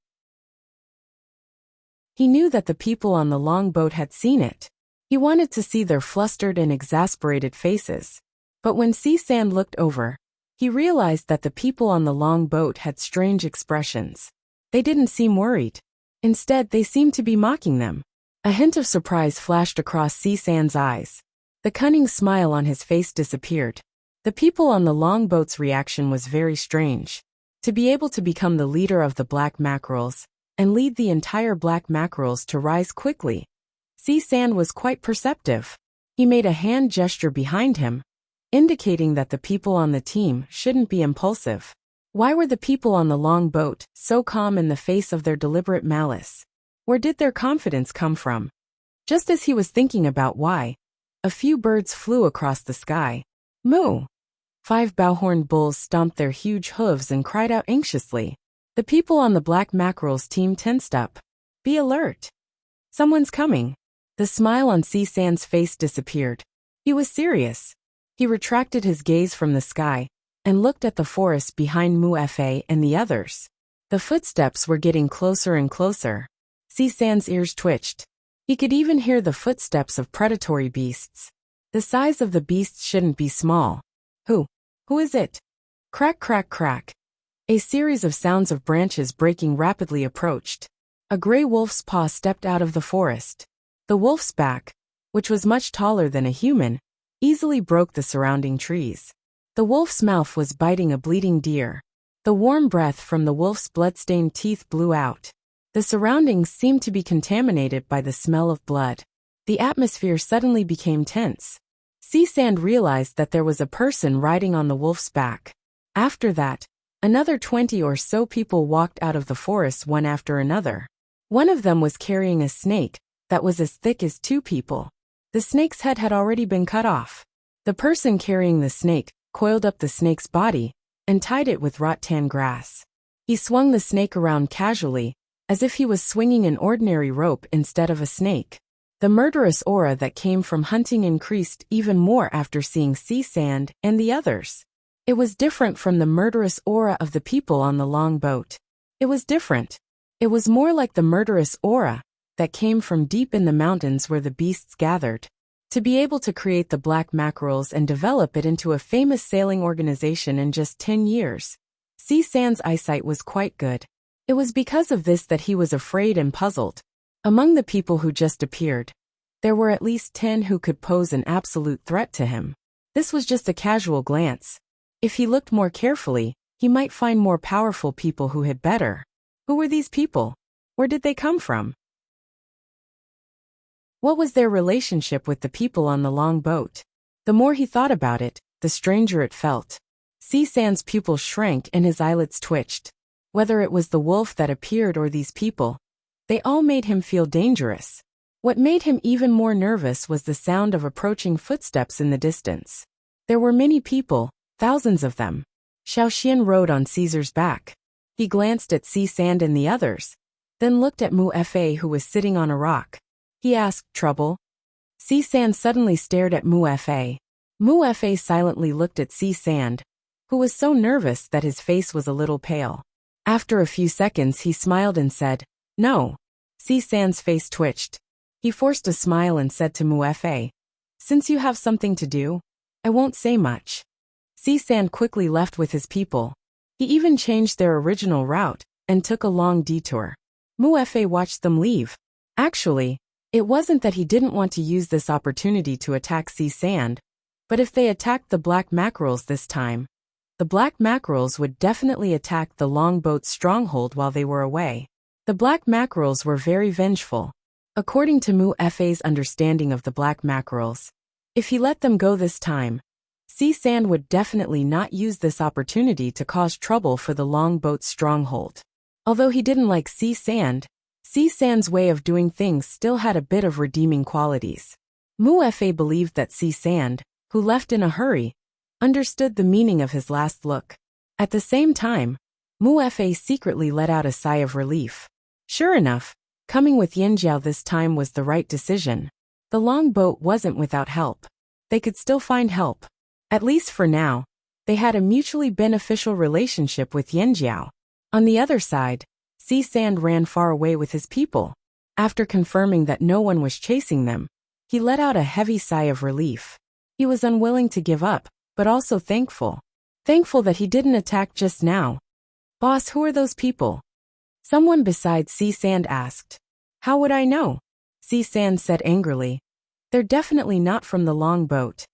He knew that the people on the long boat had seen it. He wanted to see their flustered and exasperated faces. But when C-Sand looked over, he realized that the people on the long boat had strange expressions. They didn't seem worried. Instead, they seemed to be mocking them. A hint of surprise flashed across C-Sand's eyes. The cunning smile on his face disappeared. The people on the long boat's reaction was very strange. To be able to become the leader of the black mackerels, and lead the entire black mackerels to rise quickly, C-Sand was quite perceptive. He made a hand gesture behind him, indicating that the people on the team shouldn't be impulsive. Why were the people on the long boat so calm in the face of their deliberate malice? Where did their confidence come from? Just as he was thinking about why, a few birds flew across the sky. Moo! 5 bowhorned bulls stomped their huge hooves and cried out anxiously. The people on the black mackerels team tensed up. Be alert! Someone's coming. The smile on C-Sand's face disappeared. He was serious. He retracted his gaze from the sky and looked at the forest behind Mu-Fa and the others. The footsteps were getting closer and closer. C-Sand's ears twitched. He could even hear the footsteps of predatory beasts. The size of the beasts shouldn't be small. Who is it? Crack, crack, crack. A series of sounds of branches breaking rapidly approached. A gray wolf's paw stepped out of the forest. The wolf's back, which was much taller than a human, easily broke the surrounding trees. The wolf's mouth was biting a bleeding deer. The warm breath from the wolf's blood-stained teeth blew out. The surroundings seemed to be contaminated by the smell of blood. The atmosphere suddenly became tense. C-Sand realized that there was a person riding on the wolf's back. After that, another 20 or so people walked out of the forest one after another. One of them was carrying a snake that was as thick as 2 people. The snake's head had already been cut off. The person carrying the snake coiled up the snake's body and tied it with rattan grass. He swung the snake around casually, as if he was swinging an ordinary rope instead of a snake. The murderous aura that came from hunting increased even more after seeing C-Sand and the others. It was different from the murderous aura of the people on the long boat. It was different. It was more like the murderous aura that came from deep in the mountains where the beasts gathered. To be able to create the black mackerels and develop it into a famous sailing organization in just 10 years, C-Sand's eyesight was quite good. It was because of this that he was afraid and puzzled. Among the people who just appeared, there were at least 10 who could pose an absolute threat to him. This was just a casual glance. If he looked more carefully, he might find more powerful people who had better. Who were these people? Where did they come from? What was their relationship with the people on the long boat? The more he thought about it, the stranger it felt. C-Sand's pupils shrank and his eyelids twitched. Whether it was the wolf that appeared or these people, they all made him feel dangerous. What made him even more nervous was the sound of approaching footsteps in the distance. There were many people, thousands of them. Xiaoxian rode on Caesar's back. He glanced at C-Sand and the others, then looked at Mu-Fa who was sitting on a rock. He asked, "Trouble?" C-Sand suddenly stared at Mu-Fa. Mu-Fa silently looked at C-Sand, who was so nervous that his face was a little pale. After a few seconds he smiled and said, "No." C-Sand's face twitched. He forced a smile and said to Mu-Fa, "Since you have something to do, I won't say much." C-Sand quickly left with his people. He even changed their original route and took a long detour. Mu-Fa watched them leave. Actually, it wasn't that he didn't want to use this opportunity to attack C-Sand, but if they attacked the black mackerels this time, the black mackerels would definitely attack the longboat's stronghold while they were away. The black mackerels were very vengeful. According to Mu-Fa's understanding of the black mackerels, if he let them go this time, C-Sand would definitely not use this opportunity to cause trouble for the longboat's stronghold. Although he didn't like C-Sand, C-Sand's way of doing things still had a bit of redeeming qualities. Mu-Fa believed that C-Sand, who left in a hurry, understood the meaning of his last look. At the same time, Mu-Fa secretly let out a sigh of relief. Sure enough, coming with Yanjiao this time was the right decision. The longboat wasn't without help. They could still find help. At least for now, they had a mutually beneficial relationship with Yanjiao. On the other side, C-Sand ran far away with his people. After confirming that no one was chasing them, he let out a heavy sigh of relief. He was unwilling to give up, but also thankful. Thankful that he didn't attack just now. Boss, who are those people? Someone beside C-Sand asked. How would I know? C-Sand said angrily. They're definitely not from the long boat.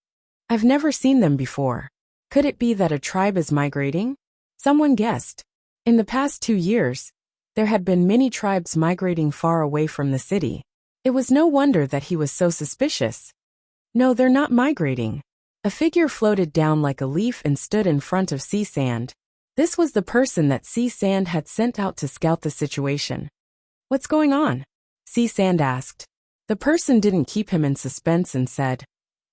I've never seen them before. Could it be that a tribe is migrating? Someone guessed. In the past 2 years, there had been many tribes migrating far away from the city. It was no wonder that he was so suspicious. No, they're not migrating. A figure floated down like a leaf and stood in front of C-Sand. This was the person that C-Sand had sent out to scout the situation. What's going on? C-Sand asked. The person didn't keep him in suspense and said,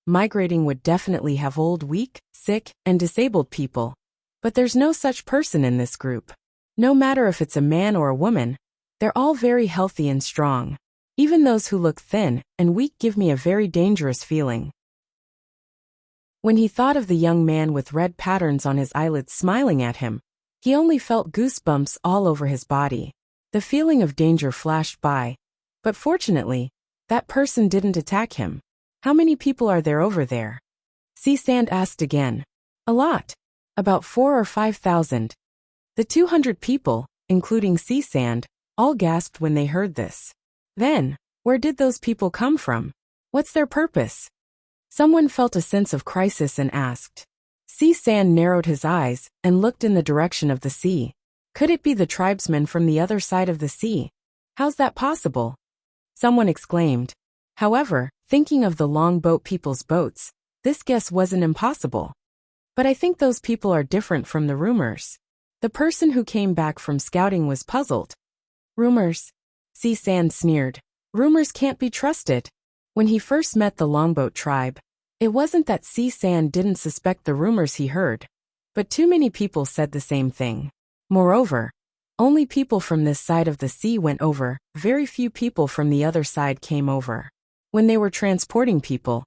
migrating would definitely have old, weak, sick, and disabled people. But there's no such person in this group. No matter if it's a man or a woman, they're all very healthy and strong. Even those who look thin and weak give me a very dangerous feeling. When he thought of the young man with red patterns on his eyelids smiling at him, he only felt goosebumps all over his body. The feeling of danger flashed by, but fortunately, that person didn't attack him. How many people are there over there? C-Sand asked again. A lot. About 4,000 or 5,000. The 200 people, including C-Sand, all gasped when they heard this. Then, where did those people come from? What's their purpose? Someone felt a sense of crisis and asked. C-Sand narrowed his eyes and looked in the direction of the sea. Could it be the tribesmen from the other side of the sea? How's that possible? Someone exclaimed. However, thinking of the longboat people's boats, this guess wasn't impossible. But I think those people are different from the rumors. The person who came back from scouting was puzzled. Rumors? C-Sand sneered. Rumors can't be trusted. When he first met the longboat tribe, it wasn't that C-Sand didn't suspect the rumors he heard, but too many people said the same thing. Moreover, only people from this side of the sea went over, very few people from the other side came over. When they were transporting people,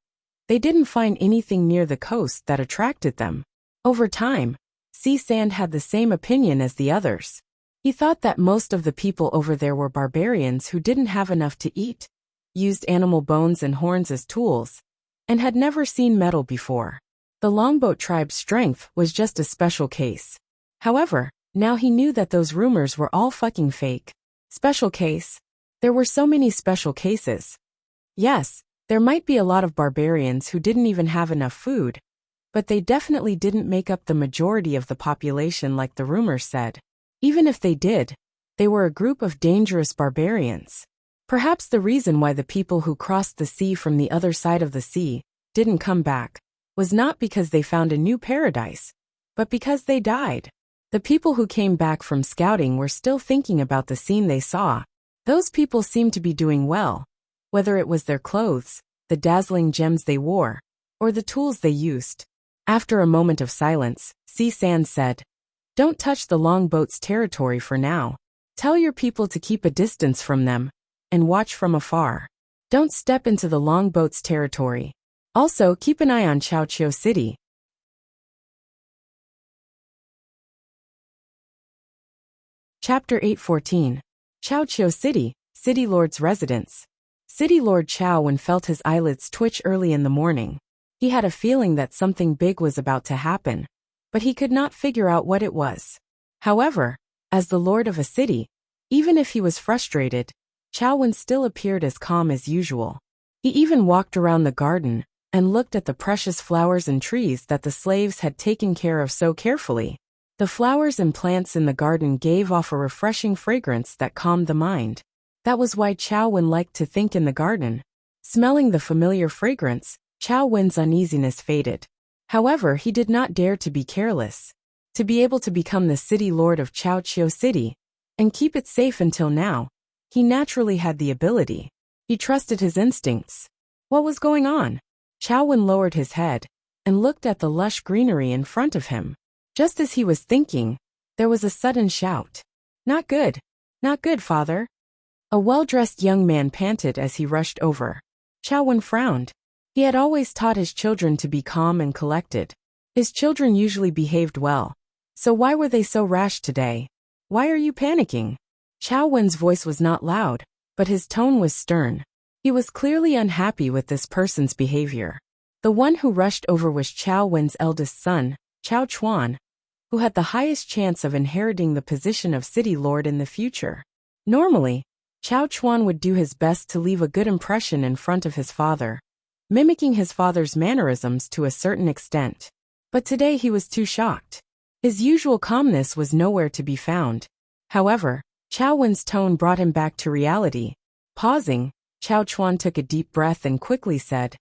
they didn't find anything near the coast that attracted them. Over time, C-Sand had the same opinion as the others. He thought that most of the people over there were barbarians who didn't have enough to eat, used animal bones and horns as tools, and had never seen metal before. The longboat tribe's strength was just a special case. However, now he knew that those rumors were all fucking fake. Special case? There were so many special cases. Yes, there might be a lot of barbarians who didn't even have enough food, but they definitely didn't make up the majority of the population like the rumors said. Even if they did, they were a group of dangerous barbarians. Perhaps the reason why the people who crossed the sea from the other side of the sea didn't come back was not because they found a new paradise, but because they died. The people who came back from scouting were still thinking about the scene they saw. Those people seemed to be doing well, whether it was their clothes, the dazzling gems they wore, or the tools they used. After a moment of silence, C-Sand said, Don't touch the longboat's territory for now. Tell your people to keep a distance from them, and watch from afar. Don't step into the longboat's territory. Also, keep an eye on Chaoqiao City. Chapter 8:14. Chaoqiao City, City Lord's residence. City Lord Chao felt his eyelids twitch early in the morning. He had a feeling that something big was about to happen, but he could not figure out what it was. However, as the lord of a city, even if he was frustrated, Chao still appeared as calm as usual. He even walked around the garden and looked at the precious flowers and trees that the slaves had taken care of so carefully. The flowers and plants in the garden gave off a refreshing fragrance that calmed the mind. That was why Chao liked to think in the garden. Smelling the familiar fragrance, Chao's uneasiness faded. However, he did not dare to be careless. To be able to become the city lord of Chaoqiao City and keep it safe until now, he naturally had the ability. He trusted his instincts. What was going on? Chao lowered his head and looked at the lush greenery in front of him. Just as he was thinking, there was a sudden shout. Not good. Not good, father. A well-dressed young man panted as he rushed over. Chao frowned. He had always taught his children to be calm and collected. His children usually behaved well. So why were they so rash today? Why are you panicking? Chao's voice was not loud, but his tone was stern. He was clearly unhappy with this person's behavior. The one who rushed over was Chao Wen's eldest son, Chao Chuan, who had the highest chance of inheriting the position of city lord in the future. Normally, Chao Chuan would do his best to leave a good impression in front of his father, mimicking his father's mannerisms to a certain extent. But today he was too shocked. His usual calmness was nowhere to be found. However, Chao Wen's tone brought him back to reality. Pausing, Chao Chuan took a deep breath and quickly said,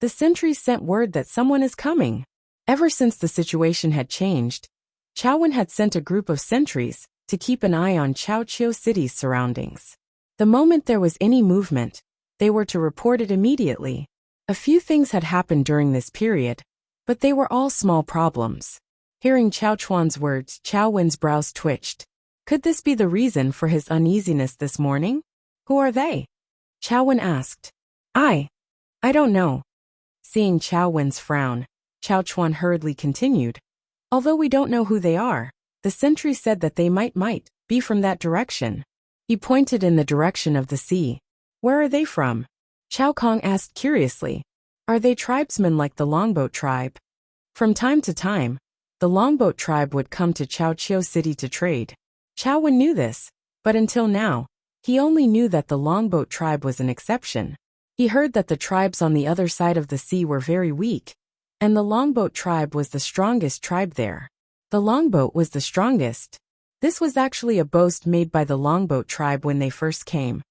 "The sentries sent word that someone is coming." Ever since the situation had changed, Chao Wen had sent a group of sentries to keep an eye on Chaoqiu City's surroundings. The moment there was any movement, they were to report it immediately. A few things had happened during this period, but they were all small problems. Hearing Chao Chuan's words, Chao Wen's brows twitched. Could this be the reason for his uneasiness this morning? Who are they? Chao Wen asked. I don't know. Seeing Chao Wen's frown, Chao Chuan hurriedly continued. Although we don't know who they are, the sentry said that they might be from that direction. He pointed in the direction of the sea. Where are they from? Chao Kong asked curiously. Are they tribesmen like the Longboat tribe? From time to time, the Longboat tribe would come to Chaoqiu City to trade. Chao Wen knew this, but until now, he only knew that the Longboat tribe was an exception. He heard that the tribes on the other side of the sea were very weak, and the Longboat tribe was the strongest tribe there. The Longboat was the strongest. This was actually a boast made by the Longboat tribe when they first came.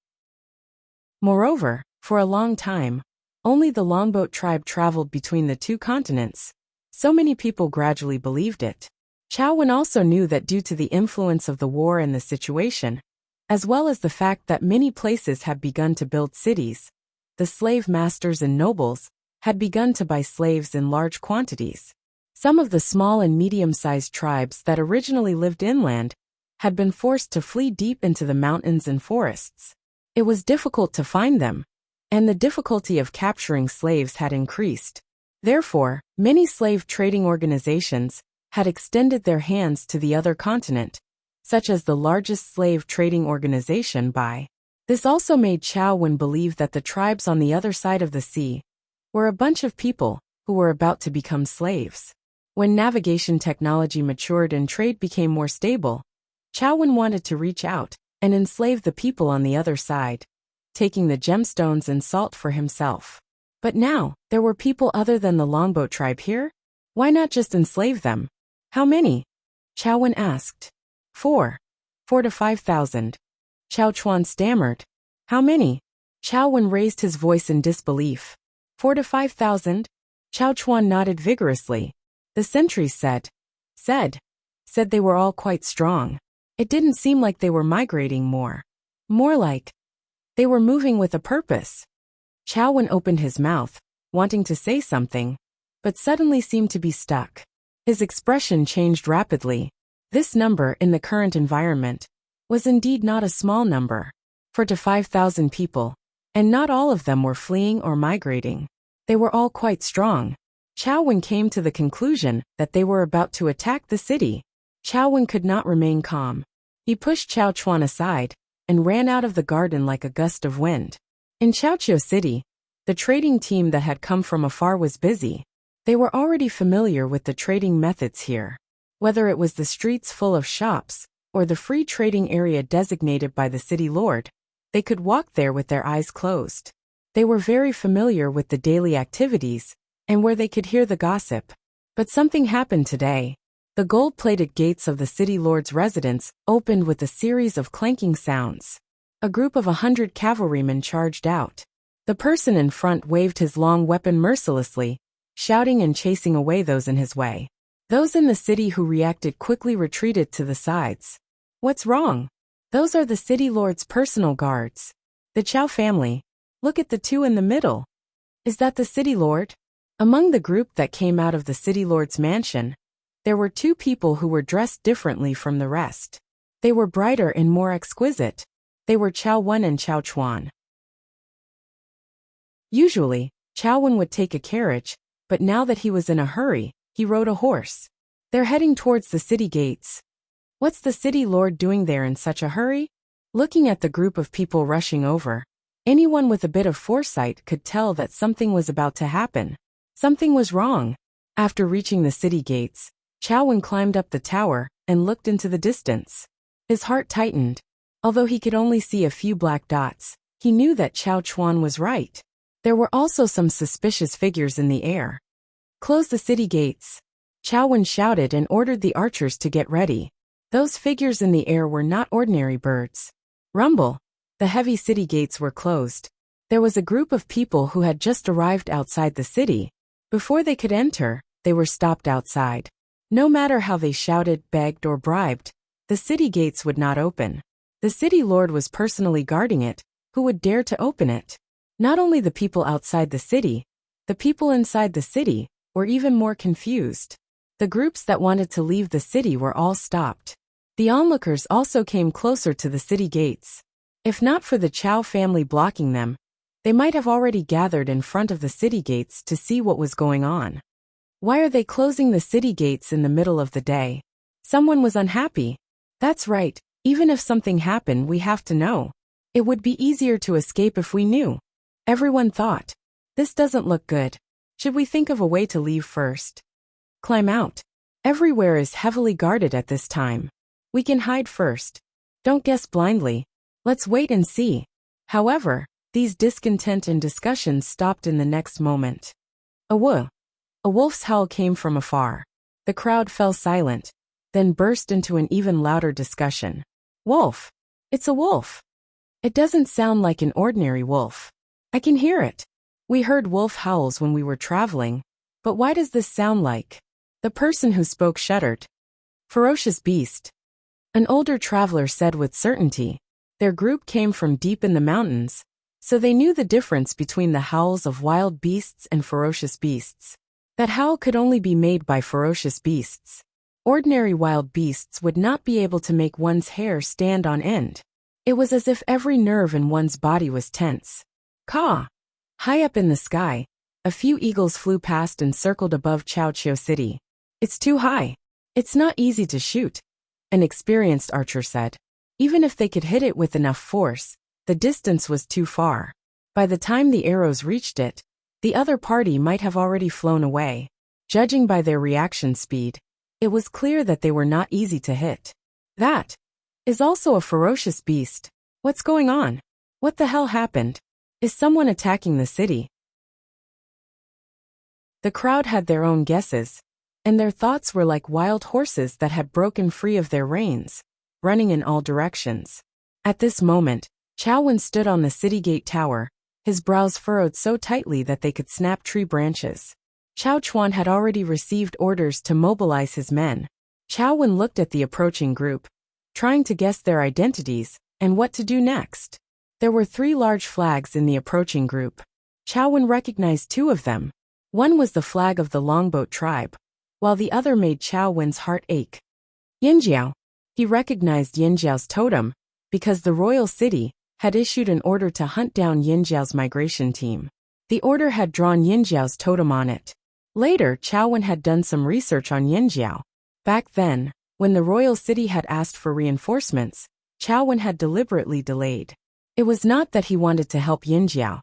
Moreover, for a long time, only the Longboat tribe traveled between the two continents. So many people gradually believed it. Chao Wen also knew that due to the influence of the war and the situation, as well as the fact that many places had begun to build cities, the slave masters and nobles had begun to buy slaves in large quantities. Some of the small and medium-sized tribes that originally lived inland had been forced to flee deep into the mountains and forests. It was difficult to find them, and the difficulty of capturing slaves had increased. Therefore, many slave trading organizations had extended their hands to the other continent, such as the largest slave trading organization by. This also made Chao Wen believe that the tribes on the other side of the sea were a bunch of people who were about to become slaves. When navigation technology matured and trade became more stable, Chao Wen wanted to reach out and enslave the people on the other side, taking the gemstones and salt for himself. But now, there were people other than the Longboat tribe here? Why not just enslave them? How many? Chao Wen asked. 4 to 5,000. Chao Chuan stammered. How many? Chao Wen raised his voice in disbelief. 4 to 5,000? Chao Chuan nodded vigorously. The sentries said they were all quite strong. It didn't seem like they were migrating more like they were moving with a purpose. Chao Wen opened his mouth, wanting to say something, but suddenly seemed to be stuck. His expression changed rapidly. This number in the current environment was indeed not a small number. 4 to 5,000 people, and not all of them were fleeing or migrating. They were all quite strong. Chao Wen came to the conclusion that they were about to attack the city. Chao Wen could not remain calm. He pushed Chao Chuan aside and ran out of the garden like a gust of wind. In Chaoqiu City, the trading team that had come from afar was busy. They were already familiar with the trading methods here. Whether it was the streets full of shops or the free trading area designated by the city lord, they could walk there with their eyes closed. They were very familiar with the daily activities and where they could hear the gossip. But something happened today. The gold-plated gates of the city lord's residence opened with a series of clanking sounds. A group of 100 cavalrymen charged out. The person in front waved his long weapon mercilessly, shouting and chasing away those in his way. Those in the city who reacted quickly retreated to the sides. What's wrong? Those are the city lord's personal guards. The Chao family. Look at the two in the middle. Is that the city lord? Among the group that came out of the city lord's mansion, there were two people who were dressed differently from the rest. They were brighter and more exquisite. They were Chao Wen and Chao Chuan. Usually, Chao Wen would take a carriage, but now that he was in a hurry, he rode a horse. They're heading towards the city gates. What's the city lord doing there in such a hurry? Looking at the group of people rushing over, anyone with a bit of foresight could tell that something was about to happen. Something was wrong. After reaching the city gates, Chao Wen climbed up the tower and looked into the distance. His heart tightened. Although he could only see a few black dots, he knew that Chao Chuan was right. There were also some suspicious figures in the air. "Close the city gates," Chao Wen shouted and ordered the archers to get ready. Those figures in the air were not ordinary birds. Rumble. The heavy city gates were closed. There was a group of people who had just arrived outside the city. Before they could enter, they were stopped outside. No matter how they shouted, begged, or bribed, the city gates would not open. The city lord was personally guarding it. Who would dare to open it? Not only the people outside the city, the people inside the city were even more confused. The groups that wanted to leave the city were all stopped. The onlookers also came closer to the city gates. If not for the Chao family blocking them, they might have already gathered in front of the city gates to see what was going on. Why are they closing the city gates in the middle of the day? Someone was unhappy. That's right, even if something happened, we have to know. It would be easier to escape if we knew. Everyone thought, this doesn't look good. Should we think of a way to leave first? Climb out. Everywhere is heavily guarded at this time. We can hide first. Don't guess blindly. Let's wait and see. However, these discontent and discussions stopped in the next moment. A wolf's howl came from afar. The crowd fell silent, then burst into an even louder discussion. Wolf! It's a wolf! It doesn't sound like an ordinary wolf. I can hear it. We heard wolf howls when we were traveling, but why does this sound like? The person who spoke shuddered. Ferocious beast. An older traveler said with certainty. Their group came from deep in the mountains, so they knew the difference between the howls of wild beasts and ferocious beasts. That howl could only be made by ferocious beasts. Ordinary wild beasts would not be able to make one's hair stand on end. It was as if every nerve in one's body was tense. Caw! High up in the sky, a few eagles flew past and circled above Chaoqiu City. It's too high. It's not easy to shoot, an experienced archer said. Even if they could hit it with enough force, the distance was too far. By the time the arrows reached it, the other party might have already flown away. Judging by their reaction speed, it was clear that they were not easy to hit. That is also a ferocious beast. What's going on? What the hell happened? Is someone attacking the city? The crowd had their own guesses, and their thoughts were like wild horses that had broken free of their reins, running in all directions. At this moment, Chao Wen stood on the city gate tower, his brows furrowed so tightly that they could snap tree branches. Chao Chuan had already received orders to mobilize his men. Chao Wen looked at the approaching group, trying to guess their identities and what to do next. There were 3 large flags in the approaching group. Chao Wen recognized 2 of them. One was the flag of the Longboat tribe, while the other made Chao Wen's heart ache. Yinjiao. He recognized Yinjiao's totem, because the royal city had issued an order to hunt down Yinjiao's migration team. The order had drawn Yinjiao's totem on it. Later, Chao Wen had done some research on Yinjiao. Back then, when the royal city had asked for reinforcements, Chao Wen had deliberately delayed. It was not that he wanted to help Yinjiao,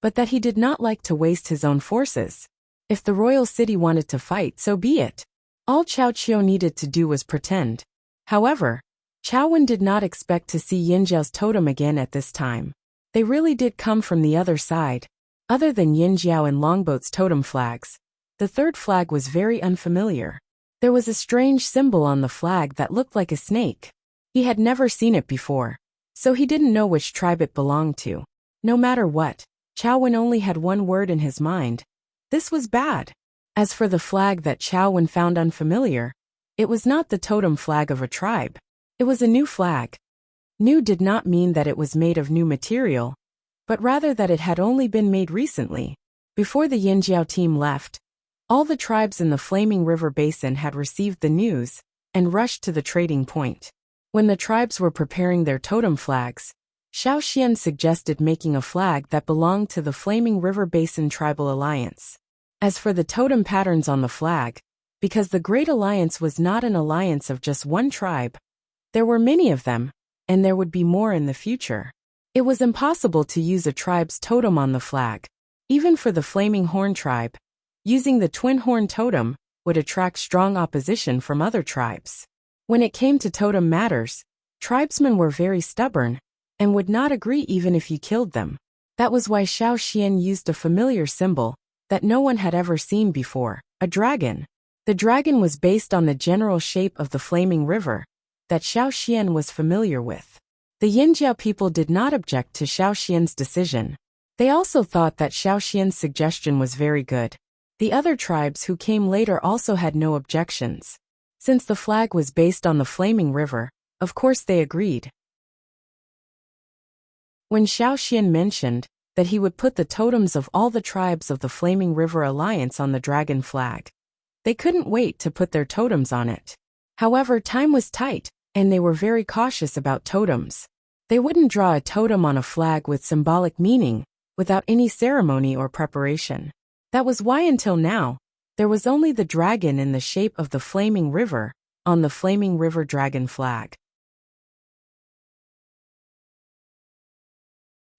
but that he did not like to waste his own forces. If the royal city wanted to fight, so be it. All Chao Qiu needed to do was pretend. However, Chao Wen did not expect to see Yinjiao's totem again at this time. They really did come from the other side. Other than Yinjiao and Longboat's totem flags, the third flag was very unfamiliar. There was a strange symbol on the flag that looked like a snake. He had never seen it before, so he didn't know which tribe it belonged to. No matter what, Chao Wen only had one word in his mind. This was bad. As for the flag that Chao Wen found unfamiliar, it was not the totem flag of a tribe. It was a new flag. New did not mean that it was made of new material, but rather that it had only been made recently. Before the Yinjiao team left, all the tribes in the Flaming River Basin had received the news and rushed to the trading point. When the tribes were preparing their totem flags, Xiao Xian suggested making a flag that belonged to the Flaming River Basin Tribal Alliance. As for the totem patterns on the flag, because the Great Alliance was not an alliance of just one tribe, there were many of them, and there would be more in the future. It was impossible to use a tribe's totem on the flag. Even for the Flaming Horn tribe, using the Twin Horn totem would attract strong opposition from other tribes. When it came to totem matters, tribesmen were very stubborn and would not agree even if you killed them. That was why Xiao Xian used a familiar symbol that no one had ever seen before, a dragon. The dragon was based on the general shape of the flaming river that Xiao Xian was familiar with. The Yinjiao people did not object to Xiao Xian's decision. They also thought that Xiao Xian's suggestion was very good. The other tribes who came later also had no objections. Since the flag was based on the flaming river, of course they agreed. When Xiao Xian mentioned that he would put the totems of all the tribes of the Flaming River Alliance on the dragon flag, they couldn't wait to put their totems on it. However, time was tight, and they were very cautious about totems. They wouldn't draw a totem on a flag with symbolic meaning without any ceremony or preparation. That was why until now, there was only the dragon in the shape of the Flaming River on the Flaming River dragon flag.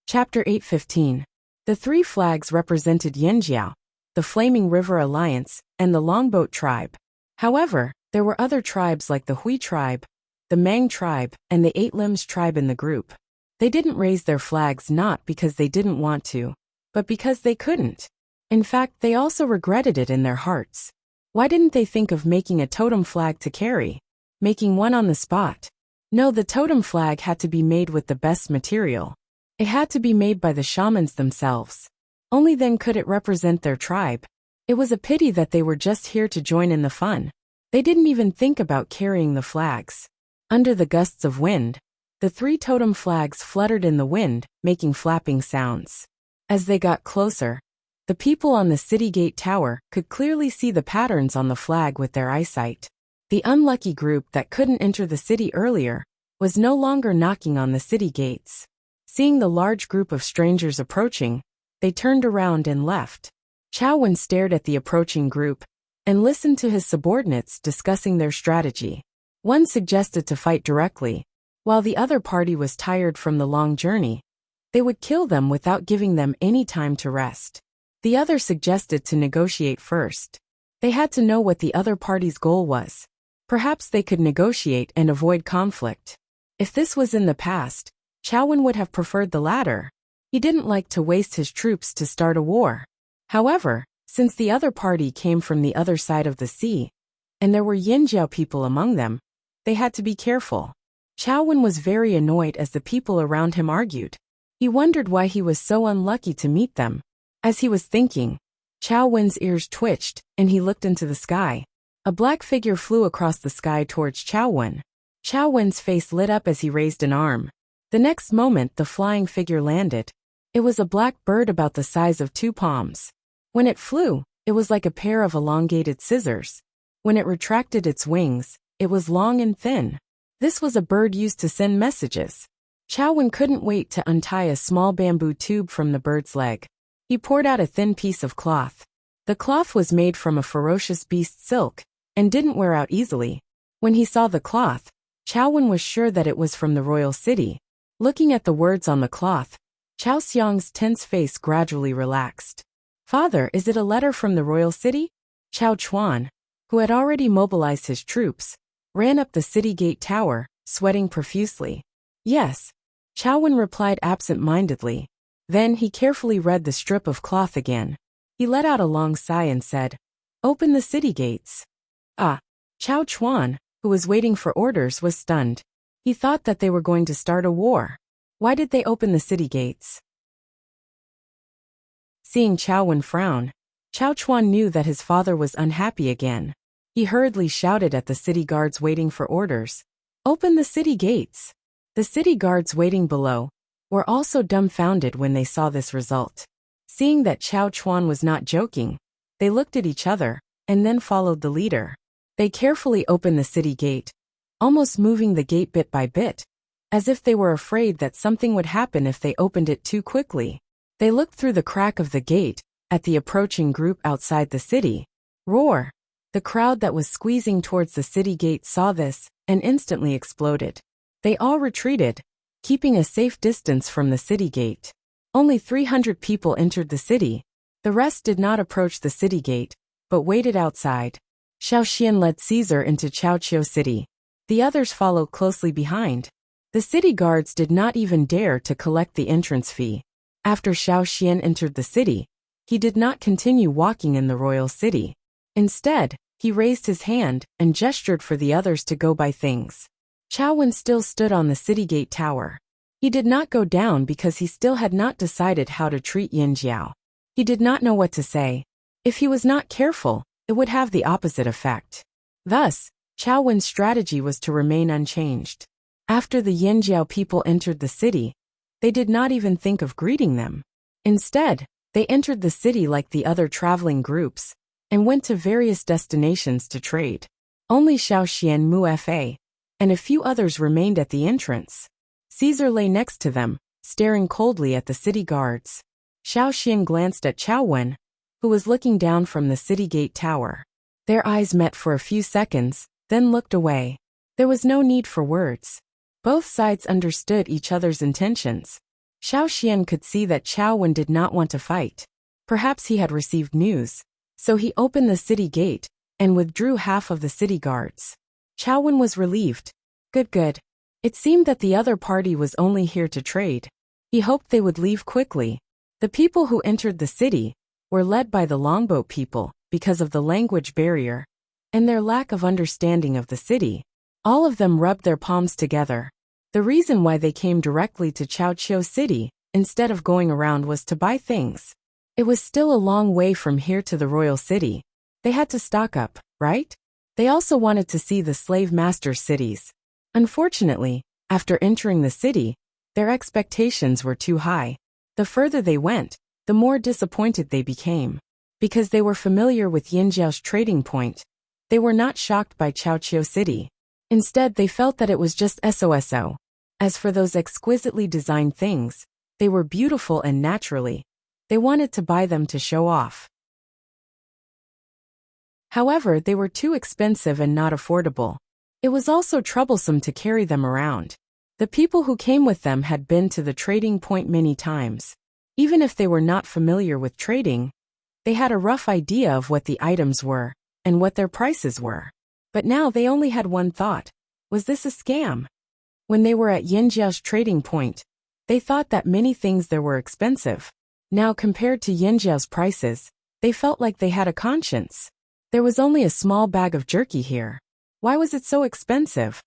Chapter 8:15. The three flags represented Yinjiao, the Flaming River Alliance, and the Longboat tribe. However, there were other tribes like the Hui tribe, the Mang tribe, and the Eight Limbs tribe in the group. They didn't raise their flags not because they didn't want to, but because they couldn't. In fact, they also regretted it in their hearts. Why didn't they think of making a totem flag to carry? Making one on the spot? No, the totem flag had to be made with the best material. It had to be made by the shamans themselves. Only then could it represent their tribe. It was a pity that they were just here to join in the fun. They didn't even think about carrying the flags. Under the gusts of wind, the three totem flags fluttered in the wind, making flapping sounds. As they got closer, the people on the city gate tower could clearly see the patterns on the flag with their eyesight. The unlucky group that couldn't enter the city earlier was no longer knocking on the city gates. Seeing the large group of strangers approaching, they turned around and left. Chao Wen stared at the approaching group and listened to his subordinates discussing their strategy. One suggested to fight directly. While the other party was tired from the long journey, they would kill them without giving them any time to rest. The other suggested to negotiate first. They had to know what the other party's goal was. Perhaps they could negotiate and avoid conflict. If this was in the past, Chao Wen would have preferred the latter. He didn't like to waste his troops to start a war. However, since the other party came from the other side of the sea, and there were Yinjiao people among them, they had to be careful. Chao Wen was very annoyed as the people around him argued. He wondered why he was so unlucky to meet them. As he was thinking, Chao Wen's ears twitched, and he looked into the sky. A black figure flew across the sky towards Chao Wen. Chao Wen's face lit up as he raised an arm. The next moment the flying figure landed. It was a black bird about the size of 2 palms. When it flew, it was like a pair of elongated scissors. When it retracted its wings, it was long and thin. This was a bird used to send messages. Chao Wen couldn't wait to untie a small bamboo tube from the bird's leg. He poured out a thin piece of cloth. The cloth was made from a ferocious beast's silk and didn't wear out easily. When he saw the cloth, Chao Wen was sure that it was from the royal city. Looking at the words on the cloth, Chao Xiang's tense face gradually relaxed. "Father, is it a letter from the royal city?" Chao Chuan, who had already mobilized his troops, ran up the city gate tower, sweating profusely. "Yes," Chao Wen replied absent-mindedly. Then he carefully read the strip of cloth again. He let out a long sigh and said, "Open the city gates." Ah! Chao Chuan, who was waiting for orders, was stunned. He thought that they were going to start a war. Why did they open the city gates? Seeing Chao Wen frown, Chao Chuan knew that his father was unhappy again. He hurriedly shouted at the city guards waiting for orders, "Open the city gates!" The city guards waiting below were also dumbfounded when they saw this result. Seeing that Chao Chuan was not joking, they looked at each other and then followed the leader. They carefully opened the city gate, almost moving the gate bit by bit, as if they were afraid that something would happen if they opened it too quickly. They looked through the crack of the gate at the approaching group outside the city. Roar! The crowd that was squeezing towards the city gate saw this and instantly exploded. They all retreated, keeping a safe distance from the city gate. Only 300 people entered the city. The rest did not approach the city gate, but waited outside. Xiao Xian led Caesar into Chaoqiu City. The others followed closely behind. The city guards did not even dare to collect the entrance fee. After Xiao Xian entered the city, he did not continue walking in the royal city. Instead, he raised his hand and gestured for the others to go buy things. Qiao Wen still stood on the city gate tower. He did not go down because he still had not decided how to treat Yin Jiao. He did not know what to say. If he was not careful, it would have the opposite effect. Thus, Qiao Wen's strategy was to remain unchanged. After the Yin Jiao people entered the city, they did not even think of greeting them. Instead, they entered the city like the other traveling groups, and went to various destinations to trade. Only Xiao Xian Mu Fa and a few others remained at the entrance. Caesar lay next to them, staring coldly at the city guards. Xiao Xian glanced at Qiao Wen, who was looking down from the city gate tower. Their eyes met for a few seconds, then looked away. There was no need for words. Both sides understood each other's intentions. Xiao Xian could see that Qiao Wen did not want to fight. Perhaps he had received news. So he opened the city gate and withdrew half of the city guards. Qiao Wen was relieved. Good. It seemed that the other party was only here to trade. He hoped they would leave quickly. The people who entered the city were led by the longboat people because of the language barrier and their lack of understanding of the city. All of them rubbed their palms together. The reason why they came directly to Chaoqiu City instead of going around was to buy things. It was still a long way from here to the royal city. They had to stock up, right? They also wanted to see the slave master cities. Unfortunately, after entering the city, their expectations were too high. The further they went, the more disappointed they became. Because they were familiar with Yinjiao's trading point, they were not shocked by Chaoqiu City. Instead, they felt that it was just SOSO. As for those exquisitely designed things, they were beautiful and naturally. They wanted to buy them to show off. However, they were too expensive and not affordable. It was also troublesome to carry them around. The people who came with them had been to the trading point many times. Even if they were not familiar with trading, they had a rough idea of what the items were and what their prices were. But now they only had one thought. Was this a scam? When they were at Yinjiao's trading point, they thought that many things there were expensive. Now compared to Yinjiao's prices, they felt like they had a conscience. There was only a small bag of jerky here. Why was it so expensive?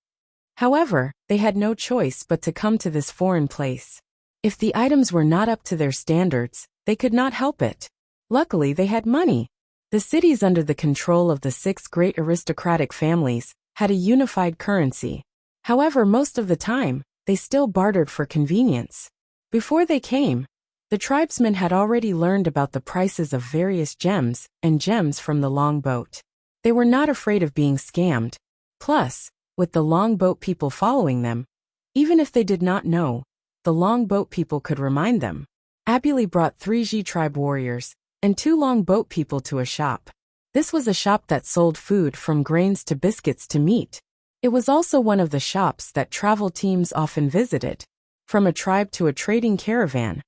However, they had no choice but to come to this foreign place. If the items were not up to their standards, they could not help it. Luckily, they had money. The cities under the control of the 6 great aristocratic families had a unified currency. However, most of the time, they still bartered for convenience. Before they came, the tribesmen had already learned about the prices of various gems and gems from the longboat. They were not afraid of being scammed. Plus, with the longboat people following them, even if they did not know, the longboat people could remind them. Abuli brought 3 Ji tribe warriors and 2 longboat people to a shop. This was a shop that sold food from grains to biscuits to meat. It was also one of the shops that travel teams often visited. From a tribe to a trading caravan,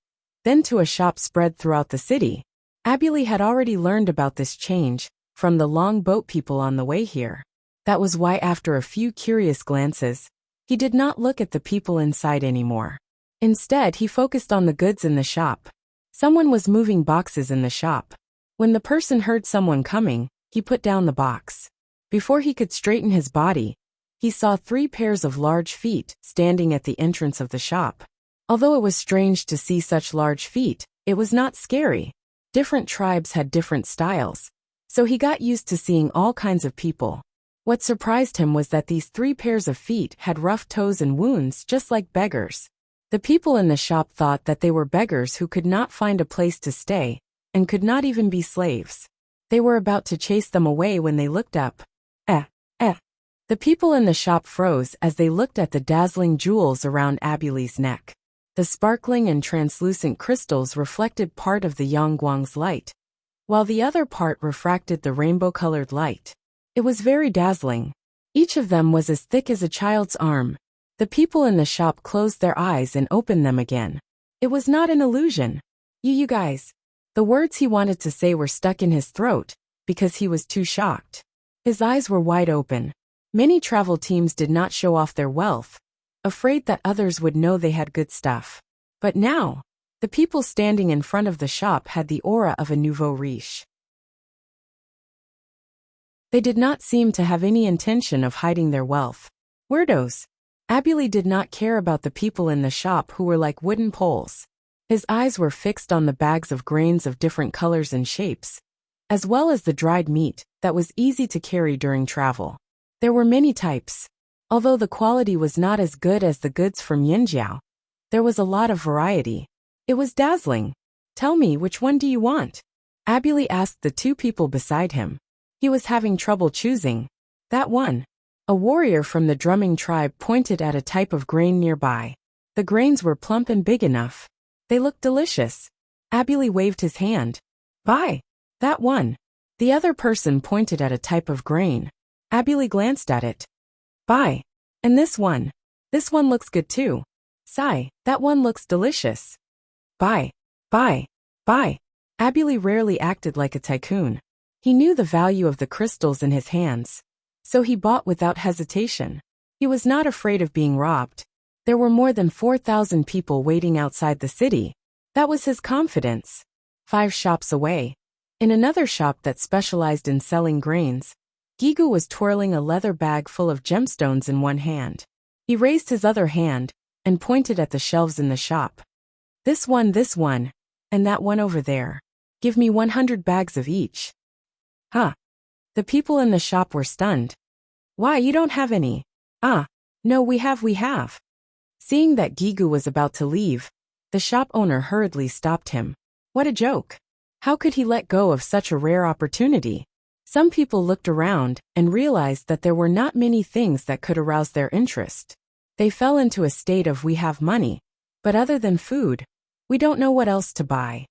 then to a shop spread throughout the city. Abuli had already learned about this change from the longboat people on the way here. That was why after a few curious glances, he did not look at the people inside anymore. Instead, he focused on the goods in the shop. Someone was moving boxes in the shop. When the person heard someone coming, he put down the box. Before he could straighten his body, he saw 3 pairs of large feet standing at the entrance of the shop. Although it was strange to see such large feet, it was not scary. Different tribes had different styles, so he got used to seeing all kinds of people. What surprised him was that these 3 pairs of feet had rough toes and wounds just like beggars. The people in the shop thought that they were beggars who could not find a place to stay, and could not even be slaves. They were about to chase them away when they looked up. The people in the shop froze as they looked at the dazzling jewels around Abuli's neck. The sparkling and translucent crystals reflected part of the Yangguang's light, while the other part refracted the rainbow-colored light. It was very dazzling. Each of them was as thick as a child's arm, The people in the shop closed their eyes and opened them again. It was not an illusion. You guys. The words he wanted to say were stuck in his throat because he was too shocked. His eyes were wide open. Many travel teams did not show off their wealth, afraid that others would know they had good stuff. But now, the people standing in front of the shop had the aura of a nouveau riche. They did not seem to have any intention of hiding their wealth. Weirdos. Abuli did not care about the people in the shop who were like wooden poles. His eyes were fixed on the bags of grains of different colors and shapes, as well as the dried meat that was easy to carry during travel. There were many types. Although the quality was not as good as the goods from Yinjiao, there was a lot of variety. It was dazzling. Tell me, which one do you want? Abuli asked the two people beside him. He was having trouble choosing. That one. A warrior from the drumming tribe pointed at a type of grain nearby. The grains were plump and big enough. They looked delicious. Abuli waved his hand. Buy. That one. The other person pointed at a type of grain. Abuli glanced at it. Buy. And this one. This one looks good too. Sigh, that one looks delicious. Buy. Buy. Buy. Abuli rarely acted like a tycoon. He knew the value of the crystals in his hands, so he bought without hesitation. He was not afraid of being robbed. There were more than 4,000 people waiting outside the city. That was his confidence. 5 shops away, in another shop that specialized in selling grains, Gigu was twirling a leather bag full of gemstones in one hand. He raised his other hand and pointed at the shelves in the shop. This one, and that one over there. Give me 100 bags of each. Huh? The people in the shop were stunned. Why, you don't have any? No, we have. Seeing that Gigu was about to leave, the shop owner hurriedly stopped him. What a joke. How could he let go of such a rare opportunity? Some people looked around and realized that there were not many things that could arouse their interest. They fell into a state of we have money, but other than food, we don't know what else to buy.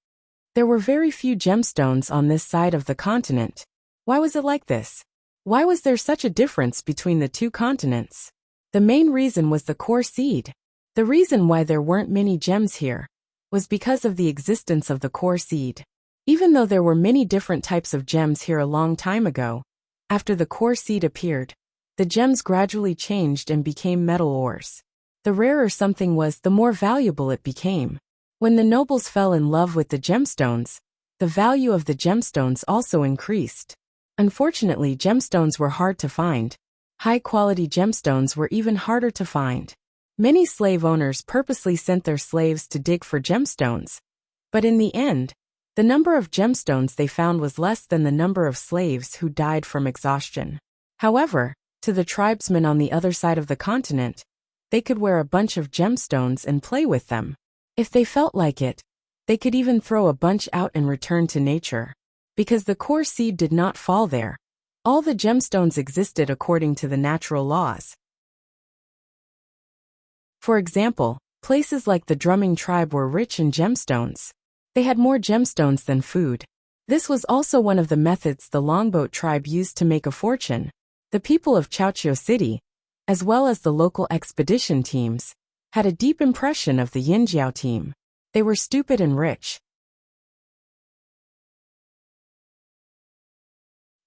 There were very few gemstones on this side of the continent. Why was it like this? Why was there such a difference between the two continents? The main reason was the core seed. The reason why there weren't many gems here was because of the existence of the core seed. Even though there were many different types of gems here a long time ago, after the core seed appeared, the gems gradually changed and became metal ores. The rarer something was, the more valuable it became. When the nobles fell in love with the gemstones, the value of the gemstones also increased. Unfortunately, gemstones were hard to find. High-quality gemstones were even harder to find. Many slave owners purposely sent their slaves to dig for gemstones. But in the end, the number of gemstones they found was less than the number of slaves who died from exhaustion. However, to the tribesmen on the other side of the continent, they could wear a bunch of gemstones and play with them. If they felt like it, they could even throw a bunch out and return to nature. Because the core seed did not fall there, all the gemstones existed according to the natural laws. For example, places like the drumming tribe were rich in gemstones. They had more gemstones than food. This was also one of the methods the longboat tribe used to make a fortune. The people of Chaoqiu City, as well as the local expedition teams, had a deep impression of the Yinjiao team. They were stupid and rich.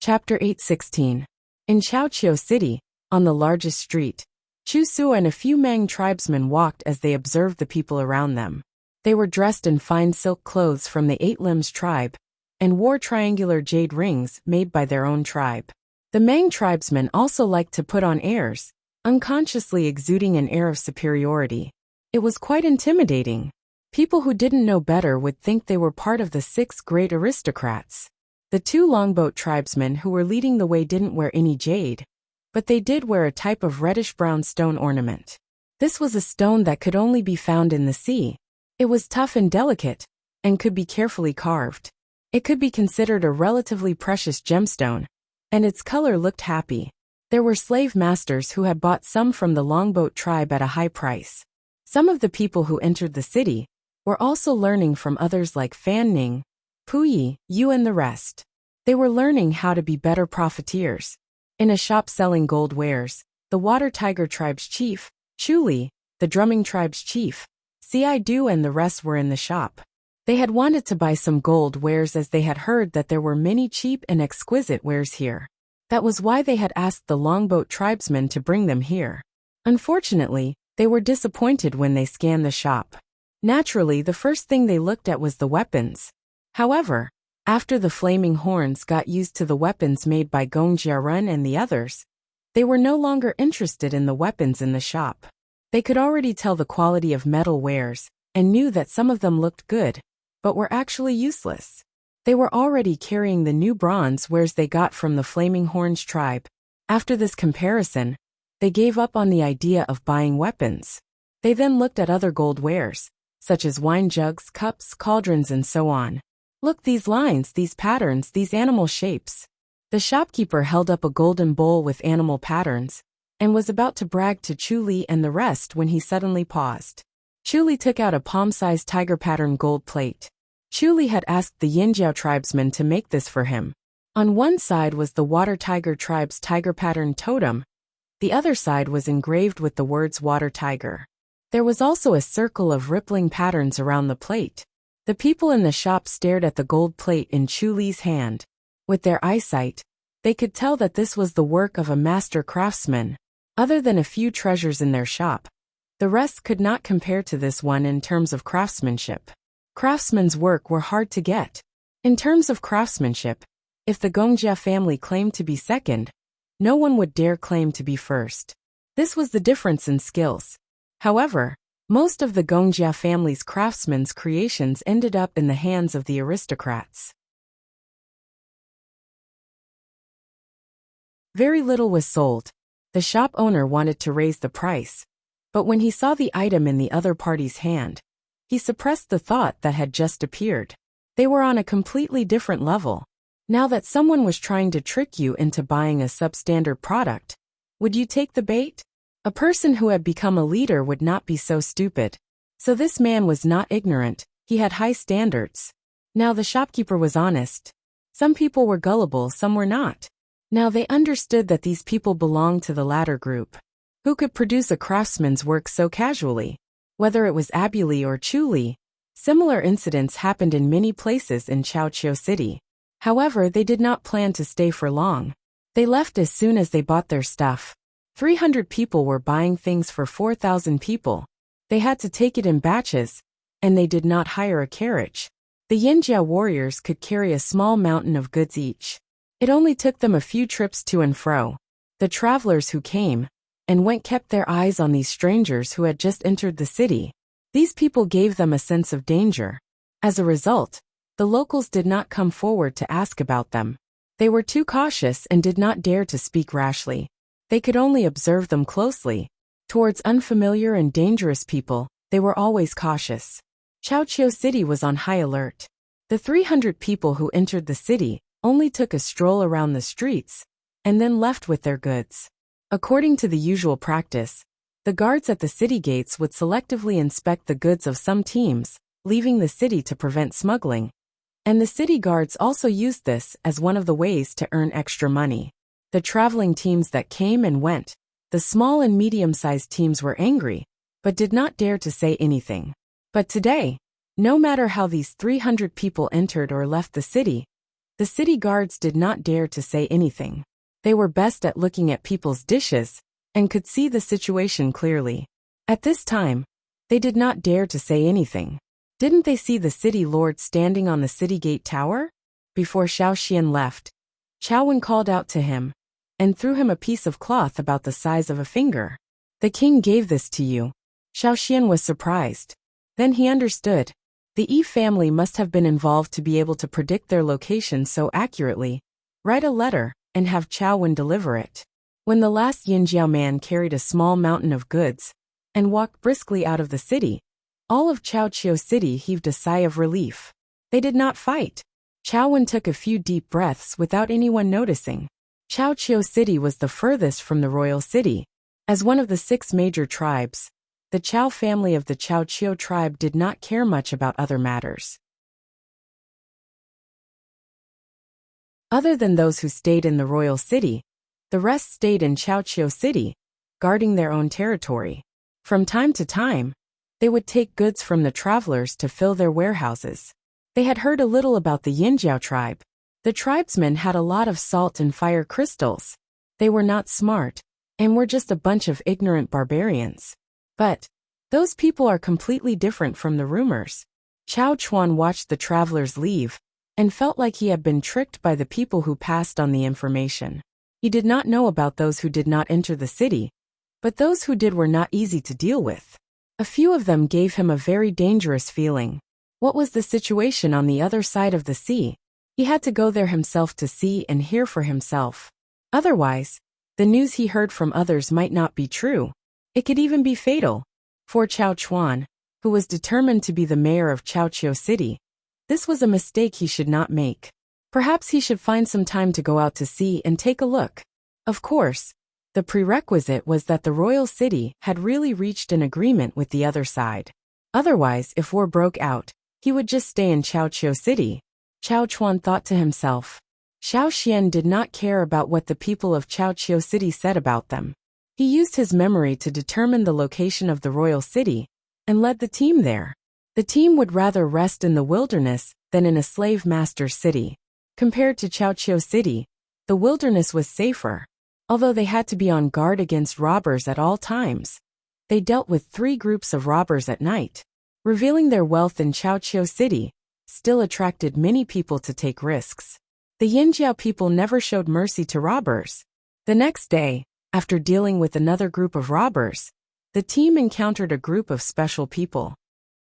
Chapter 8:16. In Chaoqiu City, on the largest street, Chu Su and a few Mang tribesmen walked as they observed the people around them. They were dressed in fine silk clothes from the Eight Limbs tribe, and wore triangular jade rings made by their own tribe. The Mang tribesmen also liked to put on airs, unconsciously exuding an air of superiority. It was quite intimidating. People who didn't know better would think they were part of the 6 great aristocrats. The 2 longboat tribesmen who were leading the way didn't wear any jade, but they did wear a type of reddish-brown stone ornament. This was a stone that could only be found in the sea. It was tough and delicate, and could be carefully carved. It could be considered a relatively precious gemstone, and its color looked happy. There were slave masters who had bought some from the longboat tribe at a high price. Some of the people who entered the city were also learning from others like Fan Ning, Puyi, Yu and the rest. They were learning how to be better profiteers. In a shop selling gold wares, the Water Tiger tribe's chief, Chuli, the drumming tribe's chief, Sidu and the rest were in the shop. They had wanted to buy some gold wares as they had heard that there were many cheap and exquisite wares here. That was why they had asked the longboat tribesmen to bring them here. Unfortunately, they were disappointed when they scanned the shop. Naturally, the first thing they looked at was the weapons. However, after the flaming horns got used to the weapons made by Gong Jiarun and the others, they were no longer interested in the weapons in the shop. They could already tell the quality of metal wares, and knew that some of them looked good, but were actually useless. They were already carrying the new bronze wares they got from the Flaming Horns tribe. After this comparison, they gave up on the idea of buying weapons. They then looked at other gold wares, such as wine jugs, cups, cauldrons, and so on. Look, these lines, these patterns, these animal shapes. The shopkeeper held up a golden bowl with animal patterns, and was about to brag to Chuli and the rest when he suddenly paused. Chuli took out a palm-sized tiger pattern gold plate. Chuli had asked the Yinjiao tribesmen to make this for him. On one side was the Water Tiger tribe's tiger pattern totem. The other side was engraved with the words Water Tiger. There was also a circle of rippling patterns around the plate. The people in the shop stared at the gold plate in Chuli's hand. With their eyesight, they could tell that this was the work of a master craftsman. Other than a few treasures in their shop, the rest could not compare to this one in terms of craftsmanship. Craftsmen's work were hard to get. In terms of craftsmanship, if the Gongjia family claimed to be second, no one would dare claim to be first. This was the difference in skills. However, most of the Gongjia family's craftsmen's creations ended up in the hands of the aristocrats. Very little was sold. The shop owner wanted to raise the price, but when he saw the item in the other party's hand, he suppressed the thought that had just appeared. They were on a completely different level. Now that someone was trying to trick you into buying a substandard product, would you take the bait? A person who had become a leader would not be so stupid. So this man was not ignorant, he had high standards. Now the shopkeeper was honest. Some people were gullible, some were not. Now they understood that these people belonged to the latter group. Who could produce a craftsman's work so casually? Whether it was Abuli or Chuli, similar incidents happened in many places in Chaoqiu City. However, they did not plan to stay for long. They left as soon as they bought their stuff. 300 people were buying things for 4,000 people. They had to take it in batches, and they did not hire a carriage. The Yinjia warriors could carry a small mountain of goods each. It only took them a few trips to and fro. The travelers who came and went kept their eyes on these strangers who had just entered the city. These people gave them a sense of danger. As a result, the locals did not come forward to ask about them. They were too cautious and did not dare to speak rashly. They could only observe them closely. Towards unfamiliar and dangerous people, they were always cautious. Chaoqiu City was on high alert. The 300 people who entered the city only took a stroll around the streets and then left with their goods. According to the usual practice, the guards at the city gates would selectively inspect the goods of some teams, leaving the city to prevent smuggling. And the city guards also used this as one of the ways to earn extra money. The traveling teams that came and went, the small and medium-sized teams were angry, but did not dare to say anything. But today, no matter how these 300 people entered or left the city guards did not dare to say anything. They were best at looking at people's dishes, and could see the situation clearly. At this time, they did not dare to say anything. Didn't they see the city lord standing on the city gate tower? Before Xiao Xian left, Chao Wen called out to him, and threw him a piece of cloth about the size of a finger. The king gave this to you. Xiao Xian was surprised. Then he understood. The Yi family must have been involved to be able to predict their location so accurately. Write a letter, and have Chao Wen deliver it. When the last Yinjiao man carried a small mountain of goods, and walked briskly out of the city, all of Chaoqiu City heaved a sigh of relief. They did not fight. Chao Wen took a few deep breaths without anyone noticing. Chaoqiu City was the furthest from the royal city. As one of the 6 major tribes, the Chao family of the Chaoqiu tribe did not care much about other matters. Other than those who stayed in the royal city, the rest stayed in Chaoqiu City, guarding their own territory. From time to time, they would take goods from the travelers to fill their warehouses. They had heard a little about the Yinjiao tribe. The tribesmen had a lot of salt and fire crystals. They were not smart, and were just a bunch of ignorant barbarians. But those people are completely different from the rumors. Chao Chuan watched the travelers leave, and felt like he had been tricked by the people who passed on the information. He did not know about those who did not enter the city, but those who did were not easy to deal with. A few of them gave him a very dangerous feeling. What was the situation on the other side of the sea? He had to go there himself to see and hear for himself. Otherwise, the news he heard from others might not be true. It could even be fatal. For Chao Chuan, who was determined to be the mayor of Chaoqiu City, this was a mistake he should not make. Perhaps he should find some time to go out to sea and take a look. Of course, the prerequisite was that the royal city had really reached an agreement with the other side. Otherwise, if war broke out, he would just stay in Chaoqiu City. Chao Chuan thought to himself. Xiao Xian did not care about what the people of Chaoqiu City said about them. He used his memory to determine the location of the royal city, and led the team there. The team would rather rest in the wilderness than in a slave master's city. Compared to Chaoqiu City, the wilderness was safer. Although they had to be on guard against robbers at all times, they dealt with 3 groups of robbers at night. Revealing their wealth in Chaoqiu City still attracted many people to take risks. The Yinjiao people never showed mercy to robbers. The next day, after dealing with another group of robbers, the team encountered a group of special people.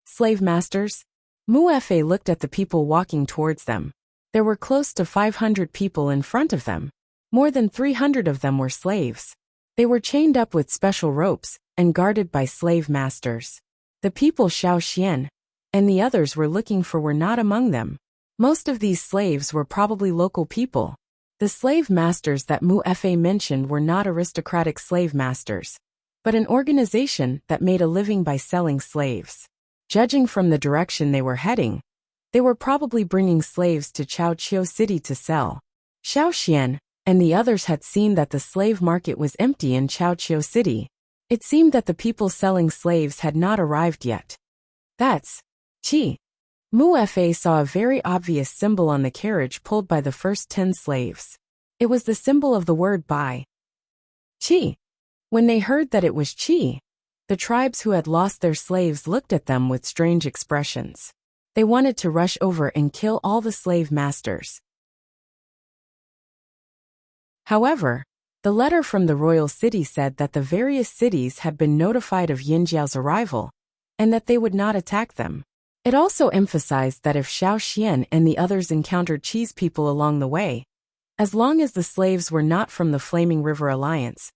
Slave masters? Mu Fa looked at the people walking towards them. There were close to 500 people in front of them. More than 300 of them were slaves. They were chained up with special ropes and guarded by slave masters. The people Xiao Xian and the others were looking for were not among them. Most of these slaves were probably local people. The slave masters that Mu Fa mentioned were not aristocratic slave masters, but an organization that made a living by selling slaves. Judging from the direction they were heading, they were probably bringing slaves to Chaoqiu City to sell. Xiao Xian and the others had seen that the slave market was empty in Chaoqiu City. It seemed that the people selling slaves had not arrived yet. That's Qi. Mu Fa saw a very obvious symbol on the carriage pulled by the first 10 slaves. It was the symbol of the word Bai. Qi. When they heard that it was Qi, the tribes who had lost their slaves looked at them with strange expressions. They wanted to rush over and kill all the slave masters. However, the letter from the royal city said that the various cities had been notified of Yinjiao's arrival, and that they would not attack them. It also emphasized that if Xiao Xian and the others encountered Qi's people along the way, as long as the slaves were not from the Flaming River Alliance,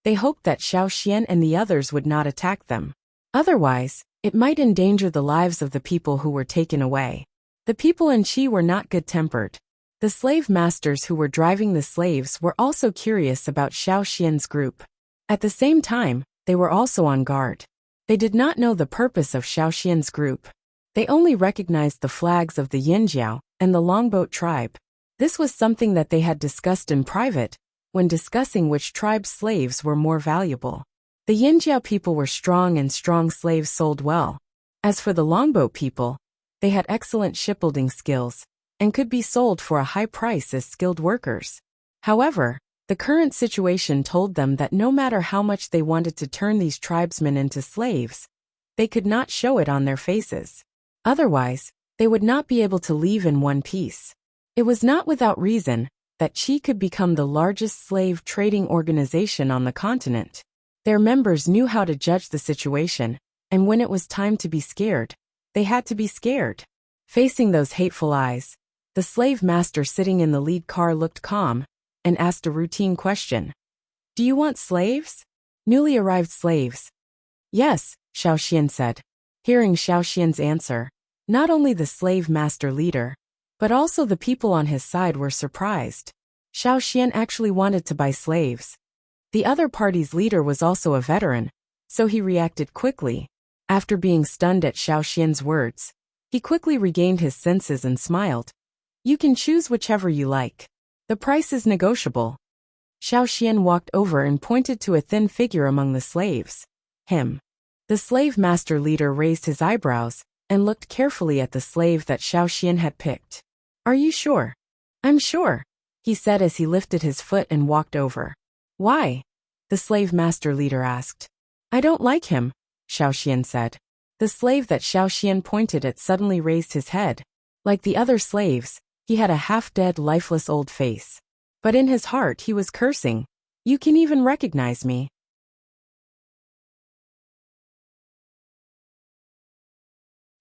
they hoped that Xiao Xian and the others would not attack them. Otherwise, it might endanger the lives of the people who were taken away. The people in Qi were not good-tempered. The slave masters who were driving the slaves were also curious about Xiao Xian's group. At the same time, they were also on guard. They did not know the purpose of Xiao Xian's group. They only recognized the flags of the Yinjiao and the Longboat tribe. This was something that they had discussed in private, when discussing which tribe's slaves were more valuable. The Yinjiao people were strong and strong slaves sold well. As for the Longboat people, they had excellent shipbuilding skills, and could be sold for a high price as skilled workers. However, the current situation told them that no matter how much they wanted to turn these tribesmen into slaves, they could not show it on their faces. Otherwise, they would not be able to leave in one piece. It was not without reason that Qi could become the largest slave trading organization on the continent. Their members knew how to judge the situation, and when it was time to be scared, they had to be scared. Facing those hateful eyes, the slave master sitting in the lead car looked calm and asked a routine question. "Do you want slaves?" "Newly arrived slaves." "Yes," Xiao Xian said. Hearing Xiao Xian's answer, not only the slave master leader, but also the people on his side were surprised. Xiao Xian actually wanted to buy slaves. The other party's leader was also a veteran, so he reacted quickly. After being stunned at Xiao Xian's words, he quickly regained his senses and smiled. "You can choose whichever you like. The price is negotiable." Xiao Xian walked over and pointed to a thin figure among the slaves. "Him." The slave master leader raised his eyebrows and looked carefully at the slave that Xiao Xian had picked. Are you sure? I'm sure, he said as he lifted his foot and walked over. Why? The slave master leader asked. I don't like him, Xiao Xian said. The slave that Xiao Xian pointed at suddenly raised his head. Like the other slaves, he had a half-dead, lifeless old face. But in his heart he was cursing. You can even recognize me.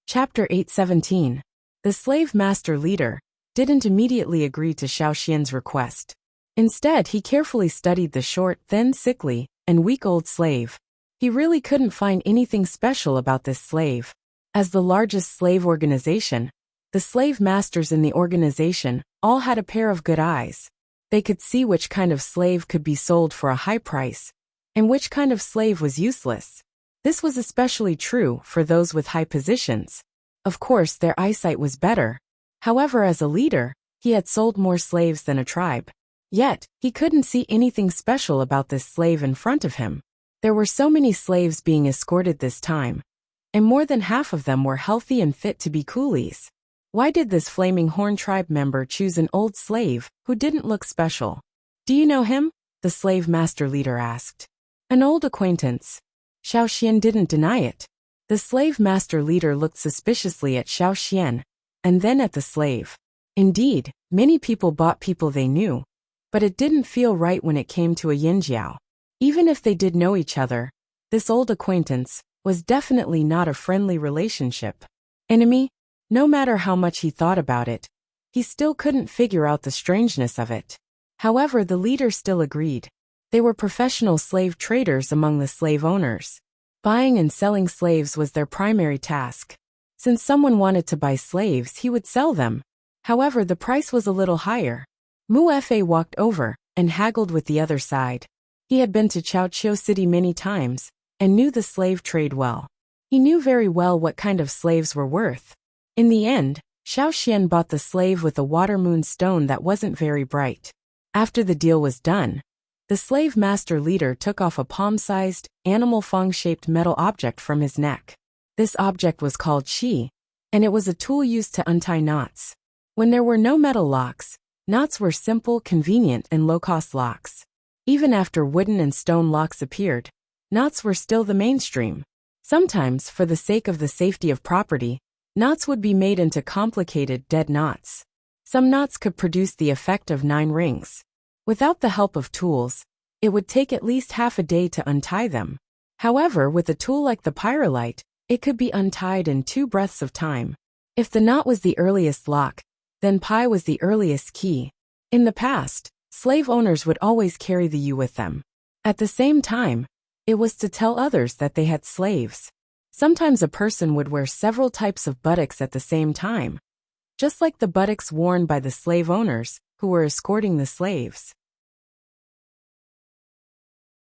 Chapter 8:17. The slave master leader didn't immediately agree to Xiao Xian's request. Instead, he carefully studied the short, thin, sickly, and weak old slave. He really couldn't find anything special about this slave. As the largest slave organization, the slave masters in the organization all had a pair of good eyes. They could see which kind of slave could be sold for a high price, and which kind of slave was useless. This was especially true for those with high positions. Of course, their eyesight was better. However, as a leader, he had sold more slaves than a tribe. Yet, he couldn't see anything special about this slave in front of him. There were so many slaves being escorted this time, and more than half of them were healthy and fit to be coolies. Why did this Flaming Horn tribe member choose an old slave who didn't look special? Do you know him? The slave master leader asked. An old acquaintance. Xiao Xian didn't deny it. The slave master leader looked suspiciously at Xiao Xian, and then at the slave. Indeed, many people bought people they knew, but it didn't feel right when it came to a Yinjiao. Even if they did know each other, this old acquaintance was definitely not a friendly relationship. Enemy? No matter how much he thought about it, he still couldn't figure out the strangeness of it. However, the leader still agreed. They were professional slave traders among the slave owners. Buying and selling slaves was their primary task. Since someone wanted to buy slaves, he would sell them. However, the price was a little higher. Mu Fa walked over and haggled with the other side. He had been to Chaoqiu City many times and knew the slave trade well. He knew very well what kind of slaves were worth. In the end, Xiao Xian bought the slave with a water moon stone that wasn't very bright. After the deal was done, the slave master leader took off a palm-sized, animal fang-shaped metal object from his neck. This object was called qi, and it was a tool used to untie knots. When there were no metal locks, knots were simple, convenient, and low-cost locks. Even after wooden and stone locks appeared, knots were still the mainstream. Sometimes, for the sake of the safety of property, knots would be made into complicated, dead knots. Some knots could produce the effect of 9 rings. Without the help of tools, it would take at least half a day to untie them. However, with a tool like the pyrolite, it could be untied in 2 breaths of time. If the knot was the earliest lock, then pi was the earliest key. In the past, slave owners would always carry the U with them. At the same time, it was to tell others that they had slaves. Sometimes a person would wear several types of buttocks at the same time, just like the buttocks worn by the slave owners who were escorting the slaves.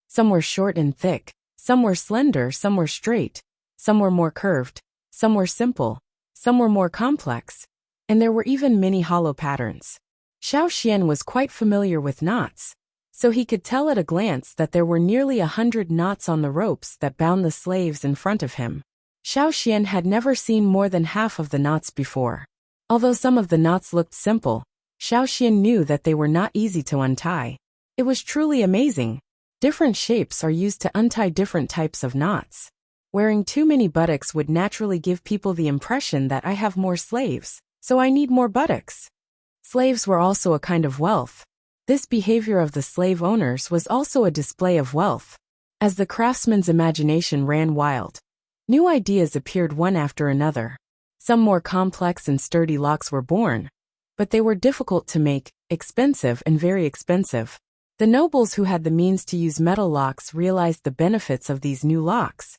Some were short and thick, some were slender, some were straight, some were more curved, some were simple, some were more complex, and there were even many hollow patterns. Xiao Xian was quite familiar with knots, so he could tell at a glance that there were nearly 100 knots on the ropes that bound the slaves in front of him. Xiao Xian had never seen more than half of the knots before. Although some of the knots looked simple, Xiao Xian knew that they were not easy to untie. It was truly amazing. Different shapes are used to untie different types of knots. Wearing too many buttocks would naturally give people the impression that I have more slaves, so I need more buttocks. Slaves were also a kind of wealth. This behavior of the slave owners was also a display of wealth. As the craftsman's imagination ran wild, new ideas appeared one after another. Some more complex and sturdy locks were born, but they were difficult to make, expensive and very expensive. The nobles who had the means to use metal locks realized the benefits of these new locks,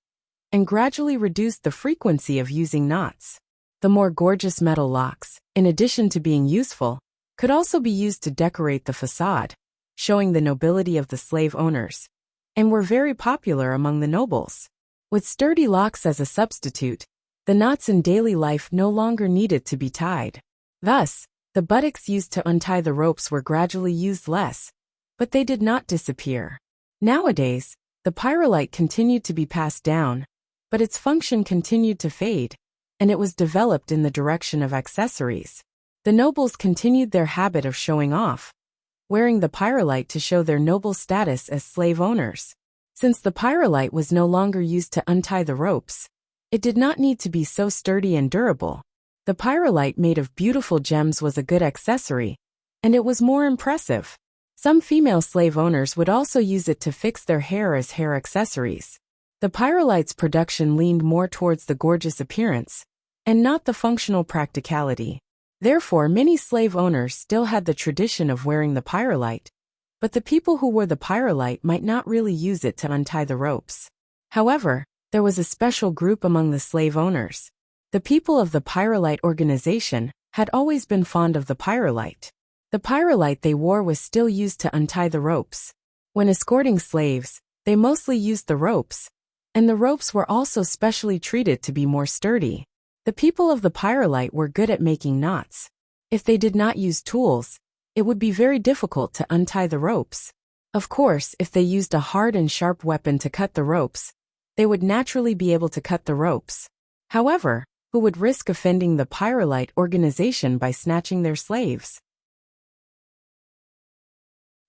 and gradually reduced the frequency of using knots. The more gorgeous metal locks, in addition to being useful, could also be used to decorate the facade, showing the nobility of the slave owners, and were very popular among the nobles. With sturdy locks as a substitute, the knots in daily life no longer needed to be tied. Thus, the buttocks used to untie the ropes were gradually used less, but they did not disappear. Nowadays, the pyrolite continued to be passed down, but its function continued to fade, and it was developed in the direction of accessories. The nobles continued their habit of showing off, wearing the pyrolite to show their noble status as slave owners. Since the pyrolite was no longer used to untie the ropes, it did not need to be so sturdy and durable. The pyrolite made of beautiful gems was a good accessory, and it was more impressive. Some female slave owners would also use it to fix their hair as hair accessories. The pyrolite's production leaned more towards the gorgeous appearance, and not the functional practicality. Therefore, many slave owners still had the tradition of wearing the pyrolite, but the people who wore the pyrolite might not really use it to untie the ropes. However, there was a special group among the slave owners. The people of the pyrolite organization had always been fond of the pyrolite. The pyrolite they wore was still used to untie the ropes. When escorting slaves, they mostly used the ropes, and the ropes were also specially treated to be more sturdy. The people of the pyrolite were good at making knots. If they did not use tools, it would be very difficult to untie the ropes. Of course, if they used a hard and sharp weapon to cut the ropes, they would naturally be able to cut the ropes. However, who would risk offending the pyrolite organization by snatching their slaves?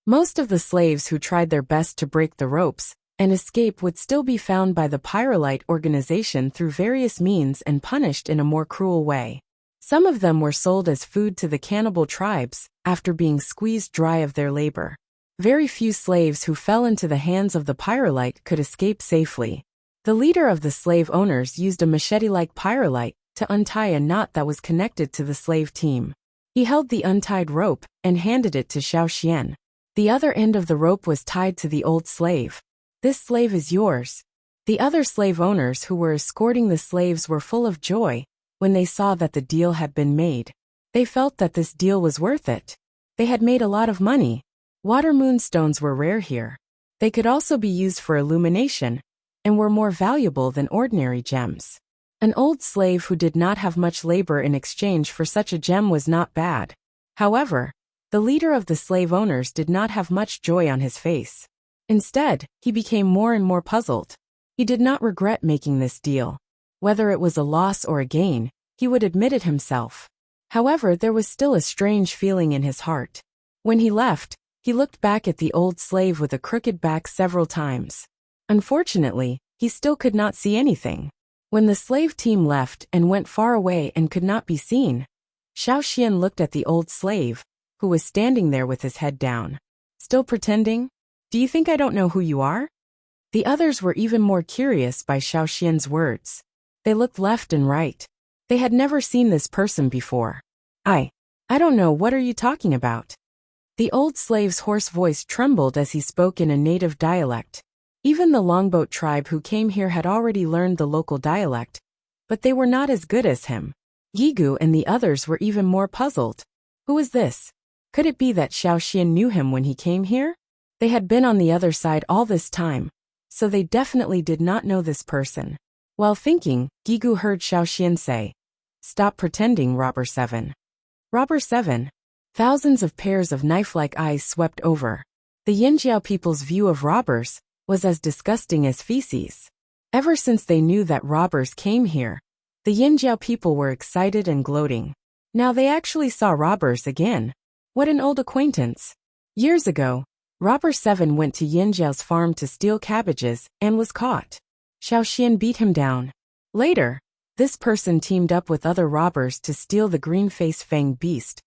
Most of the slaves who tried their best to break the ropes and escape would still be found by the pyrolite organization through various means and punished in a more cruel way. Some of them were sold as food to the cannibal tribes after being squeezed dry of their labor. Very few slaves who fell into the hands of the pyrolite could escape safely. The leader of the slave owners used a machete-like pyrolite to untie a knot that was connected to the slave team. He held the untied rope and handed it to Xiaoxian. The other end of the rope was tied to the old slave. This slave is yours. The other slave owners who were escorting the slaves were full of joy when they saw that the deal had been made. They felt that this deal was worth it. They had made a lot of money. Water moonstones were rare here. They could also be used for illumination, and were more valuable than ordinary gems. An old slave who did not have much labor in exchange for such a gem was not bad. However, the leader of the slave owners did not have much joy on his face. Instead, he became more and more puzzled. He did not regret making this deal. Whether it was a loss or a gain, he would admit it himself. However, there was still a strange feeling in his heart. When he left, he looked back at the old slave with a crooked back several times. Unfortunately, he still could not see anything. When the slave team left and went far away and could not be seen, Xiaoxian looked at the old slave, who was standing there with his head down. Still pretending? Do you think I don't know who you are? The others were even more curious by Xiaoxian's words. They looked left and right. They had never seen this person before. I don't know, what are you talking about? The old slave's hoarse voice trembled as he spoke in a native dialect. Even the Longboat tribe who came here had already learned the local dialect, but they were not as good as him. Gigu and the others were even more puzzled. Who is this? Could it be that Xiaoxian knew him when he came here? They had been on the other side all this time, so they definitely did not know this person. While thinking, Gigu heard Xiaoxian say, "Stop pretending, Robber 7. Robber 7. Thousands of pairs of knife-like eyes swept over. The Yinjiao people's view of robbers was as disgusting as feces. Ever since they knew that robbers came here, the Yinjiao people were excited and gloating. Now they actually saw robbers again. What an old acquaintance. Years ago, Robber 7 went to Yinjiao's farm to steal cabbages and was caught. Xiaoxian beat him down. Later, this person teamed up with other robbers to steal the green-faced fanged beast,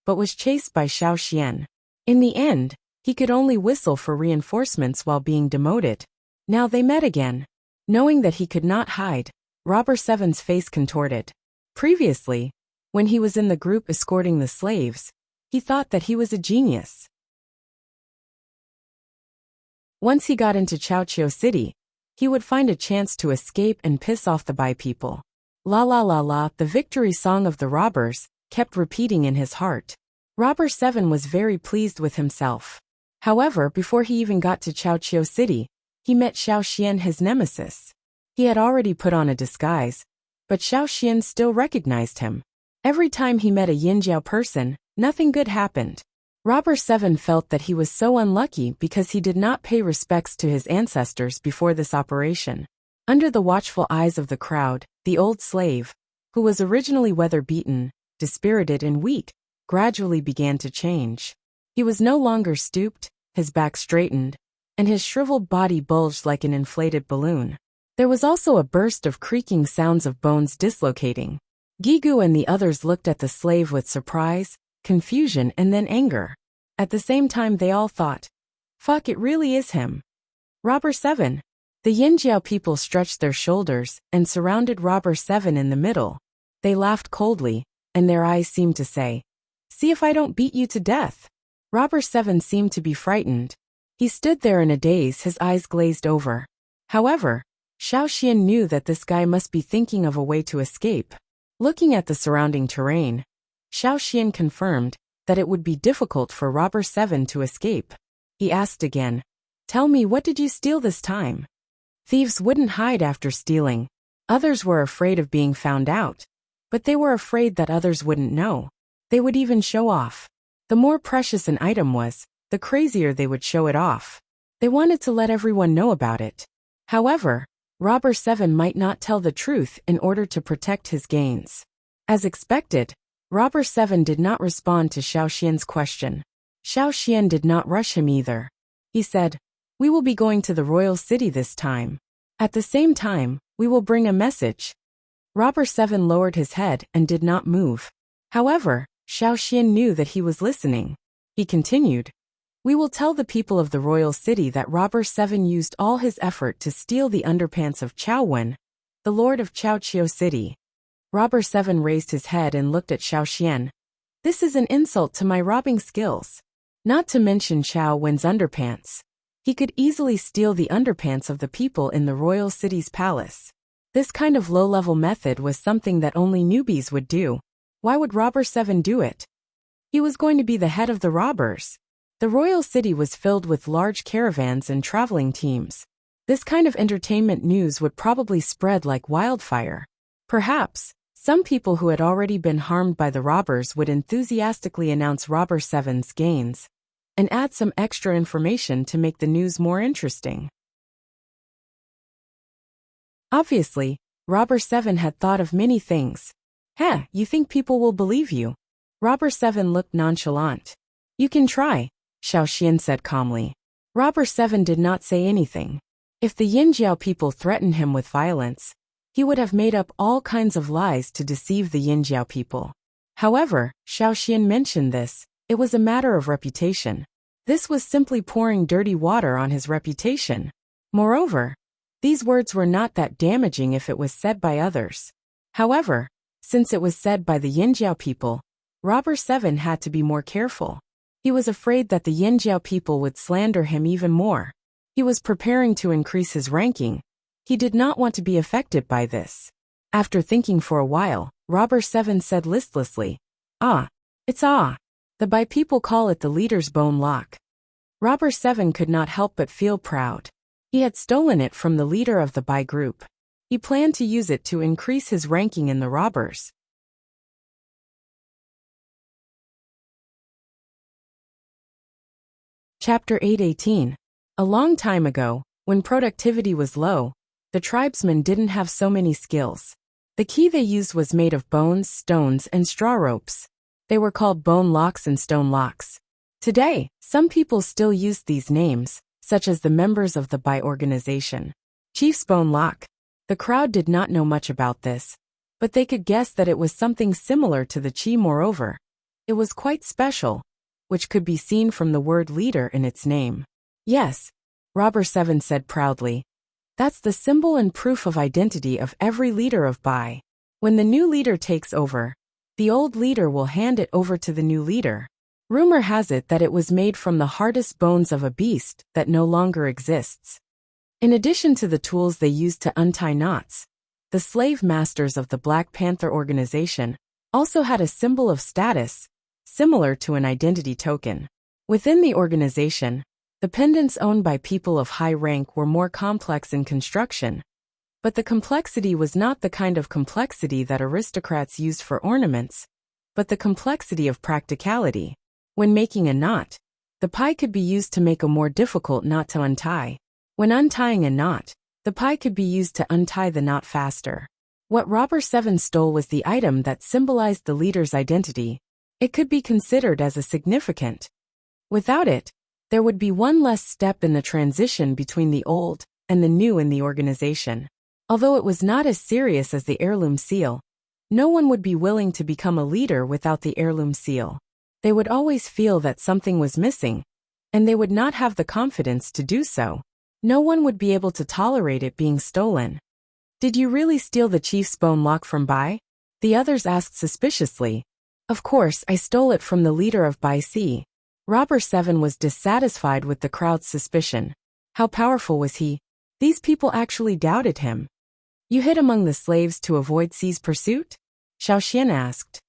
but was chased by Xiaoxian. In the end, he could only whistle for reinforcements while being demoted. Now they met again. Knowing that he could not hide, Robber 7's face contorted. Previously, when he was in the group escorting the slaves, he thought that he was a genius. Once he got into Chaoqiu City, he would find a chance to escape and piss off the Bai people. La la la la, the victory song of the robbers, kept repeating in his heart. Robber 7 was very pleased with himself. However, before he even got to Chaoqiu City, he met Xiaoxian, his nemesis. He had already put on a disguise, but Xiaoxian still recognized him. Every time he met a Yinjiao person, nothing good happened. Robber 7 felt that he was so unlucky because he did not pay respects to his ancestors before this operation. Under the watchful eyes of the crowd, the old slave, who was originally weather-beaten, dispirited and weak, gradually began to change. He was no longer stooped, his back straightened, and his shriveled body bulged like an inflated balloon. There was also a burst of creaking sounds of bones dislocating. Gigu and the others looked at the slave with surprise, confusion and then anger. At the same time they all thought, "Fuck, it really is him." Robber 7. The Yinjiao people stretched their shoulders and surrounded Robber 7 in the middle. They laughed coldly, and their eyes seemed to say, "See if I don't beat you to death." Robber 7 seemed to be frightened. He stood there in a daze, his eyes glazed over. However, Xiaoxian knew that this guy must be thinking of a way to escape. Looking at the surrounding terrain, Xiaoxian confirmed that it would be difficult for Robber 7 to escape. He asked again, "Tell me, what did you steal this time?" Thieves wouldn't hide after stealing. Others were afraid of being found out. But they were afraid that others wouldn't know. They would even show off. The more precious an item was, the crazier they would show it off. They wanted to let everyone know about it. However, Robber 7 might not tell the truth in order to protect his gains. As expected, Robber 7 did not respond to Xiaoxian's question. Xiaoxian did not rush him either. He said, "We will be going to the royal city this time. At the same time, we will bring a message." Robber 7 lowered his head and did not move. However, Xiaoxian knew that he was listening. He continued, "We will tell the people of the royal city that Robber 7 used all his effort to steal the underpants of Chao Wen, the lord of Chaoqiao City." Robber 7 raised his head and looked at Xiaoxian. "This is an insult to my robbing skills. Not to mention Chao Wen's underpants. He could easily steal the underpants of the people in the royal city's palace. This kind of low-level method was something that only newbies would do. Why would Robber 7 do it? He was going to be the head of the robbers. The royal city was filled with large caravans and traveling teams. This kind of entertainment news would probably spread like wildfire. Perhaps, some people who had already been harmed by the robbers would enthusiastically announce Robber 7's gains and add some extra information to make the news more interesting. Obviously, Robber 7 had thought of many things. "Heh, you think people will believe you?" Robber 7 looked nonchalant. "You can try," Xiaoxian said calmly. Robber 7 did not say anything. If the Yinjiao people threatened him with violence, he would have made up all kinds of lies to deceive the Yinjiao people. However, Xiaoxian mentioned this. It was a matter of reputation. This was simply pouring dirty water on his reputation. Moreover, these words were not that damaging if it was said by others. However, since it was said by the Yinjiao people, Robber 7 had to be more careful. He was afraid that the Yinjiao people would slander him even more. He was preparing to increase his ranking. He did not want to be affected by this. After thinking for a while, Robber 7 said listlessly, It's The Bai people call it the leader's bone lock." Robber 7 could not help but feel proud. He had stolen it from the leader of the Bai group. He planned to use it to increase his ranking in the robbers. Chapter 8:18. A long time ago, when productivity was low, the tribesmen didn't have so many skills. The key they used was made of bones, stones, and straw ropes. They were called bone locks and stone locks. Today, some people still use these names, such as the members of the Bai organization. Chief's bone lock. The crowd did not know much about this, but they could guess that it was something similar to the chi. Moreover, it was quite special, which could be seen from the word leader in its name. "Yes," Robber 7 said proudly. "That's the symbol and proof of identity of every leader of Bai. When the new leader takes over, the old leader will hand it over to the new leader. Rumor has it that it was made from the hardest bones of a beast that no longer exists." In addition to the tools they used to untie knots, the slave masters of the Black Panther organization also had a symbol of status, similar to an identity token. Within the organization, the pendants owned by people of high rank were more complex in construction, but the complexity was not the kind of complexity that aristocrats used for ornaments, but the complexity of practicality. When making a knot, the pie could be used to make a more difficult knot to untie. When untying a knot, The pie could be used to untie the knot faster. What Robber 7 stole was the item that symbolized the leader's identity. It could be considered as a significant. Without it, there would be one less step in the transition between the old and the new in the organization. Although it was not as serious as the heirloom seal, no one would be willing to become a leader without the heirloom seal. They would always feel that something was missing, and they would not have the confidence to do so. No one would be able to tolerate it being stolen. Did you really steal the chief's bone lock from Bai? The others asked suspiciously. Of course, I stole it from the leader of Bai C. Robber 7 was dissatisfied with the crowd's suspicion. How powerful was he? These people actually doubted him. You hid among the slaves to avoid C's pursuit? Xiao Xian asked.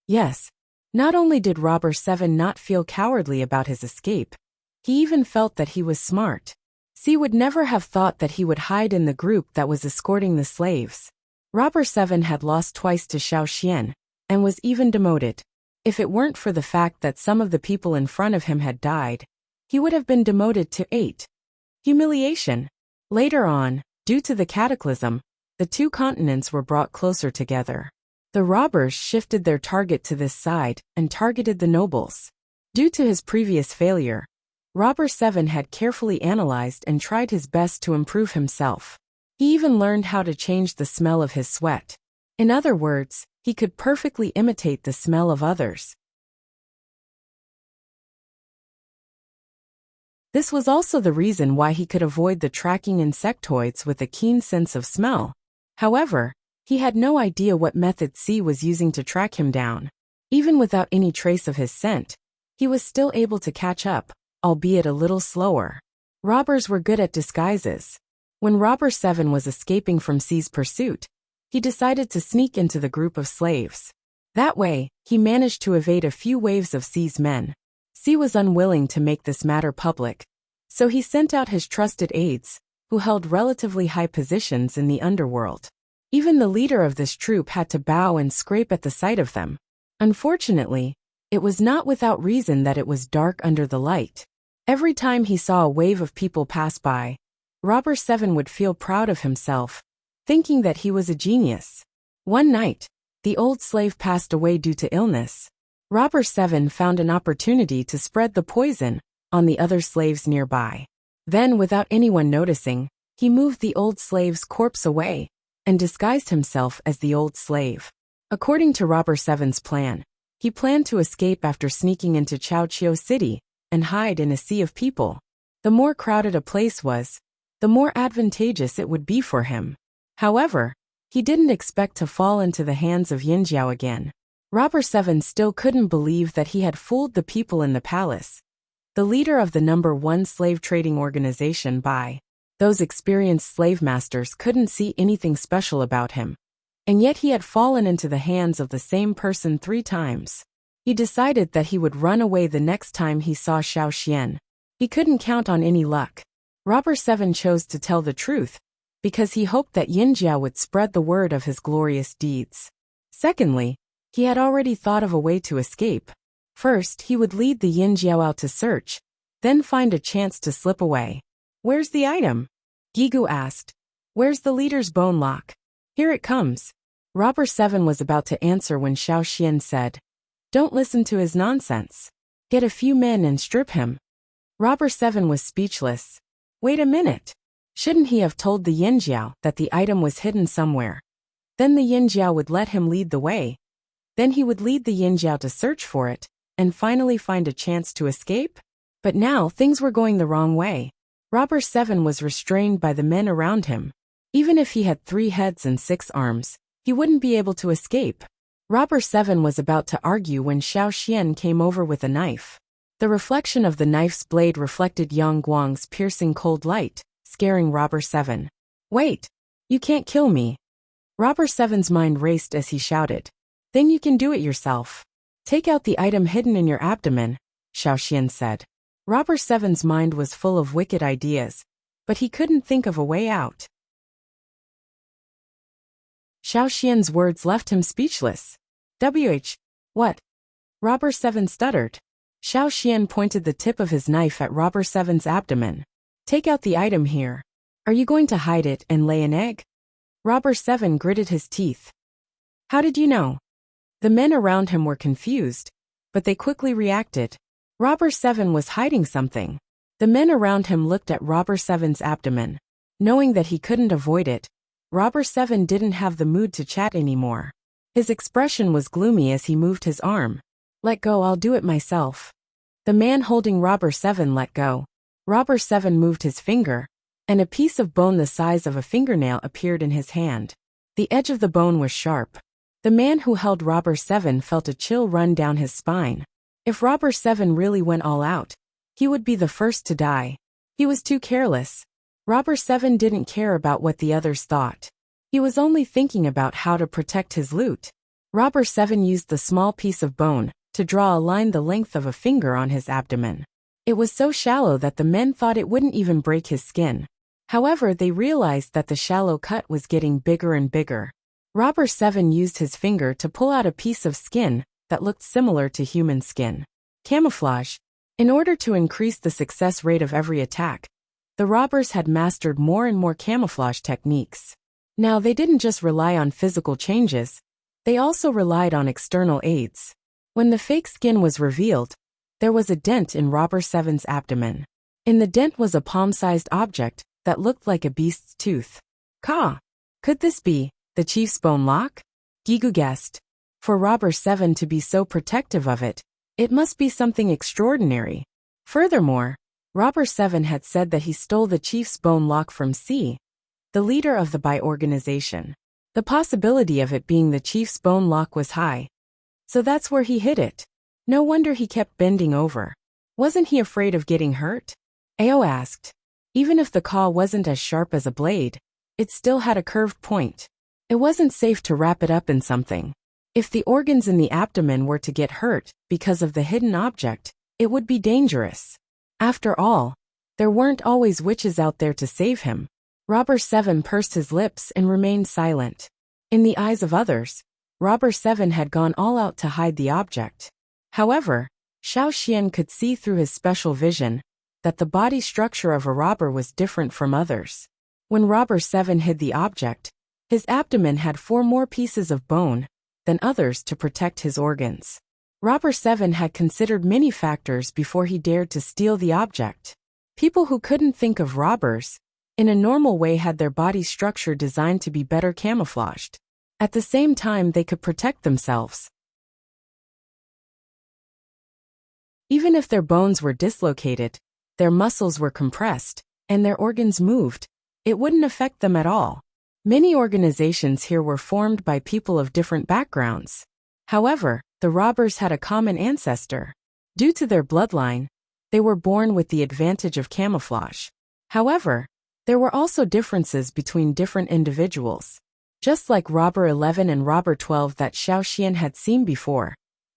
Yes. Not only did Robber 7 not feel cowardly about his escape, he even felt that he was smart. C would never have thought that he would hide in the group that was escorting the slaves. Robber 7 had lost twice to Xiao Xian, and was even demoted. If it weren't for the fact that some of the people in front of him had died, he would have been demoted to 8. Humiliation. Later on, due to the cataclysm, the two continents were brought closer together. The robbers shifted their target to this side and targeted the nobles. Due to his previous failure, Robber 7 had carefully analyzed and tried his best to improve himself. He even learned how to change the smell of his sweat. In other words, he could perfectly imitate the smell of others. This was also the reason why he could avoid the tracking insectoids with a keen sense of smell. However, he had no idea what method C was using to track him down. Even without any trace of his scent, he was still able to catch up, albeit a little slower. Robbers were good at disguises. When Robber 7 was escaping from C's pursuit, he decided to sneak into the group of slaves. That way, he managed to evade a few waves of C's men. C was unwilling to make this matter public, so he sent out his trusted aides, who held relatively high positions in the underworld. Even the leader of this troop had to bow and scrape at the sight of them. Unfortunately, it was not without reason that it was dark under the light. Every time he saw a wave of people pass by, Robber 7 would feel proud of himself, thinking that he was a genius. One night, the old slave passed away due to illness. Robber 7 found an opportunity to spread the poison on the other slaves nearby. Then, without anyone noticing, he moved the old slave's corpse away and disguised himself as the old slave. According to Robber 7's plan, he planned to escape after sneaking into Chaoqiu City and hide in a sea of people. The more crowded a place was, the more advantageous it would be for him. However, he didn't expect to fall into the hands of Yinjiao again. Robber 7 still couldn't believe that he had fooled the people in the palace. The leader of the number 1 slave trading organization Bai. Those experienced slave masters couldn't see anything special about him. And yet he had fallen into the hands of the same person 3 times. He decided that he would run away the next time he saw Xiao Xian. He couldn't count on any luck. Robber 7 chose to tell the truth, because he hoped that Yinjiao would spread the word of his glorious deeds. Secondly, he had already thought of a way to escape. First, he would lead the Yinjiao out to search, then find a chance to slip away. Where's the item? Gigu asked. Where's the leader's bone lock? Here it comes. Robber 7 was about to answer when Xiao Xian said, Don't listen to his nonsense. Get a few men and strip him. Robber 7 was speechless. Wait a minute. Shouldn't he have told the Yinjiao that the item was hidden somewhere? Then the Yinjiao would let him lead the way. Then he would lead the Yinjiao to search for it, and finally find a chance to escape? But now things were going the wrong way. Robber 7 was restrained by the men around him. Even if he had 3 heads and 6 arms, he wouldn't be able to escape. Robber 7 was about to argue when Xiao Xian came over with a knife. The reflection of the knife's blade reflected Yang Guang's piercing cold light, scaring Robber 7. Wait! You can't kill me! Robber 7's mind raced as he shouted. Then you can do it yourself. Take out the item hidden in your abdomen, Xiao Xian said. Robber 7's mind was full of wicked ideas, but he couldn't think of a way out. Xiao Xian's words left him speechless. What? Robber 7 stuttered. Xiao Xian pointed the tip of his knife at Robber 7's abdomen. Take out the item here. Are you going to hide it and lay an egg? Robber 7 gritted his teeth. How did you know? The men around him were confused, but they quickly reacted. Robber 7 was hiding something. The men around him looked at Robber 7's abdomen. Knowing that he couldn't avoid it, Robber 7 didn't have the mood to chat anymore. His expression was gloomy as he moved his arm. Let go, I'll do it myself. The man holding Robber 7 let go. Robber 7 moved his finger, and a piece of bone the size of a fingernail appeared in his hand. The edge of the bone was sharp. The man who held Robber 7 felt a chill run down his spine. If Robber 7 really went all out, he would be the first to die. He was too careless. Robber 7 didn't care about what the others thought. He was only thinking about how to protect his loot. Robber 7 used the small piece of bone to draw a line the length of a finger on his abdomen. It was so shallow that the men thought it wouldn't even break his skin. However, they realized that the shallow cut was getting bigger and bigger. Robber 7 used his finger to pull out a piece of skin that looked similar to human skin. Camouflage. In order to increase the success rate of every attack, the robbers had mastered more and more camouflage techniques. Now they didn't just rely on physical changes, they also relied on external aids. When the fake skin was revealed, there was a dent in Robber 7's abdomen. In the dent was a palm-sized object that looked like a beast's tooth. Could this be the chief's bone lock? Gigu guessed. For Robber 7 to be so protective of it, it must be something extraordinary. Furthermore, Robber 7 had said that he stole the chief's bone lock from C, the leader of the Bai organization. The possibility of it being the chief's bone lock was high. So that's where he hid it. No wonder he kept bending over. Wasn't he afraid of getting hurt? Ao asked. Even if the claw wasn't as sharp as a blade, it still had a curved point. It wasn't safe to wrap it up in something. If the organs in the abdomen were to get hurt because of the hidden object, it would be dangerous. After all, there weren't always witches out there to save him. Robber 7 pursed his lips and remained silent. In the eyes of others, Robber 7 had gone all out to hide the object. However, Xiao Xian could see through his special vision that the body structure of a robber was different from others. When Robber 7 hid the object, his abdomen had 4 more pieces of bone than others to protect his organs. Robber 7 had considered many factors before he dared to steal the object. People who couldn't think of robbers in a normal way had their body structure designed to be better camouflaged. At the same time, they could protect themselves. Even if their bones were dislocated, their muscles were compressed, and their organs moved, it wouldn't affect them at all. Many organizations here were formed by people of different backgrounds. However, the robbers had a common ancestor. Due to their bloodline, they were born with the advantage of camouflage. However, there were also differences between different individuals. Just like Robber 11 and Robber 12 that Xiao Xian had seen before,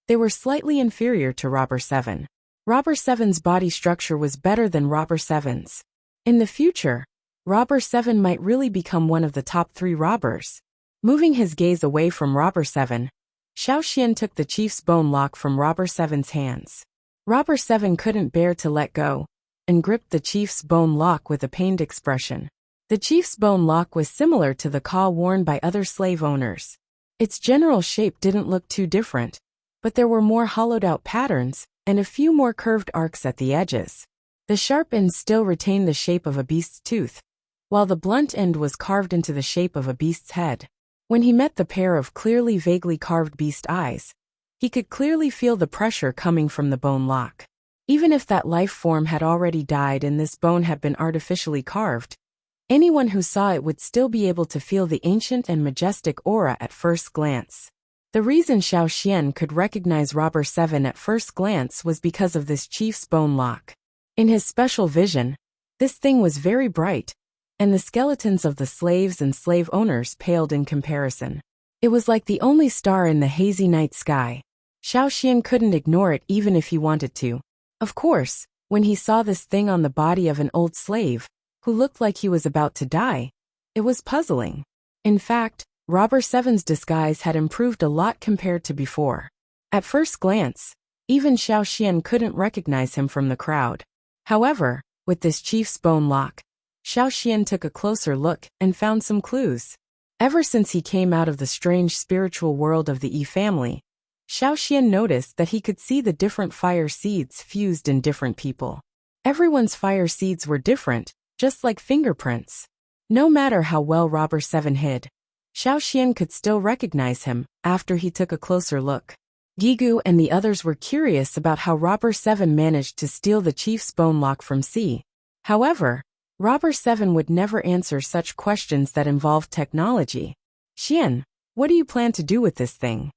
they were slightly inferior to Robber 7. Robber 7's body structure was better than Robber 7's. In the future, Robber 7 might really become one of the top 3 robbers. Moving his gaze away from Robber 7, Xiao Xian took the chief's bone lock from Robber 7's hands. Robber 7 couldn't bear to let go, and gripped the chief's bone lock with a pained expression. The chief's bone lock was similar to the claw worn by other slave owners. Its general shape didn't look too different, but there were more hollowed-out patterns and a few more curved arcs at the edges. The sharp end still retained the shape of a beast's tooth, while the blunt end was carved into the shape of a beast's head. When he met the pair of clearly vaguely carved beast eyes, he could clearly feel the pressure coming from the bone lock. Even if that life form had already died and this bone had been artificially carved, anyone who saw it would still be able to feel the ancient and majestic aura at first glance. The reason Xiao Xian could recognize Robber 7 at first glance was because of this chief's bone lock. In his special vision, this thing was very bright, and the skeletons of the slaves and slave owners paled in comparison. It was like the only star in the hazy night sky. Xiao Xian couldn't ignore it even if he wanted to. Of course, when he saw this thing on the body of an old slave, who looked like he was about to die, it was puzzling. In fact, Robber 7's disguise had improved a lot compared to before. At first glance, even Xiao Xian couldn't recognize him from the crowd. However, with this chief's bone lock, Xiao Xian took a closer look and found some clues. Ever since he came out of the strange spiritual world of the Yi family, Xiao Xian noticed that he could see the different fire seeds fused in different people. Everyone's fire seeds were different, just like fingerprints. No matter how well Robber 7 hid, Xiao Xian could still recognize him after he took a closer look. Gigu and the others were curious about how Robber 7 managed to steal the chief's bone lock from C. However, Robber 7 would never answer such questions that involved technology. Xian, what do you plan to do with this thing?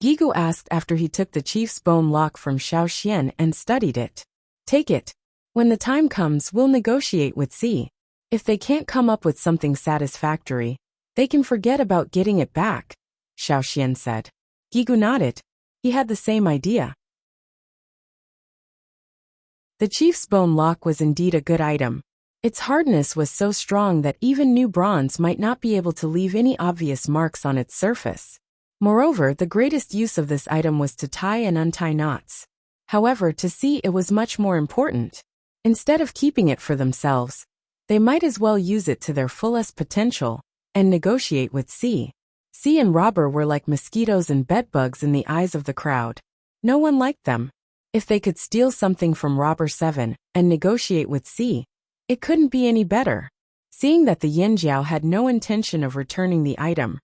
Gigu asked after he took the chief's bone lock from Xiao Xian and studied it. Take it. When the time comes, we'll negotiate with C. If they can't come up with something satisfactory, they can forget about getting it back, Xiao Xian said. Gigu nodded. He had the same idea. The chief's bone lock was indeed a good item. Its hardness was so strong that even new bronze might not be able to leave any obvious marks on its surface. Moreover, the greatest use of this item was to tie and untie knots. However, to C it was much more important. Instead of keeping it for themselves, they might as well use it to their fullest potential and negotiate with C. C and Robber were like mosquitoes and bedbugs in the eyes of the crowd. No one liked them. If they could steal something from Robber 7 and negotiate with C, it couldn't be any better. Seeing that the Yanjiao had no intention of returning the item,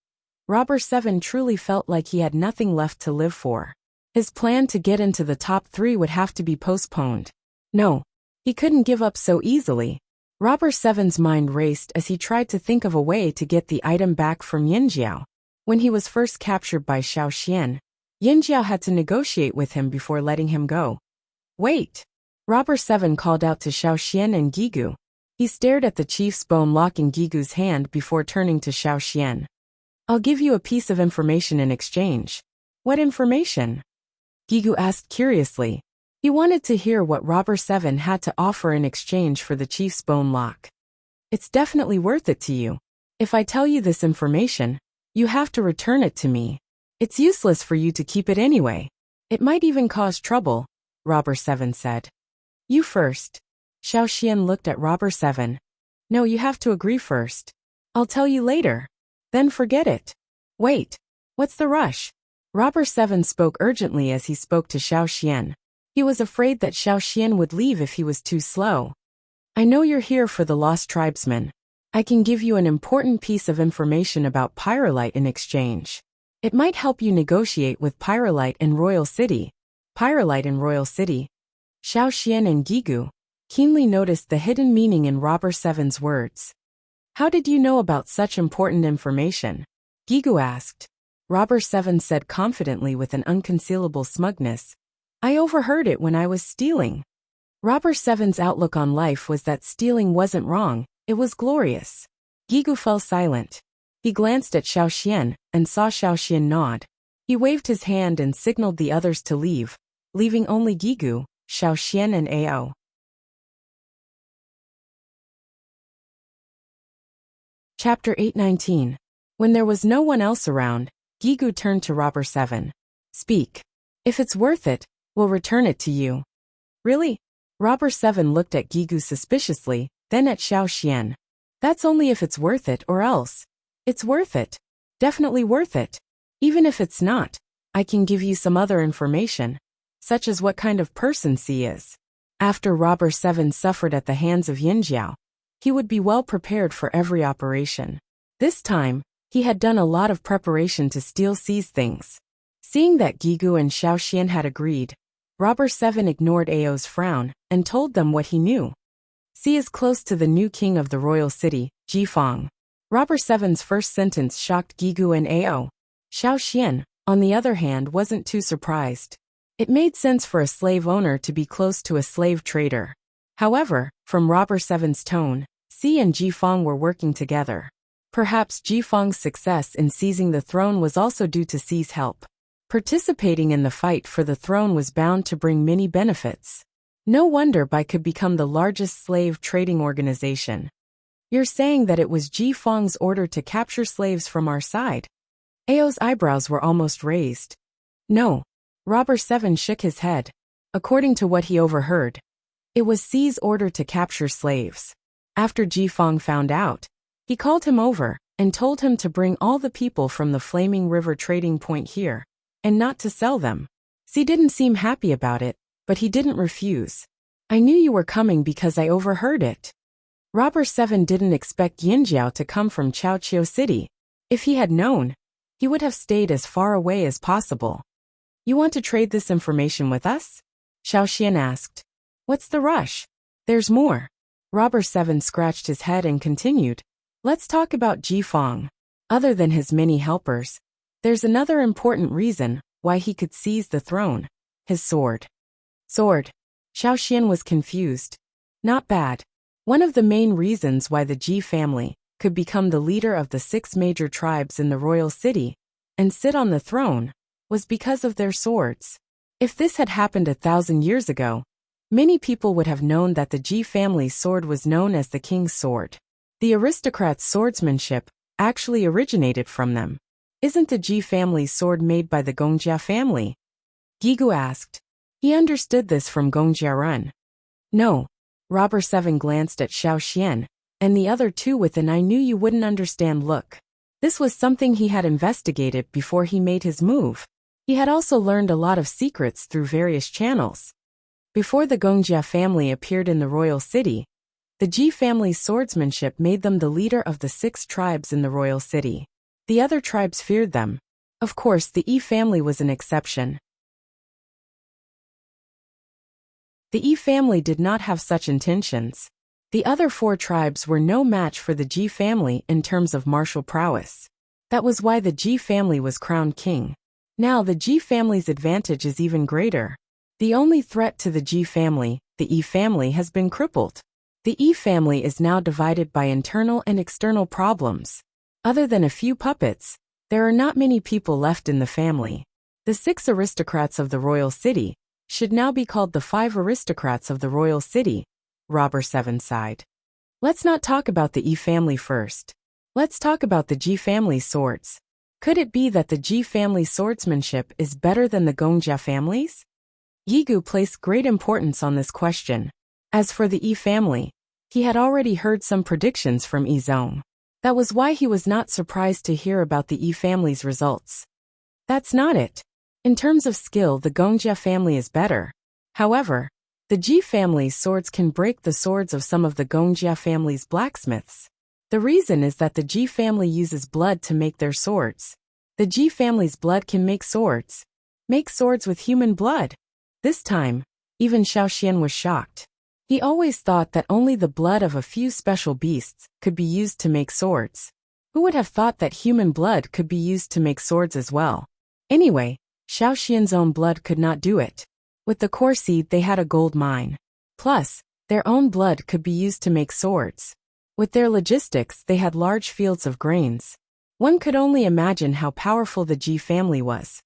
Robber 7 truly felt like he had nothing left to live for. His plan to get into the top 3 would have to be postponed. No, he couldn't give up so easily. Robber 7's mind raced as he tried to think of a way to get the item back from Yanjiao. When he was first captured by Xiao Xian, Yanjiao had to negotiate with him before letting him go. Wait! Robber 7 called out to Xiao Xian and Gigu. He stared at the chief's bone lock in Gigu's hand before turning to Xiao Xian. I'll give you a piece of information in exchange. What information? Gigu asked curiously. He wanted to hear what Robber 7 had to offer in exchange for the chief's bone lock. It's definitely worth it to you. If I tell you this information, you have to return it to me. It's useless for you to keep it anyway. It might even cause trouble, Robber 7 said. You first. Xiao Xian looked at Robber 7. No, you have to agree first. I'll tell you later. Then forget it. Wait. What's the rush? Robber 7 spoke urgently as he spoke to Xiao Xian. He was afraid that Xiao Xian would leave if he was too slow. I know you're here for the lost tribesmen. I can give you an important piece of information about Pyrolite in exchange. It might help you negotiate with Pyrolite in Royal City. Pyrolite in Royal City? Xiao Xian and Gigu keenly noticed the hidden meaning in Robber 7's words. How did you know about such important information? Gigu asked. Robber 7 said confidently with an unconcealable smugness. I overheard it when I was stealing. Robber 7's outlook on life was that stealing wasn't wrong, it was glorious. Gigu fell silent. He glanced at Xiao Xian and saw Xiao Xian nod. He waved his hand and signaled the others to leave, leaving only Gigu, Xiao Xian and Ao. Chapter 819. When there was no one else around, Gigu turned to Robber 7. Speak. If it's worth it, we'll return it to you. Really? Robber 7 looked at Gigu suspiciously, then at Xiao Xian. That's only if it's worth it or else. It's worth it. Definitely worth it. Even if it's not, I can give you some other information, such as what kind of person C is. After Robber 7 suffered at the hands of Yanjiao, he would be well prepared for every operation. This time, he had done a lot of preparation to steal C's things. Seeing that Gigu and Xiao Xian had agreed, Robber 7 ignored Ao's frown and told them what he knew. C is close to the new king of the royal city, Jifang. Robber 7's first sentence shocked Gigu and Ao. Xiao Xian, on the other hand, wasn't too surprised. It made sense for a slave owner to be close to a slave trader. However, from Robber 7's tone, C and Jifang were working together. Perhaps Jifang's success in seizing the throne was also due to C's help. Participating in the fight for the throne was bound to bring many benefits. No wonder Bai could become the largest slave trading organization. You're saying that it was Jifang's order to capture slaves from our side? Ao's eyebrows were almost raised. No. Robber 7 shook his head. According to what he overheard, it was C's order to capture slaves. After Ji Fong found out, he called him over and told him to bring all the people from the Flaming River trading point here, and not to sell them. He didn't seem happy about it, but he didn't refuse. I knew you were coming because I overheard it. Robber 7 didn't expect Yinjiao to come from Chaoqiao City. If he had known, he would have stayed as far away as possible. You want to trade this information with us? Xiao Xian asked. What's the rush? There's more. Robber 7 scratched his head and continued. Let's talk about Ji Fong. Other than his many helpers, there's another important reason why he could seize the throne. His sword. Sword. Xiao Xian was confused. Not bad. One of the main reasons why the Ji family could become the leader of the 6 major tribes in the royal city and sit on the throne was because of their swords. If this had happened 1,000 years ago, many people would have known that the Ji family's sword was known as the king's sword. The aristocrats' swordsmanship actually originated from them. Isn't the Ji family's sword made by the Gongjia family? Gigu asked. He understood this from Gongjiarun. No. Robber 7 glanced at Xiao Xian, and the other two with an I knew you wouldn't understand look. This was something he had investigated before he made his move. He had also learned a lot of secrets through various channels. Before the Gongjia family appeared in the royal city, the Ji family's swordsmanship made them the leader of the 6 tribes in the royal city. The other tribes feared them. Of course, the Yi family was an exception. The Yi family did not have such intentions. The other 4 tribes were no match for the Ji family in terms of martial prowess. That was why the Ji family was crowned king. Now the Ji family's advantage is even greater. The only threat to the Ji family, the Yi family, has been crippled. The Yi family is now divided by internal and external problems. Other than a few puppets, there are not many people left in the family. The 6 aristocrats of the royal city should now be called the 5 aristocrats of the royal city. Robber 7 sighed. Let's not talk about the Yi family first. Let's talk about the Ji family's swords. Could it be that the Ji family's swordsmanship is better than the Gongjia family's? Yigu placed great importance on this question. As for the Yi family, he had already heard some predictions from Yi Zong. That was why he was not surprised to hear about the Yi family's results. That's not it. In terms of skill, the Gongjia family is better. However, the Ji family's swords can break the swords of some of the Gongjia family's blacksmiths. The reason is that the Ji family uses blood to make their swords. The Ji family's blood can make swords. Make swords with human blood. This time, even Xiao Xian was shocked. He always thought that only the blood of a few special beasts could be used to make swords. Who would have thought that human blood could be used to make swords as well? Anyway, Xiao Xian's own blood could not do it. With the core seed they had a gold mine. Plus, their own blood could be used to make swords. With their logistics they had large fields of grains. One could only imagine how powerful the Ji family was.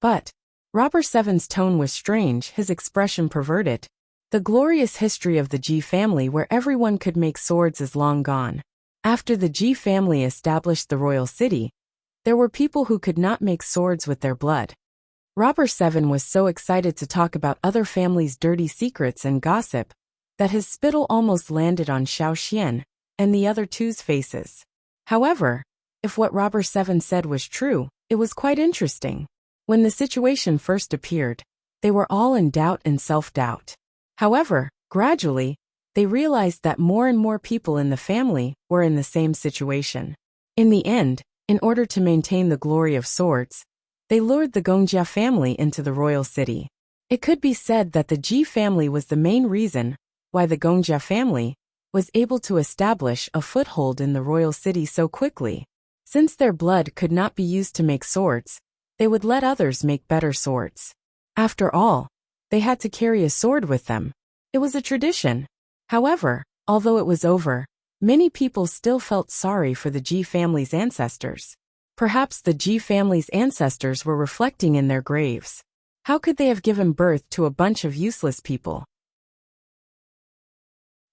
But, Robber 7's tone was strange, his expression perverted. The glorious history of the Ji family where everyone could make swords is long gone. After the Ji family established the royal city, there were people who could not make swords with their blood. Robber 7 was so excited to talk about other families' dirty secrets and gossip that his spittle almost landed on Xiao Xian and the other two's faces. However, if what Robber 7 said was true, it was quite interesting. When the situation first appeared, they were all in doubt and self-doubt. However, gradually, they realized that more and more people in the family were in the same situation. In the end, in order to maintain the glory of swords, they lured the Gongjia family into the royal city. It could be said that the Ji family was the main reason why the Gongjia family was able to establish a foothold in the royal city so quickly. Since their blood could not be used to make swords, they would let others make better swords. After all, they had to carry a sword with them. It was a tradition. However, although it was over, many people still felt sorry for the Ji family's ancestors. Perhaps the Ji family's ancestors were reflecting in their graves. How could they have given birth to a bunch of useless people?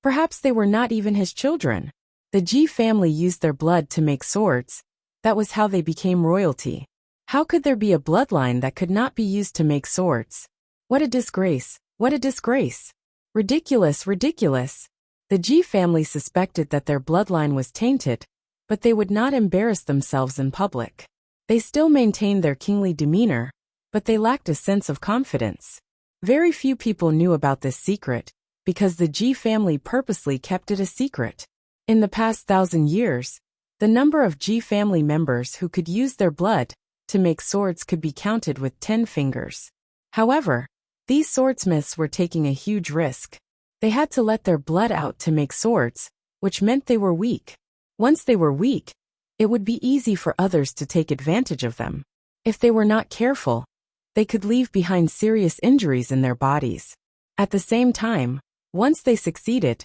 Perhaps they were not even his children. The Ji family used their blood to make swords. That was how they became royalty. How could there be a bloodline that could not be used to make swords? What a disgrace! What a disgrace! Ridiculous, ridiculous! The Ji family suspected that their bloodline was tainted, but they would not embarrass themselves in public. They still maintained their kingly demeanor, but they lacked a sense of confidence. Very few people knew about this secret, because the Ji family purposely kept it a secret. In the past 1,000 years, the number of Ji family members who could use their blood to make swords could be counted with 10 fingers. However, these swordsmiths were taking a huge risk. They had to let their blood out to make swords, which meant they were weak. Once they were weak, it would be easy for others to take advantage of them. If they were not careful, they could leave behind serious injuries in their bodies. At the same time, once they succeeded,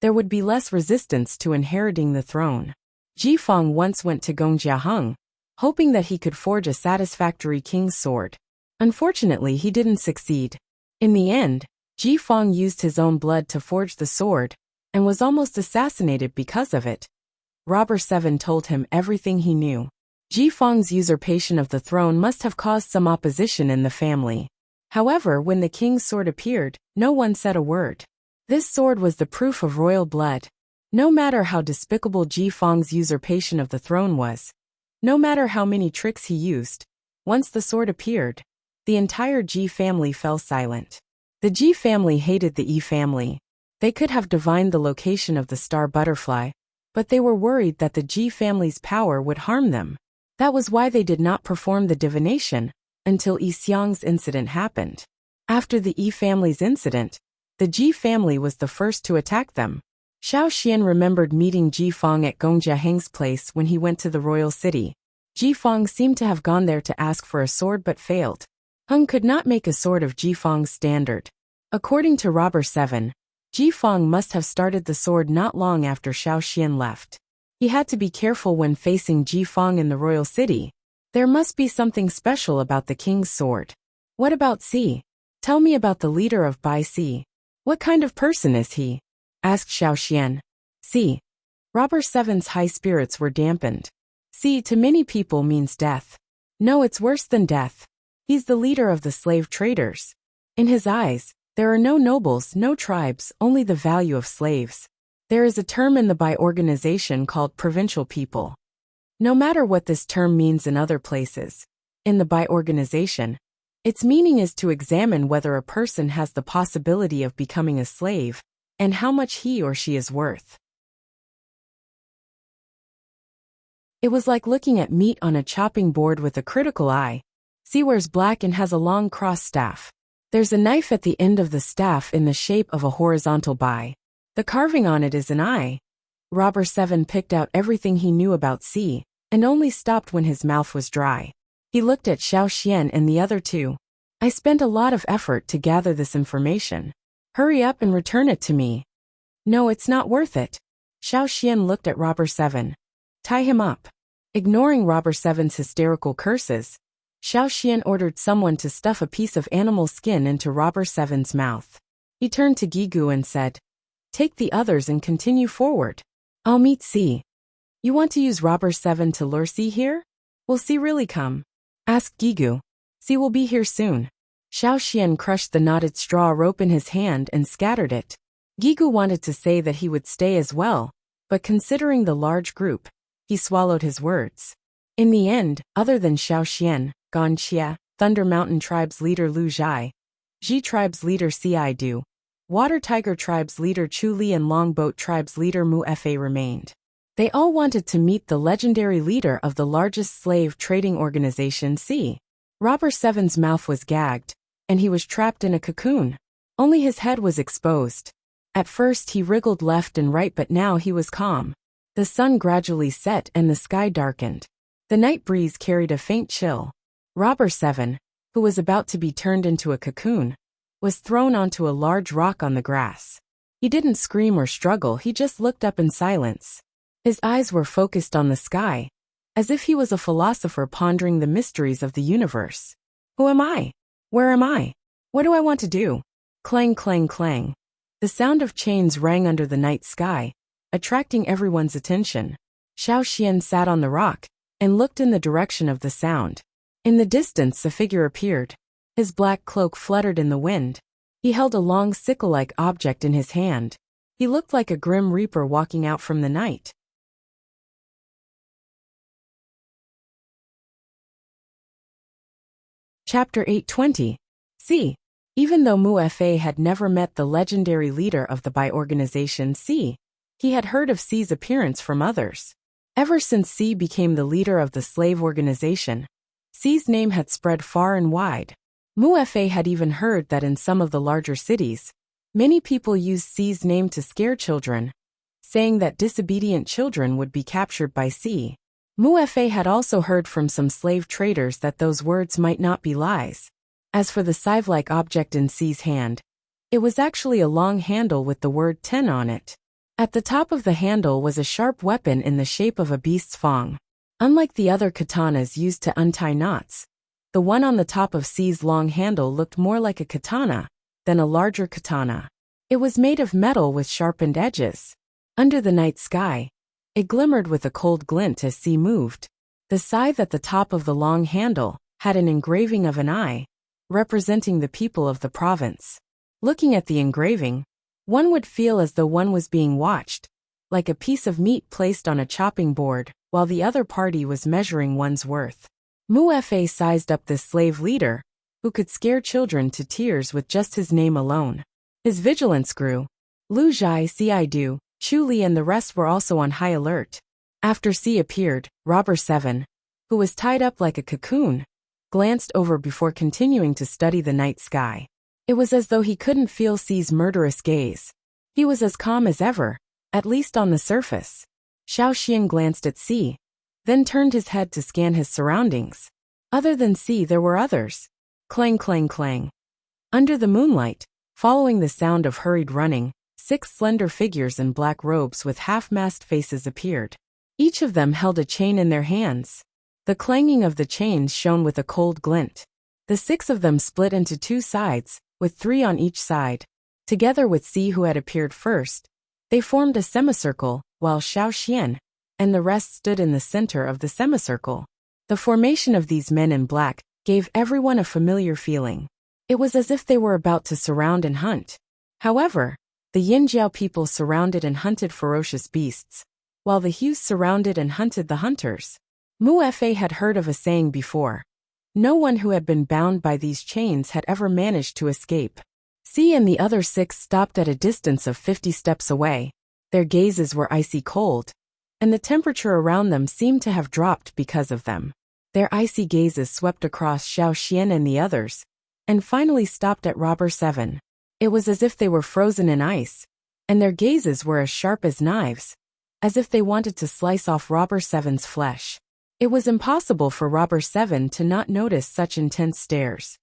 there would be less resistance to inheriting the throne. Ji Fang once went to Gongjiaheng, hoping that he could forge a satisfactory king's sword. Unfortunately, he didn't succeed. In the end, Ji Fang used his own blood to forge the sword, and was almost assassinated because of it. Robber 7 told him everything he knew. Ji Fang's usurpation of the throne must have caused some opposition in the family. However, when the king's sword appeared, no one said a word. This sword was the proof of royal blood. No matter how despicable Ji Fang's usurpation of the throne was, no matter how many tricks he used, once the sword appeared, the entire Ji family fell silent. The Ji family hated the Yi family. They could have divined the location of the star butterfly, but they were worried that the Ji family's power would harm them. That was why they did not perform the divination until Yi Xiang's incident happened. After the Yi family's incident, the Ji family was the first to attack them. Xiao Xian remembered meeting Ji Fang at Gongjiaheng's place when he went to the royal city. Ji Fang seemed to have gone there to ask for a sword but failed. Heng could not make a sword of Ji Fang's standard. According to Robber 7, Ji Fang must have started the sword not long after Xiao Xian left. He had to be careful when facing Ji Fang in the royal city. There must be something special about the king's sword. What about Si? Tell me about the leader of Bai Si. What kind of person is he? Asked Xiao Xian. Si. Robber 7's high spirits were dampened. Si to many people means death. No, it's worse than death. He's the leader of the slave traders. In his eyes, there are no nobles, no tribes, only the value of slaves. There is a term in the Bai organization called provincial people. No matter what this term means in other places, in the Bai organization, its meaning is to examine whether a person has the possibility of becoming a slave, and how much he or she is worth. It was like looking at meat on a chopping board with a critical eye. Si wears black and has a long cross staff. There's a knife at the end of the staff in the shape of a horizontal bai. The carving on it is an eye. Robber 7 picked out everything he knew about Si, and only stopped when his mouth was dry. He looked at Xiao Xian and the other two. I spent a lot of effort to gather this information. Hurry up and return it to me. No, it's not worth it. Xiao Xian looked at Robber 7. Tie him up. Ignoring Robber 7's hysterical curses, Xiao Xian ordered someone to stuff a piece of animal skin into Robber 7's mouth. He turned to Gigu and said, "Take the others and continue forward. I'll meet Si." "You want to use Robber 7 to lure Si here? Will Si really come?" asked Gigu. "Si will be here soon." Xiao Xian crushed the knotted straw rope in his hand and scattered it. Gigu wanted to say that he would stay as well, but considering the large group, he swallowed his words. In the end, other than Xiao Xian, Gan Xia, Thunder Mountain Tribe's leader Lu Zhai, Ji Tribe's leader Si Du, Water Tiger Tribe's leader Chu Li and Longboat Tribe's leader Mu Fa remained. They all wanted to meet the legendary leader of the largest slave trading organization Si. Robber 7's mouth was gagged, and he was trapped in a cocoon. Only his head was exposed. At first he wriggled left and right, but now he was calm. The sun gradually set and the sky darkened. The night breeze carried a faint chill. Robber 7, who was about to be turned into a cocoon, was thrown onto a large rock on the grass. He didn't scream or struggle, he just looked up in silence. His eyes were focused on the sky, as if he was a philosopher pondering the mysteries of the universe. Who am I? Where am I? What do I want to do? Clang, clang, clang. The sound of chains rang under the night sky, attracting everyone's attention. Xiao Xian sat on the rock and looked in the direction of the sound. In the distance a figure appeared. His black cloak fluttered in the wind. He held a long sickle-like object in his hand. He looked like a grim reaper walking out from the night. Chapter 820. C. Even though Mu Fa had never met the legendary leader of the Bai organization C, he had heard of C's appearance from others. Ever since C became the leader of the slave organization, C's name had spread far and wide. Mu Fa had even heard that in some of the larger cities, many people used C's name to scare children, saying that disobedient children would be captured by C. Mu Fa had also heard from some slave traders that those words might not be lies. As for the scythe-like object in C's hand, it was actually a long handle with the word 10 on it. At the top of the handle was a sharp weapon in the shape of a beast's fang. Unlike the other katanas used to untie knots, the one on the top of C's long handle looked more like a katana than a larger katana. It was made of metal with sharpened edges. Under the night sky, it glimmered with a cold glint as C moved. The scythe at the top of the long handle had an engraving of an eye, representing the people of the province. Looking at the engraving, one would feel as though one was being watched, like a piece of meat placed on a chopping board, while the other party was measuring one's worth. Mu Fa sized up this slave leader, who could scare children to tears with just his name alone. His vigilance grew. Lu Zhai, Cidu, Chu Li and the rest were also on high alert. After C appeared, Robber 7, who was tied up like a cocoon, glanced over before continuing to study the night sky. It was as though he couldn't feel C's murderous gaze. He was as calm as ever, at least on the surface. Xiao Xian glanced at C, then turned his head to scan his surroundings. Other than C, there were others. Clang, clang, clang. Under the moonlight, following the sound of hurried running, 6 slender figures in black robes with half-masked faces appeared. Each of them held a chain in their hands. The clanging of the chains shone with a cold glint. The 6 of them split into 2 sides, with 3 on each side. Together with C, who had appeared first, they formed a semicircle, while Xiao Xian and the rest stood in the center of the semicircle. The formation of these men in black gave everyone a familiar feeling. It was as if they were about to surround and hunt. However, the Yinjiao people surrounded and hunted ferocious beasts, while the Hus surrounded and hunted the hunters. Mu Fa had heard of a saying before. No one who had been bound by these chains had ever managed to escape. C and the other 6 stopped at a distance of 50 steps away. Their gazes were icy cold, and the temperature around them seemed to have dropped because of them. Their icy gazes swept across Xiao Xian and the others, and finally stopped at Robber 7. It was as if they were frozen in ice, and their gazes were as sharp as knives, as if they wanted to slice off Robber 7's flesh. It was impossible for Robber 7 to not notice such intense stares.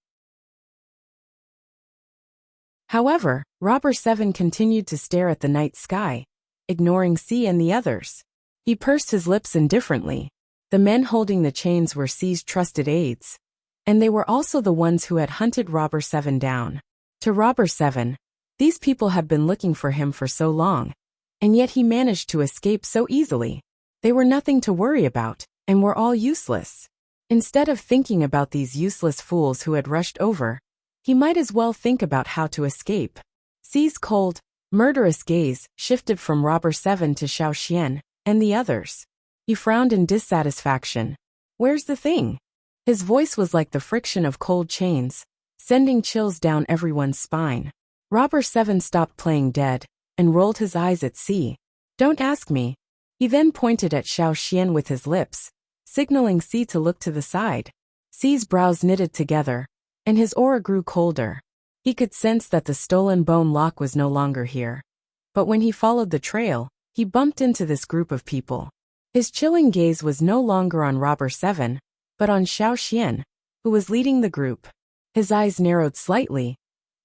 However, Robber 7 continued to stare at the night sky, ignoring C and the others. He pursed his lips indifferently. The men holding the chains were C's trusted aides, and they were also the ones who had hunted Robber 7 down. To Robber 7, these people had been looking for him for so long, and yet he managed to escape so easily. They were nothing to worry about, and were all useless. Instead of thinking about these useless fools who had rushed over, he might as well think about how to escape. C's cold, murderous gaze shifted from Robber 7 to Xiao Xian and the others. He frowned in dissatisfaction. Where's the thing? His voice was like the friction of cold chains, sending chills down everyone's spine. Robber 7 stopped playing dead and rolled his eyes at C. Don't ask me. He then pointed at Xiao Xian with his lips, signaling C to look to the side. C's brows knitted together, and his aura grew colder. He could sense that the stolen bone lock was no longer here. But when he followed the trail, he bumped into this group of people. His chilling gaze was no longer on Robber 7, but on Xiao Xian, who was leading the group. His eyes narrowed slightly,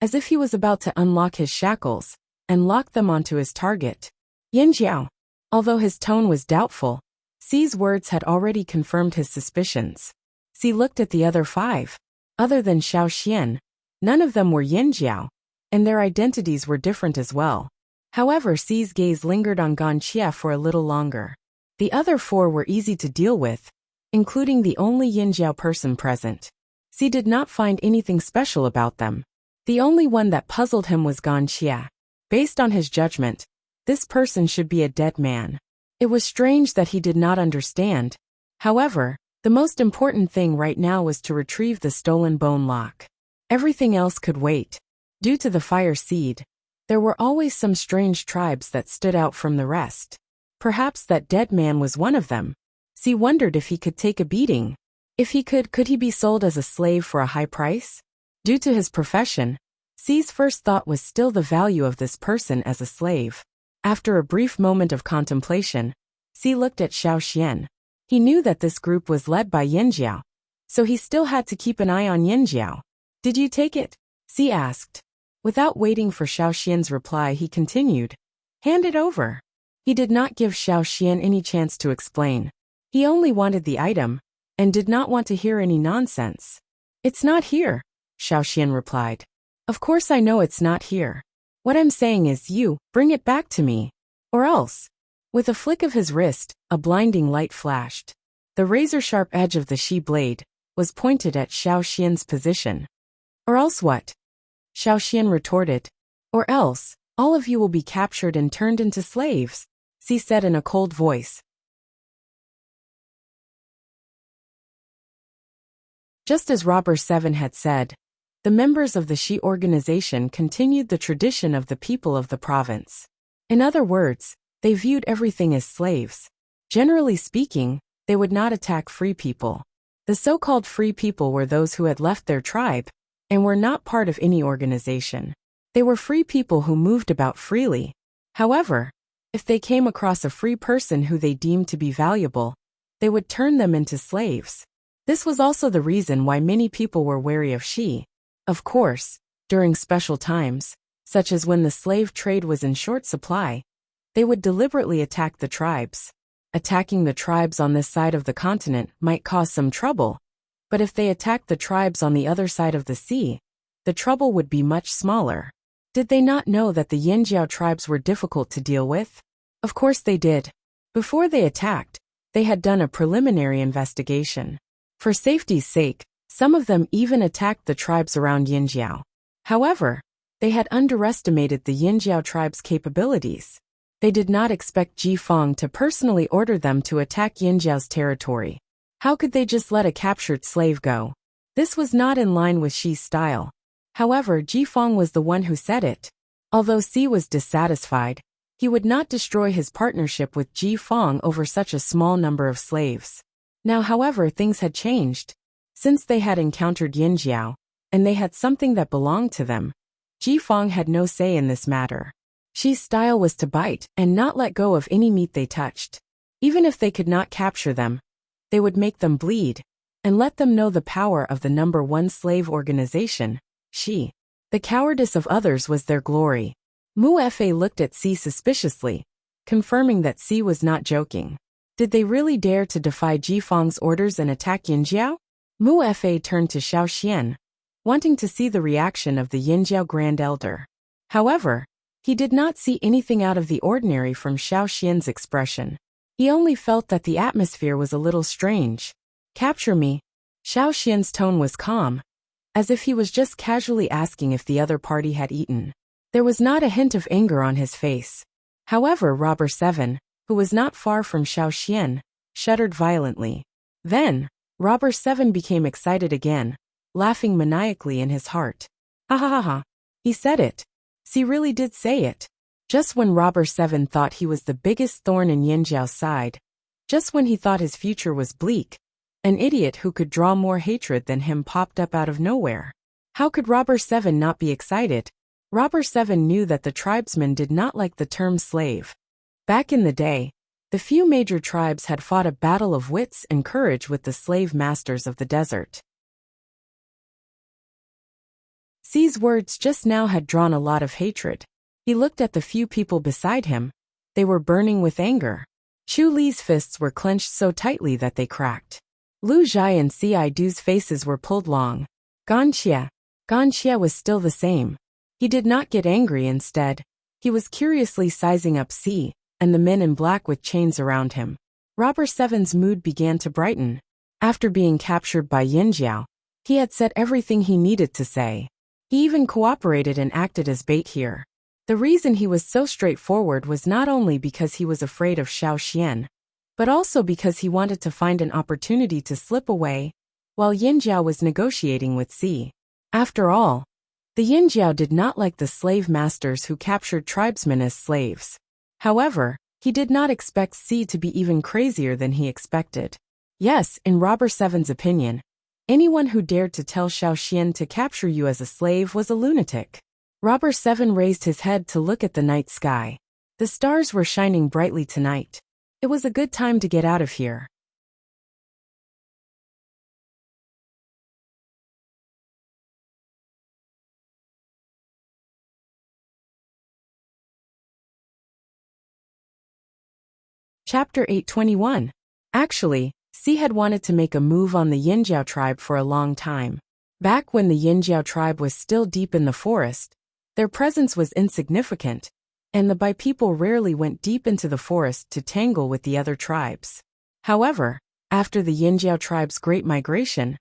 as if he was about to unlock his shackles and lock them onto his target. Yinjiao. Although his tone was doubtful, C's words had already confirmed his suspicions. C looked at the other 5. Other than Xiao Xian, none of them were Yinjiao, and their identities were different as well. However, C's gaze lingered on Ganqia for a little longer. The other 4 were easy to deal with, including the only Yinjiao person present. C did not find anything special about them. The only one that puzzled him was Ganqia. Based on his judgment, This person should be a dead man. It was strange that he did not understand. However, the most important thing right now was to retrieve the stolen bone lock. Everything else could wait. Due to the fire seed, there were always some strange tribes that stood out from the rest. Perhaps that dead man was one of them. C wondered if he could take a beating. If he could he be sold as a slave for a high price? Due to his profession, C's first thought was still the value of this person as a slave. After a brief moment of contemplation, C looked at Xiao Xian. He knew that this group was led by Yinjiao, so he still had to keep an eye on Yinjiao. Did you take it? C asked. Without waiting for Xiao Xian's reply, he continued. Hand it over. He did not give Xiao Xian any chance to explain. He only wanted the item, and did not want to hear any nonsense. It's not here, Xiao Xian replied. Of course I know it's not here. What I'm saying is you, bring it back to me. Or else. With a flick of his wrist, a blinding light flashed. The razor-sharp edge of the Shi blade was pointed at Xiao Xian's position. Or else what? Xiao Xian retorted. Or else, all of you will be captured and turned into slaves, Xi said in a cold voice. Just as Robber 7 had said, the members of the Shi organization continued the tradition of the people of the province. In other words, they viewed everything as slaves. Generally speaking, they would not attack free people. The so-called free people were those who had left their tribe and were not part of any organization. They were free people who moved about freely. However, if they came across a free person who they deemed to be valuable, they would turn them into slaves. This was also the reason why many people were wary of Shi. Of course, during special times, such as when the slave trade was in short supply, they would deliberately attack the tribes. Attacking the tribes on this side of the continent might cause some trouble, but if they attacked the tribes on the other side of the sea, the trouble would be much smaller. Did they not know that the Yinjiao tribes were difficult to deal with? Of course they did. Before they attacked, they had done a preliminary investigation. For safety's sake, some of them even attacked the tribes around Yinjiao. However, they had underestimated the Yinjiao tribe's capabilities. They did not expect Ji Feng to personally order them to attack Yinjiao's territory. How could they just let a captured slave go? This was not in line with Shi's style. However, Ji Feng was the one who said it. Although Xi was dissatisfied, he would not destroy his partnership with Ji Feng over such a small number of slaves. Now, however, things had changed. Since they had encountered Yinjiao, and they had something that belonged to them, Ji Feng had no say in this matter. Shi's style was to bite and not let go of any meat they touched. Even if they could not capture them, they would make them bleed, and let them know the power of the #1 slave organization, Shi. The cowardice of others was their glory. Mu Fa looked at Xi suspiciously, confirming that Xi was not joking. Did they really dare to defy Ji Feng's orders and attack Yinjiao? Mu Fa turned to Xiao Xian, wanting to see the reaction of the Yinjiao Grand Elder. However, he did not see anything out of the ordinary from Xiao Xian's expression. He only felt that the atmosphere was a little strange. Capture me. Xiao Xian's tone was calm, as if he was just casually asking if the other party had eaten. There was not a hint of anger on his face. However, Robber 7, who was not far from Xiao Xian, shuddered violently. Then, Robber 7 became excited again, laughing maniacally in his heart. Ha ha ha ha. He said it. He really did say it. Just when Robber 7 thought he was the biggest thorn in Yinjiao's side, just when he thought his future was bleak, an idiot who could draw more hatred than him popped up out of nowhere. How could Robber 7 not be excited? Robber 7 knew that the tribesmen did not like the term slave. Back in the day, the few major tribes had fought a battle of wits and courage with the slave masters of the desert. Xi's words just now had drawn a lot of hatred. He looked at the few people beside him. They were burning with anger. Chu Li's fists were clenched so tightly that they cracked. Lu Zhai and Ci Du's faces were pulled long. Ganxia was still the same. He did not get angry. Instead, he was curiously sizing up Xi and the men in black with chains around him. Robber 7's mood began to brighten. After being captured by Yinjiao, he had said everything he needed to say. He even cooperated and acted as bait here. The reason he was so straightforward was not only because he was afraid of Xiao Xian, but also because he wanted to find an opportunity to slip away while Yin Jiao was negotiating with Si. After all, the Yin Jiao did not like the slave masters who captured tribesmen as slaves. However, he did not expect Si to be even crazier than he expected. Yes, in Robber Seven's opinion, anyone who dared to tell Xiao Xian to capture you as a slave was a lunatic. Robber Seven raised his head to look at the night sky. The stars were shining brightly tonight. It was a good time to get out of here. Chapter 821. Actually, Si had wanted to make a move on the Yinjiao tribe for a long time. Back when the Yinjiao tribe was still deep in the forest, their presence was insignificant, and the Bai people rarely went deep into the forest to tangle with the other tribes. However, after the Yinjiao tribe's great migration,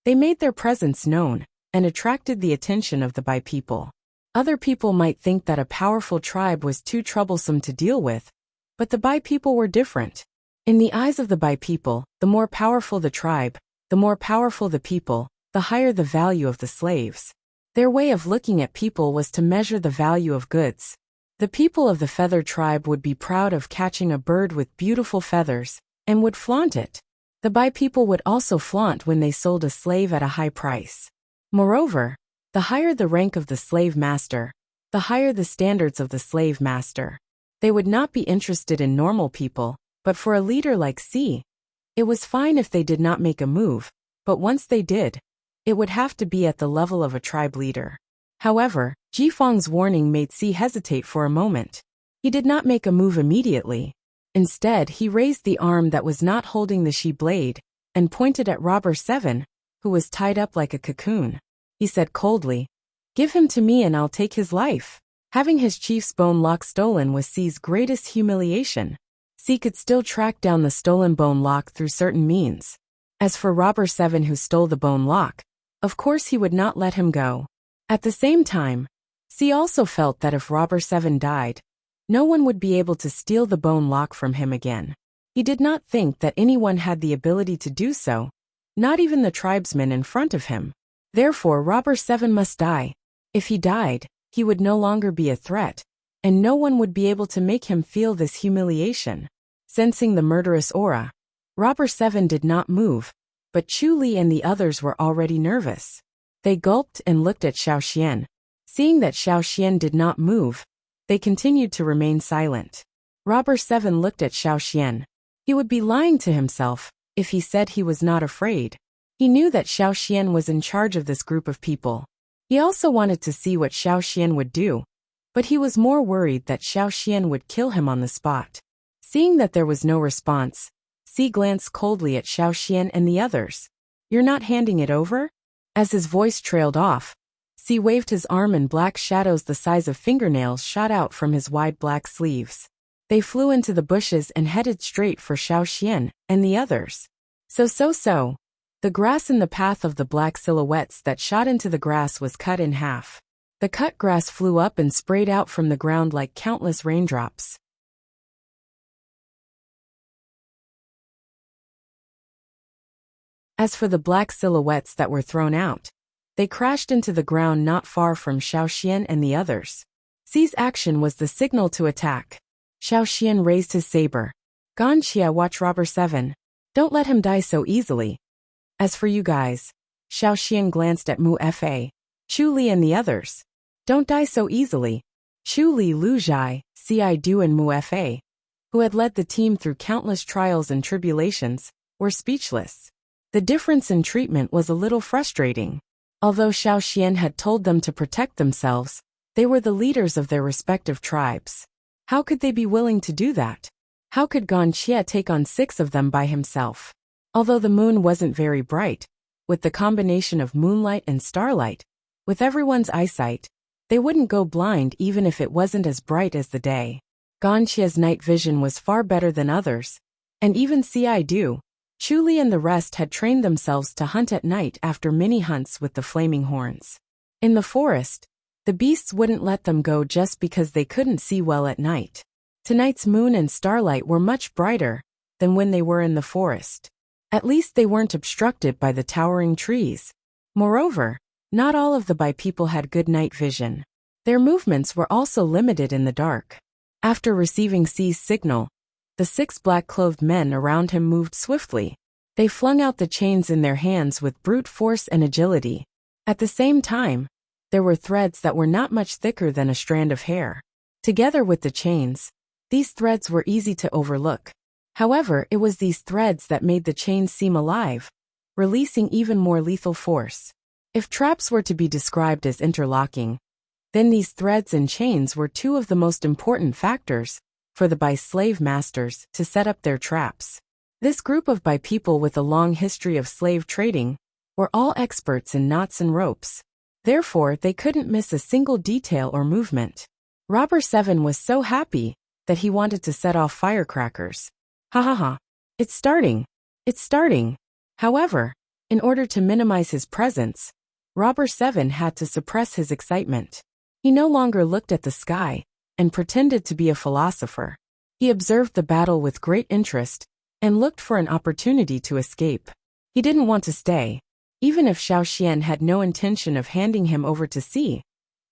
they made their presence known and attracted the attention of the Bai people. Other people might think that a powerful tribe was too troublesome to deal with, but the Bai people were different. In the eyes of the Bai people, the more powerful the tribe, the more powerful the people, the higher the value of the slaves. Their way of looking at people was to measure the value of goods. The people of the feather tribe would be proud of catching a bird with beautiful feathers, and would flaunt it. The Bai people would also flaunt when they sold a slave at a high price. Moreover, the higher the rank of the slave master, the higher the standards of the slave master. They would not be interested in normal people, but for a leader like Si, it was fine if they did not make a move, but once they did, it would have to be at the level of a tribe leader. However, Jifeng's warning made Si hesitate for a moment. He did not make a move immediately. Instead, he raised the arm that was not holding the Shi blade and pointed at Robber Seven, who was tied up like a cocoon. He said coldly, "Give him to me and I'll take his life." Having his chief's bone lock stolen was Si's greatest humiliation. Si could still track down the stolen bone lock through certain means. As for Robber Seven who stole the bone lock, of course he would not let him go. At the same time, Si also felt that if Robber Seven died, no one would be able to steal the bone lock from him again. He did not think that anyone had the ability to do so, not even the tribesmen in front of him. Therefore, Robber Seven must die. If he died, he would no longer be a threat, and no one would be able to make him feel this humiliation. Sensing the murderous aura, Robber Seven did not move, but Chu Li and the others were already nervous. They gulped and looked at Xiao Xian. Seeing that Xiao Xian did not move, they continued to remain silent. Robber Seven looked at Xiao Xian. He would be lying to himself if he said he was not afraid. He knew that Xiao Xian was in charge of this group of people. He also wanted to see what Xiao Xian would do, but he was more worried that Xiao Xian would kill him on the spot. Seeing that there was no response, Si glanced coldly at Xiao Xian and the others. "You're not handing it over?" As his voice trailed off, Si waved his arm and black shadows the size of fingernails shot out from his wide black sleeves. They flew into the bushes and headed straight for Xiao Xian and the others. So. The grass in the path of the black silhouettes that shot into the grass was cut in half. The cut grass flew up and sprayed out from the ground like countless raindrops. As for the black silhouettes that were thrown out, they crashed into the ground not far from Xiao Xian and the others. Si's action was the signal to attack. Xiao Xian raised his saber. "Ganxia, watch Robber Seven. Don't let him die so easily. As for you guys," Xiao Xian glanced at Mu Fa, Chu Li and the others. "Don't die so easily." Chu Li, Lu Zhai, Ci Du and Mu Fa, who had led the team through countless trials and tribulations, were speechless. The difference in treatment was a little frustrating. Although Xiao Xian had told them to protect themselves, they were the leaders of their respective tribes. How could they be willing to do that? How could Ganxia take on 6 of them by himself? Although the moon wasn't very bright, with the combination of moonlight and starlight, with everyone's eyesight, they wouldn't go blind even if it wasn't as bright as the day. Ganxia's night vision was far better than others, and even Ci Du, Chu Li and the rest had trained themselves to hunt at night after many hunts with the flaming horns. In the forest, The beasts wouldn't let them go just because they couldn't see well at night. Tonight's moon and starlight were much brighter than when they were in the forest. At least they weren't obstructed by the towering trees. Moreover, not all of the Bai people had good night vision. Their movements were also limited in the dark. After receiving C's signal, the 6 black-clothed men around him moved swiftly. They flung out the chains in their hands with brute force and agility. At the same time, there were threads that were not much thicker than a strand of hair. Together with the chains, these threads were easy to overlook. However, it was these threads that made the chains seem alive, releasing even more lethal force. If traps were to be described as interlocking, then these threads and chains were 2 of the most important factors for the Bai slave masters to set up their traps. This group of Bai people with a long history of slave trading were all experts in knots and ropes. Therefore, they couldn't miss a single detail or movement. Robber 7 was so happy that he wanted to set off firecrackers. Ha ha ha. It's starting. It's starting. However, in order to minimize his presence, Robber 7 had to suppress his excitement. He no longer looked at the sky and pretended to be a philosopher. He observed the battle with great interest and looked for an opportunity to escape. He didn't want to stay. Even if Xiao Xian had no intention of handing him over to sea,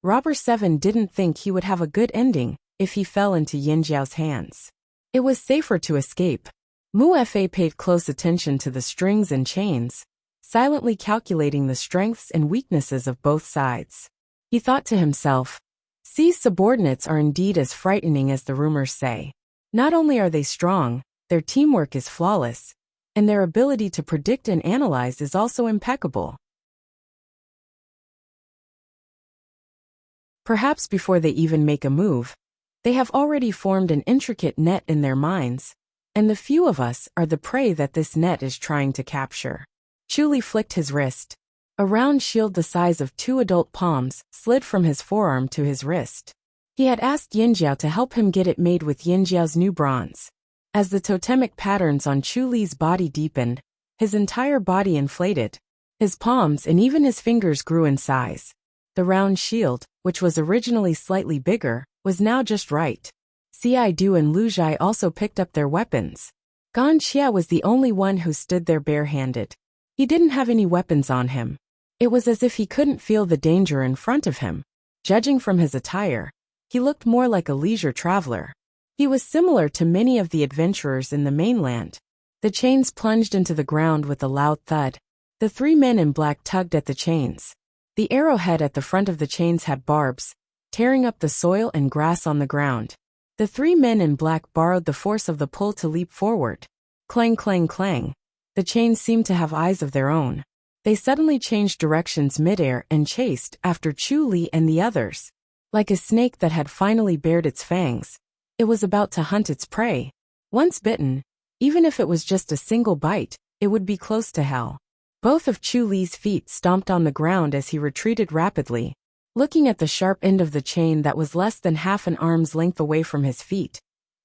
Robber 7 didn't think he would have a good ending if he fell into Yin Jiao's hands. It was safer to escape. Mu Fa paid close attention to the strings and chains, silently calculating the strengths and weaknesses of both sides. He thought to himself, C's subordinates are indeed as frightening as the rumors say. Not only are they strong, their teamwork is flawless, and their ability to predict and analyze is also impeccable. Perhaps before they even make a move, they have already formed an intricate net in their minds, and the few of us are the prey that this net is trying to capture. Chu Li flicked his wrist. A round shield the size of 2 adult palms slid from his forearm to his wrist. He had asked Yin Jiao to help him get it made with Yin Jiao's new bronze. As the totemic patterns on Chu Li's body deepened, his entire body inflated. His palms and even his fingers grew in size. The round shield, which was originally slightly bigger, was now just right. Ci Du and Lu Zhai also picked up their weapons. Gan Xia was the only one who stood there barehanded. He didn't have any weapons on him. It was as if he couldn't feel the danger in front of him. Judging from his attire, he looked more like a leisure traveler. He was similar to many of the adventurers in the mainland. The chains plunged into the ground with a loud thud. The 3 men in black tugged at the chains. The arrowhead at the front of the chains had barbs, tearing up the soil and grass on the ground. The 3 men in black borrowed the force of the pull to leap forward. Clang, clang, clang. The chains seemed to have eyes of their own. They suddenly changed directions midair and chased after Chu Li and the others. Like a snake that had finally bared its fangs, it was about to hunt its prey. Once bitten, even if it was just a single bite, it would be close to hell. Both of Chu Li's feet stomped on the ground as he retreated rapidly. Looking at the sharp end of the chain that was less than half an arm's length away from his feet,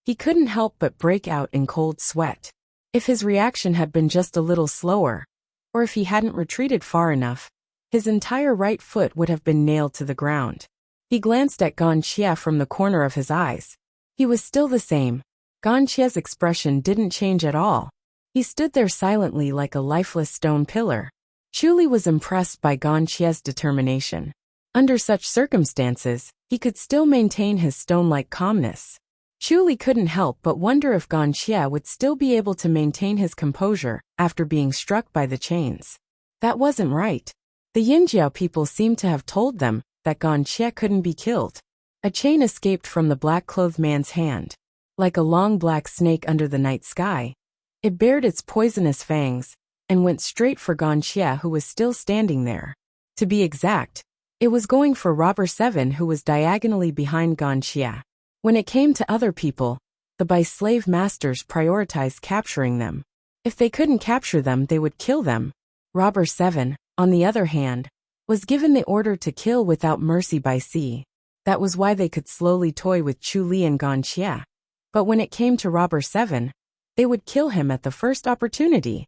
he couldn't help but break out in cold sweat. If his reaction had been just a little slower, or if he hadn't retreated far enough, his entire right foot would have been nailed to the ground. He glanced at Gan Xia from the corner of his eyes. He was still the same. Gan Xia's expression didn't change at all. He stood there silently like a lifeless stone pillar. Chu Li was impressed by Gan Xia's determination. Under such circumstances, he could still maintain his stone-like calmness. Chu Li couldn't help but wonder if Gan Xia would still be able to maintain his composure after being struck by the chains. That wasn't right. The Yin Jiao people seemed to have told them that Gan Xia couldn't be killed. A chain escaped from the black-clothed man's hand. Like a long black snake under the night sky, it bared its poisonous fangs and went straight for Gan Xia, who was still standing there. To be exact, it was going for Robber 7, who was diagonally behind Gan Xia. When it came to other people, the Bai slave masters prioritized capturing them. If they couldn't capture them, they would kill them. Robber 7, on the other hand, was given the order to kill without mercy by sea. That was why they could slowly toy with Chu Li and Gan Xia. But when it came to Robber 7, they would kill him at the first opportunity.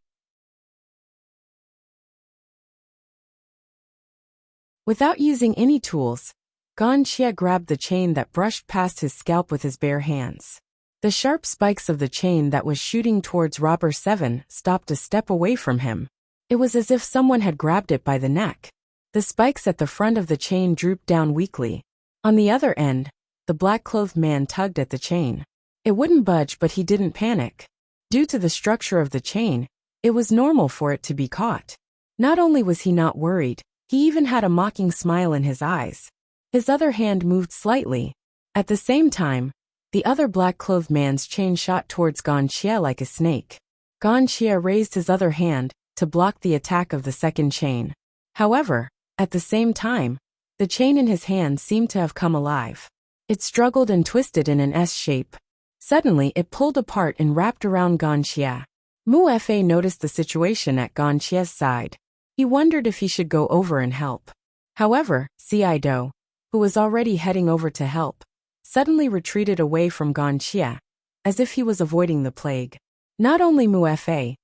Without using any tools, Xia grabbed the chain that brushed past his scalp with his bare hands. The sharp spikes of the chain that was shooting towards Robber 7 stopped a step away from him. It was as if someone had grabbed it by the neck. The spikes at the front of the chain drooped down weakly. On the other end, the black-clothed man tugged at the chain. It wouldn't budge, but he didn't panic. Due to the structure of the chain, it was normal for it to be caught. Not only was he not worried, he even had a mocking smile in his eyes. His other hand moved slightly. At the same time, the other black-clothed man's chain shot towards Xia like a snake. Xia raised his other hand to block the attack of the second chain. However, at the same time, the chain in his hand seemed to have come alive. It struggled and twisted in an S shape. Suddenly, it pulled apart and wrapped around Xia. Mu Fa noticed the situation at Xia's side. He wondered if he should go over and help. However, Xido, who was already heading over to help, suddenly retreated away from Xia, as if he was avoiding the plague. Not only Mu Fa,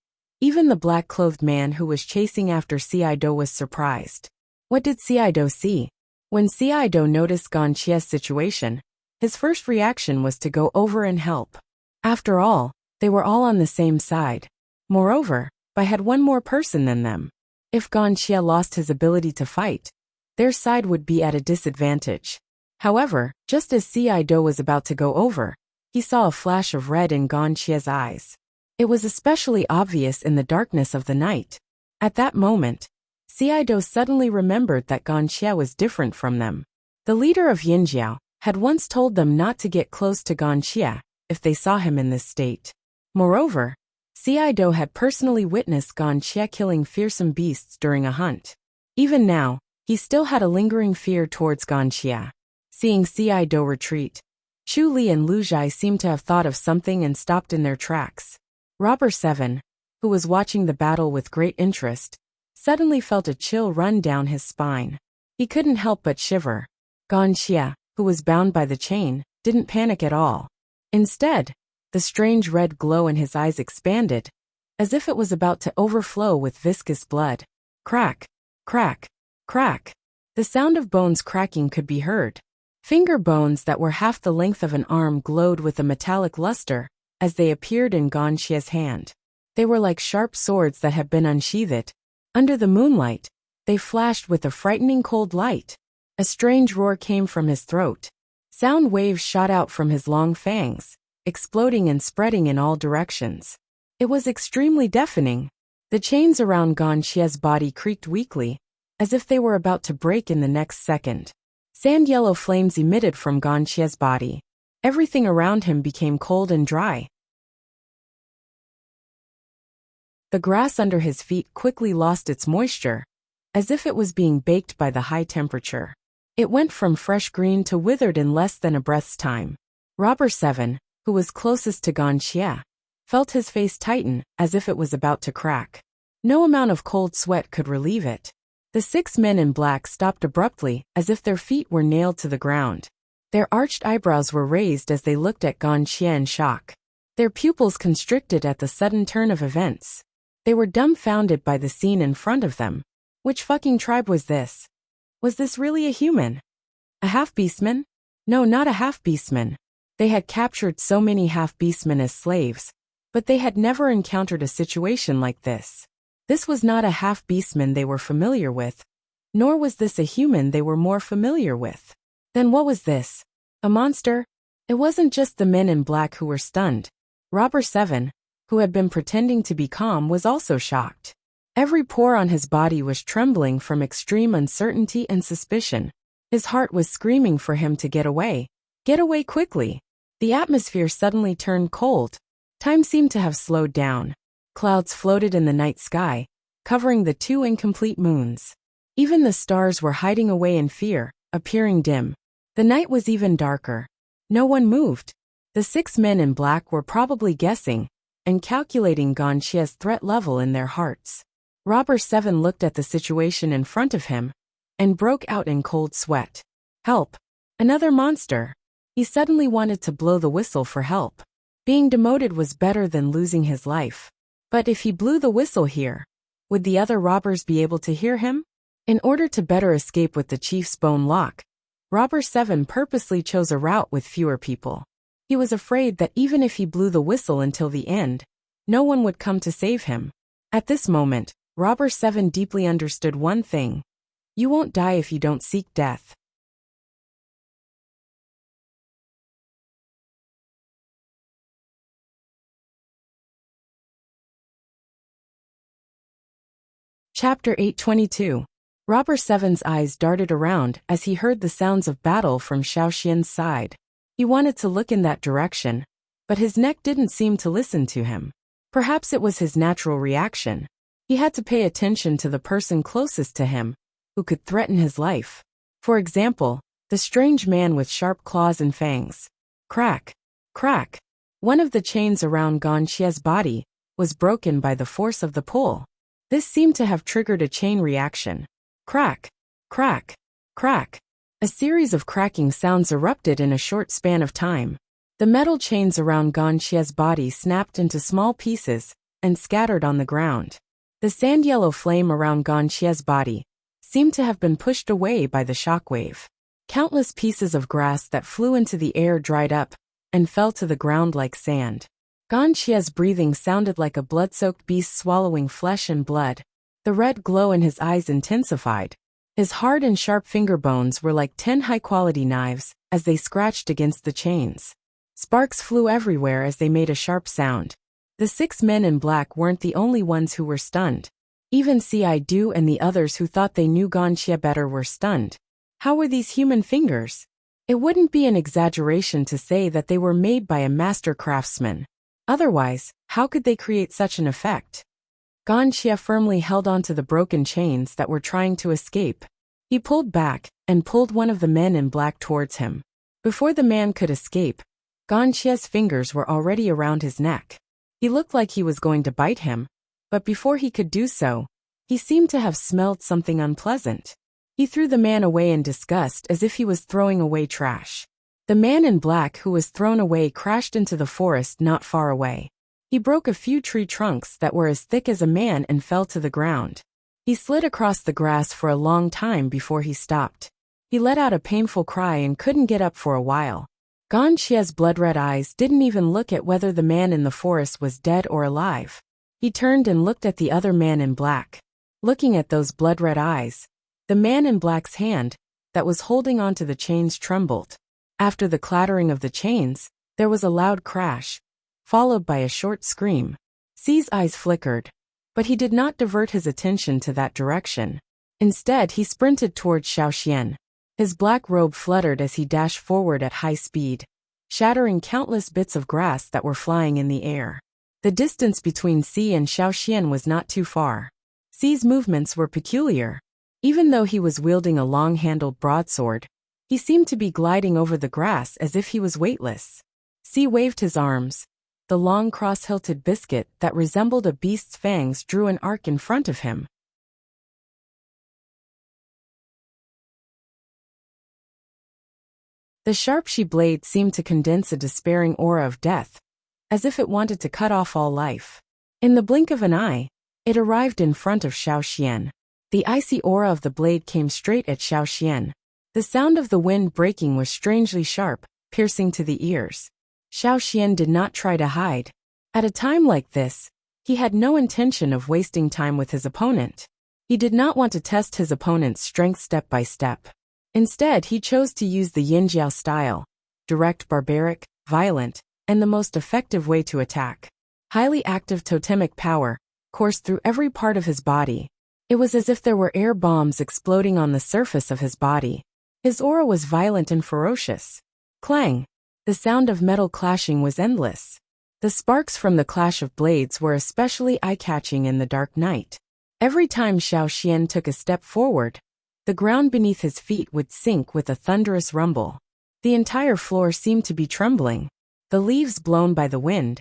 even the black-clothed man who was chasing after Xido was surprised. What did Xido see? When Xido noticed Xia's situation, his first reaction was to go over and help. After all, they were all on the same side. Moreover, Bai had one more person than them. If Xia lost his ability to fight, their side would be at a disadvantage. However, just as Xido was about to go over, he saw a flash of red in Xia's eyes. It was especially obvious in the darkness of the night. At that moment, Xido suddenly remembered that Xia was different from them. The leader of Yinjiao had once told them not to get close to Xia if they saw him in this state. Moreover, Xido had personally witnessed Xia killing fearsome beasts during a hunt. Even now, he still had a lingering fear towards Xia. Seeing Xido retreat, Chu Li and Lu Zhai seemed to have thought of something and stopped in their tracks. Robber 7, who was watching the battle with great interest, suddenly felt a chill run down his spine. He couldn't help but shiver. Xia, who was bound by the chain, didn't panic at all. Instead, the strange red glow in his eyes expanded, as if it was about to overflow with viscous blood. Crack, crack, crack. The sound of bones cracking could be heard. Finger bones that were half the length of an arm glowed with a metallic luster as they appeared in Xia's hand. They were like sharp swords that had been unsheathed. Under the moonlight, they flashed with a frightening cold light. A strange roar came from his throat. Sound waves shot out from his long fangs, exploding and spreading in all directions. It was extremely deafening. The chains around Xia's body creaked weakly, as if they were about to break in the next second. Sand-yellow flames emitted from Xia's body. Everything around him became cold and dry. The grass under his feet quickly lost its moisture, as if it was being baked by the high temperature. It went from fresh green to withered in less than a breath's time. Robber 7, who was closest to Xia, felt his face tighten as if it was about to crack. No amount of cold sweat could relieve it. The 6 men in black stopped abruptly as if their feet were nailed to the ground. Their arched eyebrows were raised as they looked at Xia in shock. Their pupils constricted at the sudden turn of events. They were dumbfounded by the scene in front of them. Which fucking tribe was this? Was this really a human? A half-beastman? No, not a half-beastman. They had captured so many half-beastmen as slaves, but they had never encountered a situation like this. This was not a half-beastman they were familiar with, nor was this a human they were more familiar with. Then what was this? A monster? It wasn't just the men in black who were stunned. Robber 7, who had been pretending to be calm, was also shocked. Every pore on his body was trembling from extreme uncertainty and suspicion. His heart was screaming for him to get away. Get away quickly. The atmosphere suddenly turned cold. Time seemed to have slowed down. Clouds floated in the night sky, covering the 2 incomplete moons. Even the stars were hiding away in fear, appearing dim. The night was even darker. No one moved. The 6 men in black were probably guessing and calculating Xia's threat level in their hearts. Robber 7 looked at the situation in front of him and broke out in cold sweat. Help! Another monster! He suddenly wanted to blow the whistle for help. Being demoted was better than losing his life. But if he blew the whistle here, would the other robbers be able to hear him? In order to better escape with the chief's bone lock, Robber 7 purposely chose a route with fewer people. He was afraid that even if he blew the whistle until the end, no one would come to save him. At this moment, Robber 7 deeply understood one thing: you won't die if you don't seek death. Chapter 822. Robber 7's eyes darted around as he heard the sounds of battle from Xiaoxian's side. He wanted to look in that direction, but his neck didn't seem to listen to him. Perhaps it was his natural reaction. He had to pay attention to the person closest to him, who could threaten his life. For example, the strange man with sharp claws and fangs. Crack! Crack! One of the chains around Ganxia's body was broken by the force of the pull. This seemed to have triggered a chain reaction. Crack! Crack! Crack! A series of cracking sounds erupted in a short span of time. The metal chains around Ganxia's body snapped into small pieces and scattered on the ground. The sand-yellow flame around Ganxia's body seemed to have been pushed away by the shockwave. Countless pieces of grass that flew into the air dried up and fell to the ground like sand. Ganxia's breathing sounded like a blood-soaked beast swallowing flesh and blood. The red glow in his eyes intensified. His hard and sharp finger bones were like 10 high-quality knives as they scratched against the chains. Sparks flew everywhere as they made a sharp sound. The 6 men in black weren't the only ones who were stunned. Even Si-Du and the others who thought they knew Ganxia better were stunned. How were these human fingers? It wouldn't be an exaggeration to say that they were made by a master craftsman. Otherwise, how could they create such an effect? Ganxia firmly held onto the broken chains that were trying to escape. He pulled back and pulled one of the men in black towards him. Before the man could escape, Ganxia's fingers were already around his neck. He looked like he was going to bite him, but before he could do so, he seemed to have smelled something unpleasant. He threw the man away in disgust as if he was throwing away trash. The man in black who was thrown away crashed into the forest not far away. He broke a few tree trunks that were as thick as a man and fell to the ground. He slid across the grass for a long time before he stopped. He let out a painful cry and couldn't get up for a while. Ganxia's blood-red eyes didn't even look at whether the man in the forest was dead or alive. He turned and looked at the other man in black. Looking at those blood-red eyes, the man in black's hand that was holding onto the chains trembled. After the clattering of the chains, there was a loud crash, followed by a short scream. Si's eyes flickered, but he did not divert his attention to that direction. Instead, he sprinted towards Xiaoxian. His black robe fluttered as he dashed forward at high speed, shattering countless bits of grass that were flying in the air. The distance between Si and Xiaoxian was not too far. Si's movements were peculiar. Even though he was wielding a long-handled broadsword, he seemed to be gliding over the grass as if he was weightless. Si waved his arms. The long cross-hilted biscuit that resembled a beast's fangs drew an arc in front of him. The sharp she blade seemed to condense a despairing aura of death, as if it wanted to cut off all life. In the blink of an eye, it arrived in front of Xiaoxian. The icy aura of the blade came straight at Xiaoxian. The sound of the wind breaking was strangely sharp, piercing to the ears. Xiaoxian did not try to hide. At a time like this, he had no intention of wasting time with his opponent. He did not want to test his opponent's strength step by step. Instead, he chose to use the Yinjiao style, direct, barbaric, violent, and the most effective way to attack. Highly active totemic power coursed through every part of his body. It was as if there were air bombs exploding on the surface of his body. His aura was violent and ferocious. Clang! The sound of metal clashing was endless. The sparks from the clash of blades were especially eye-catching in the dark night. Every time Xiaoxian took a step forward, the ground beneath his feet would sink with a thunderous rumble. The entire floor seemed to be trembling. The leaves blown by the wind,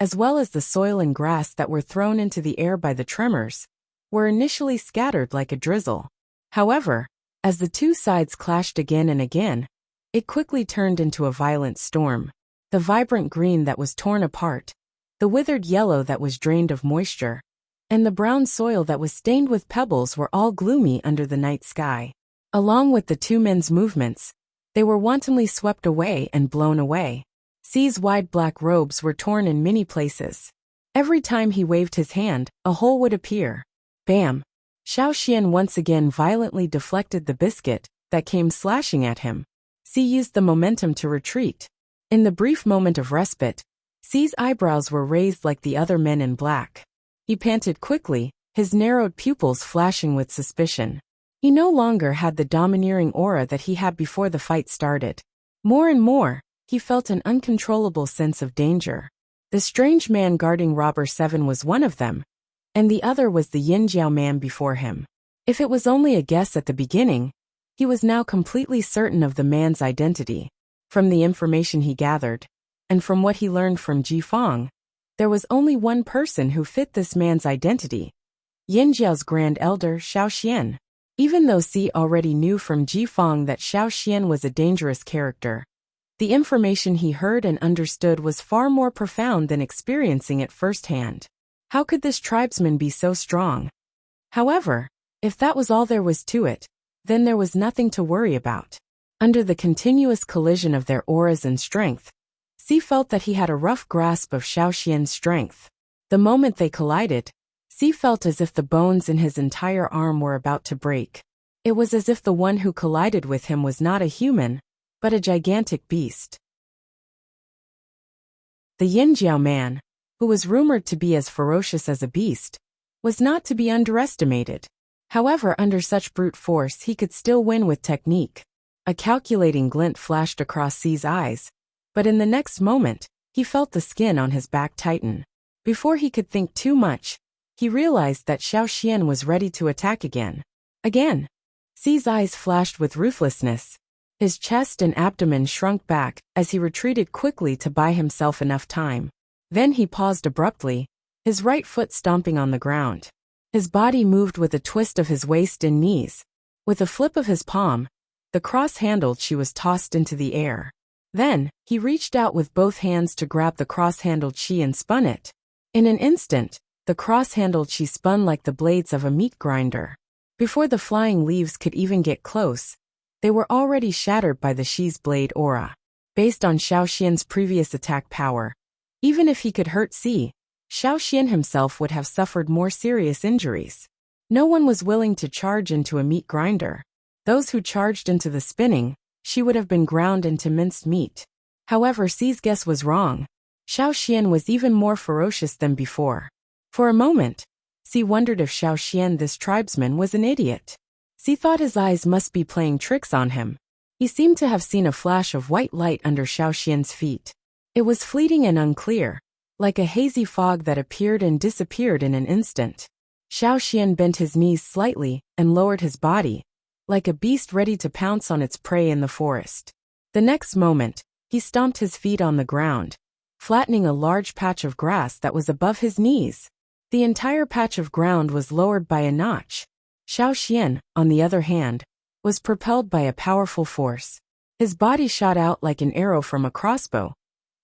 as well as the soil and grass that were thrown into the air by the tremors, were initially scattered like a drizzle. However, as the two sides clashed again and again, it quickly turned into a violent storm. The vibrant green that was torn apart, the withered yellow that was drained of moisture, and the brown soil that was stained with pebbles were all gloomy under the night sky. Along with the two men's movements, They were wantonly swept away and blown away. Xi's wide black robes were torn in many places. Every time he waved his hand, a hole would appear. Bam! Xiao Xian once again violently deflected the biscuit that came slashing at him. Xi used the momentum to retreat. In the brief moment of respite, Xi's eyebrows were raised like the other men in black. He panted quickly, his narrowed pupils flashing with suspicion. He no longer had the domineering aura that he had before the fight started. More and more, he felt an uncontrollable sense of danger. The strange man guarding Robber 7 was one of them, and the other was the Yinjiao man before him. If it was only a guess at the beginning, he was now completely certain of the man's identity. From the information he gathered, and from what he learned from Ji Fang, there was only one person who fit this man's identity: Yinjiao's grand elder Xiao Xian. Even though Xi already knew from Ji Fang that Xiao Xian was a dangerous character, the information he heard and understood was far more profound than experiencing it firsthand. How could this tribesman be so strong? However, if that was all there was to it, then there was nothing to worry about. Under the continuous collision of their auras and strength, Xi felt that he had a rough grasp of Xiao Xian's strength. The moment they collided, Xi felt as if the bones in his entire arm were about to break. It was as if the one who collided with him was not a human, but a gigantic beast. The Yinjiao man, who was rumored to be as ferocious as a beast, was not to be underestimated. However, under such brute force he could still win with technique. A calculating glint flashed across Xi's eyes, but in the next moment, he felt the skin on his back tighten. Before he could think too much, he realized that Xiao Xian was ready to attack again. Xi's eyes flashed with ruthlessness. His chest and abdomen shrunk back as he retreated quickly to buy himself enough time. Then he paused abruptly, his right foot stomping on the ground. His body moved with a twist of his waist and knees. With a flip of his palm, the cross-handled she was tossed into the air. Then, he reached out with both hands to grab the cross-handled she and spun it. In an instant, the cross-handled she spun like the blades of a meat grinder. Before the flying leaves could even get close, they were already shattered by the she's blade aura. Based on Xiao Xian's previous attack power, even if he could hurt Xi, Xiao Xian himself would have suffered more serious injuries. No one was willing to charge into a meat grinder. Those who charged into the spinning, she would have been ground into minced meat. However, Xi's guess was wrong. Xiao Xian was even more ferocious than before. For a moment, Xi wondered if Xiao Xian, this tribesman, was an idiot. Xi thought his eyes must be playing tricks on him. He seemed to have seen a flash of white light under Xiao Xian's feet. It was fleeting and unclear, like a hazy fog that appeared and disappeared in an instant. Xiao Xian bent his knees slightly and lowered his body, like a beast ready to pounce on its prey in the forest. The next moment, he stomped his feet on the ground, flattening a large patch of grass that was above his knees. The entire patch of ground was lowered by a notch. Xiao Xian, on the other hand, was propelled by a powerful force. His body shot out like an arrow from a crossbow,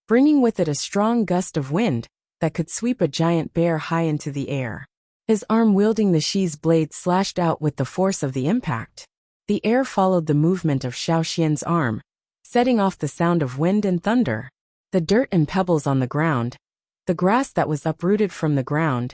bringing with it a strong gust of wind that could sweep a giant bear high into the air. His arm wielding the she's blade slashed out with the force of the impact. The air followed the movement of Xiao Xian's arm, setting off the sound of wind and thunder. The dirt and pebbles on the ground, the grass that was uprooted from the ground,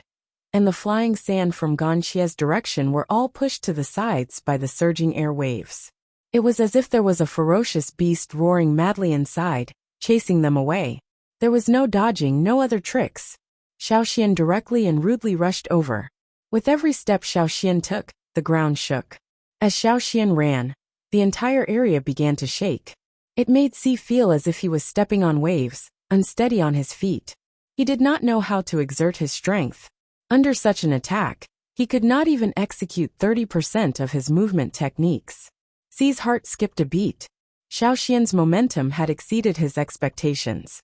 and the flying sand from Ganxia's direction were all pushed to the sides by the surging air waves. It was as if there was a ferocious beast roaring madly inside, chasing them away. There was no dodging, no other tricks. Xiao Xian directly and rudely rushed over. With every step Xiao Xian took, the ground shook. As Xiao Xian ran, the entire area began to shake. It made Xi feel as if he was stepping on waves, unsteady on his feet. He did not know how to exert his strength. Under such an attack, he could not even execute 30% of his movement techniques. Xi's heart skipped a beat. Xiao Xian's momentum had exceeded his expectations.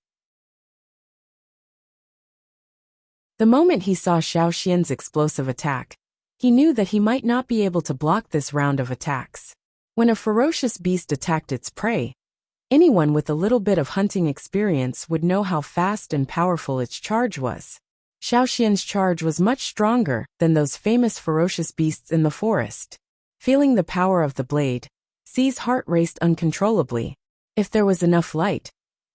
The moment he saw Xiao Xian's explosive attack, he knew that he might not be able to block this round of attacks. When a ferocious beast attacked its prey, anyone with a little bit of hunting experience would know how fast and powerful its charge was. Xiao Xian's charge was much stronger than those famous ferocious beasts in the forest. Feeling the power of the blade, C's heart raced uncontrollably. If there was enough light,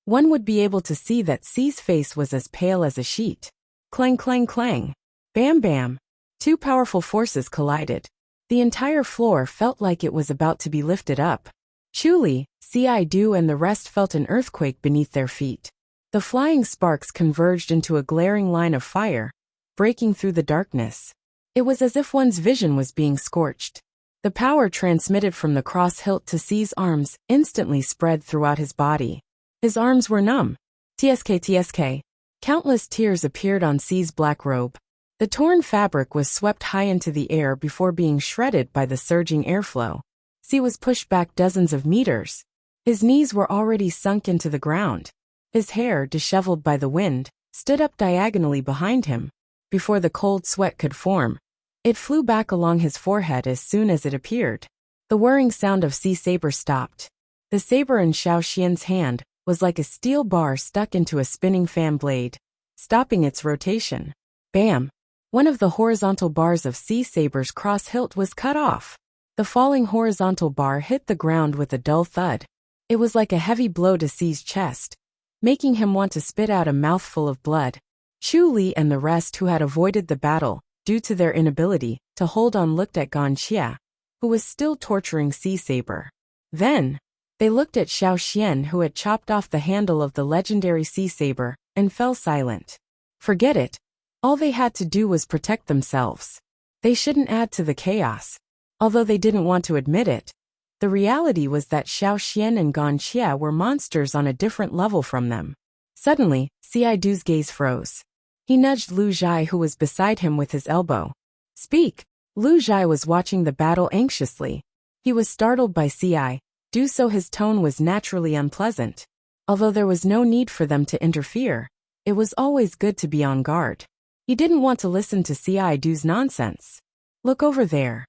one would be able to see that C's face was as pale as a sheet. Clang, clang, clang. Bam, bam. Two powerful forces collided. The entire floor felt like it was about to be lifted up. Chuli, Cidu and the rest felt an earthquake beneath their feet. The flying sparks converged into a glaring line of fire, breaking through the darkness. It was as if one's vision was being scorched. The power transmitted from the cross hilt to C's arms instantly spread throughout his body. His arms were numb. Tsk. Countless tears appeared on C's black robe. The torn fabric was swept high into the air before being shredded by the surging airflow. C was pushed back dozens of meters. His knees were already sunk into the ground. His hair, disheveled by the wind, stood up diagonally behind him. Before the cold sweat could form, it flew back along his forehead as soon as it appeared. The whirring sound of C's saber stopped. The saber in Xiao Xian's hand was like a steel bar stuck into a spinning fan blade, stopping its rotation. Bam! One of the horizontal bars of C's saber's cross hilt was cut off. The falling horizontal bar hit the ground with a dull thud. It was like a heavy blow to C's chest, making him want to spit out a mouthful of blood. Chu Li and the rest who had avoided the battle, due to their inability to hold on, looked at Gan Xia, who was still torturing C's saber. Then, they looked at Xiao Xian, who had chopped off the handle of the legendary C's saber, and fell silent. Forget it. All they had to do was protect themselves. They shouldn't add to the chaos. Although they didn't want to admit it, the reality was that Xiao Xian and Gan Xia were monsters on a different level from them. Suddenly, Cidu's gaze froze. He nudged Lu Zhai, who was beside him, with his elbow. Speak! Lu Zhai was watching the battle anxiously. He was startled by Cidu, so his tone was naturally unpleasant. Although there was no need for them to interfere, it was always good to be on guard. He didn't want to listen to Cidu's nonsense. Look over there.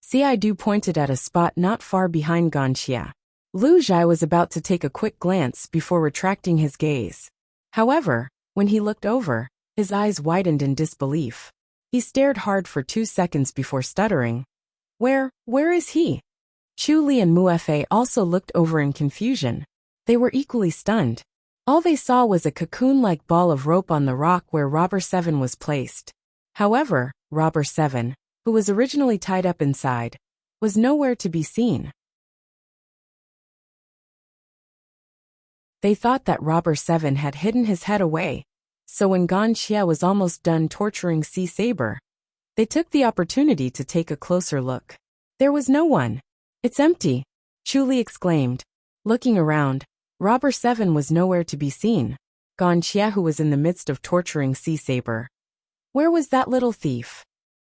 Cidu pointed at a spot not far behind Gan Xia. Lu Zhai was about to take a quick glance before retracting his gaze. However, when he looked over, his eyes widened in disbelief. He stared hard for 2 seconds before stuttering. Where is he? Chu Li and Muefei also looked over in confusion. They were equally stunned. All they saw was a cocoon-like ball of rope on the rock where Robber 7 was placed. However, Robber 7, who was originally tied up inside, was nowhere to be seen. They thought that Robber 7 had hidden his head away, so when Gan Xia was almost done torturing C's saber, they took the opportunity to take a closer look. There was no one. It's empty, Chu Li exclaimed. Looking around, Robber 7 was nowhere to be seen. Gan Xia, who was in the midst of torturing C's saber. Where was that little thief?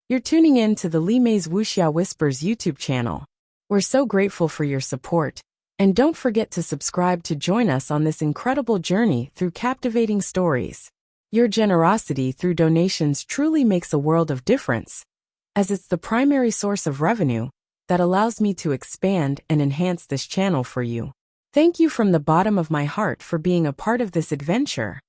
You're tuning in to the Li Mei's Wuxia Whispers YouTube channel. We're so grateful for your support, and don't forget to subscribe to join us on this incredible journey through captivating stories. Your generosity through donations truly makes a world of difference, as it's the primary source of revenue that allows me to expand and enhance this channel for you. Thank you from the bottom of my heart for being a part of this adventure.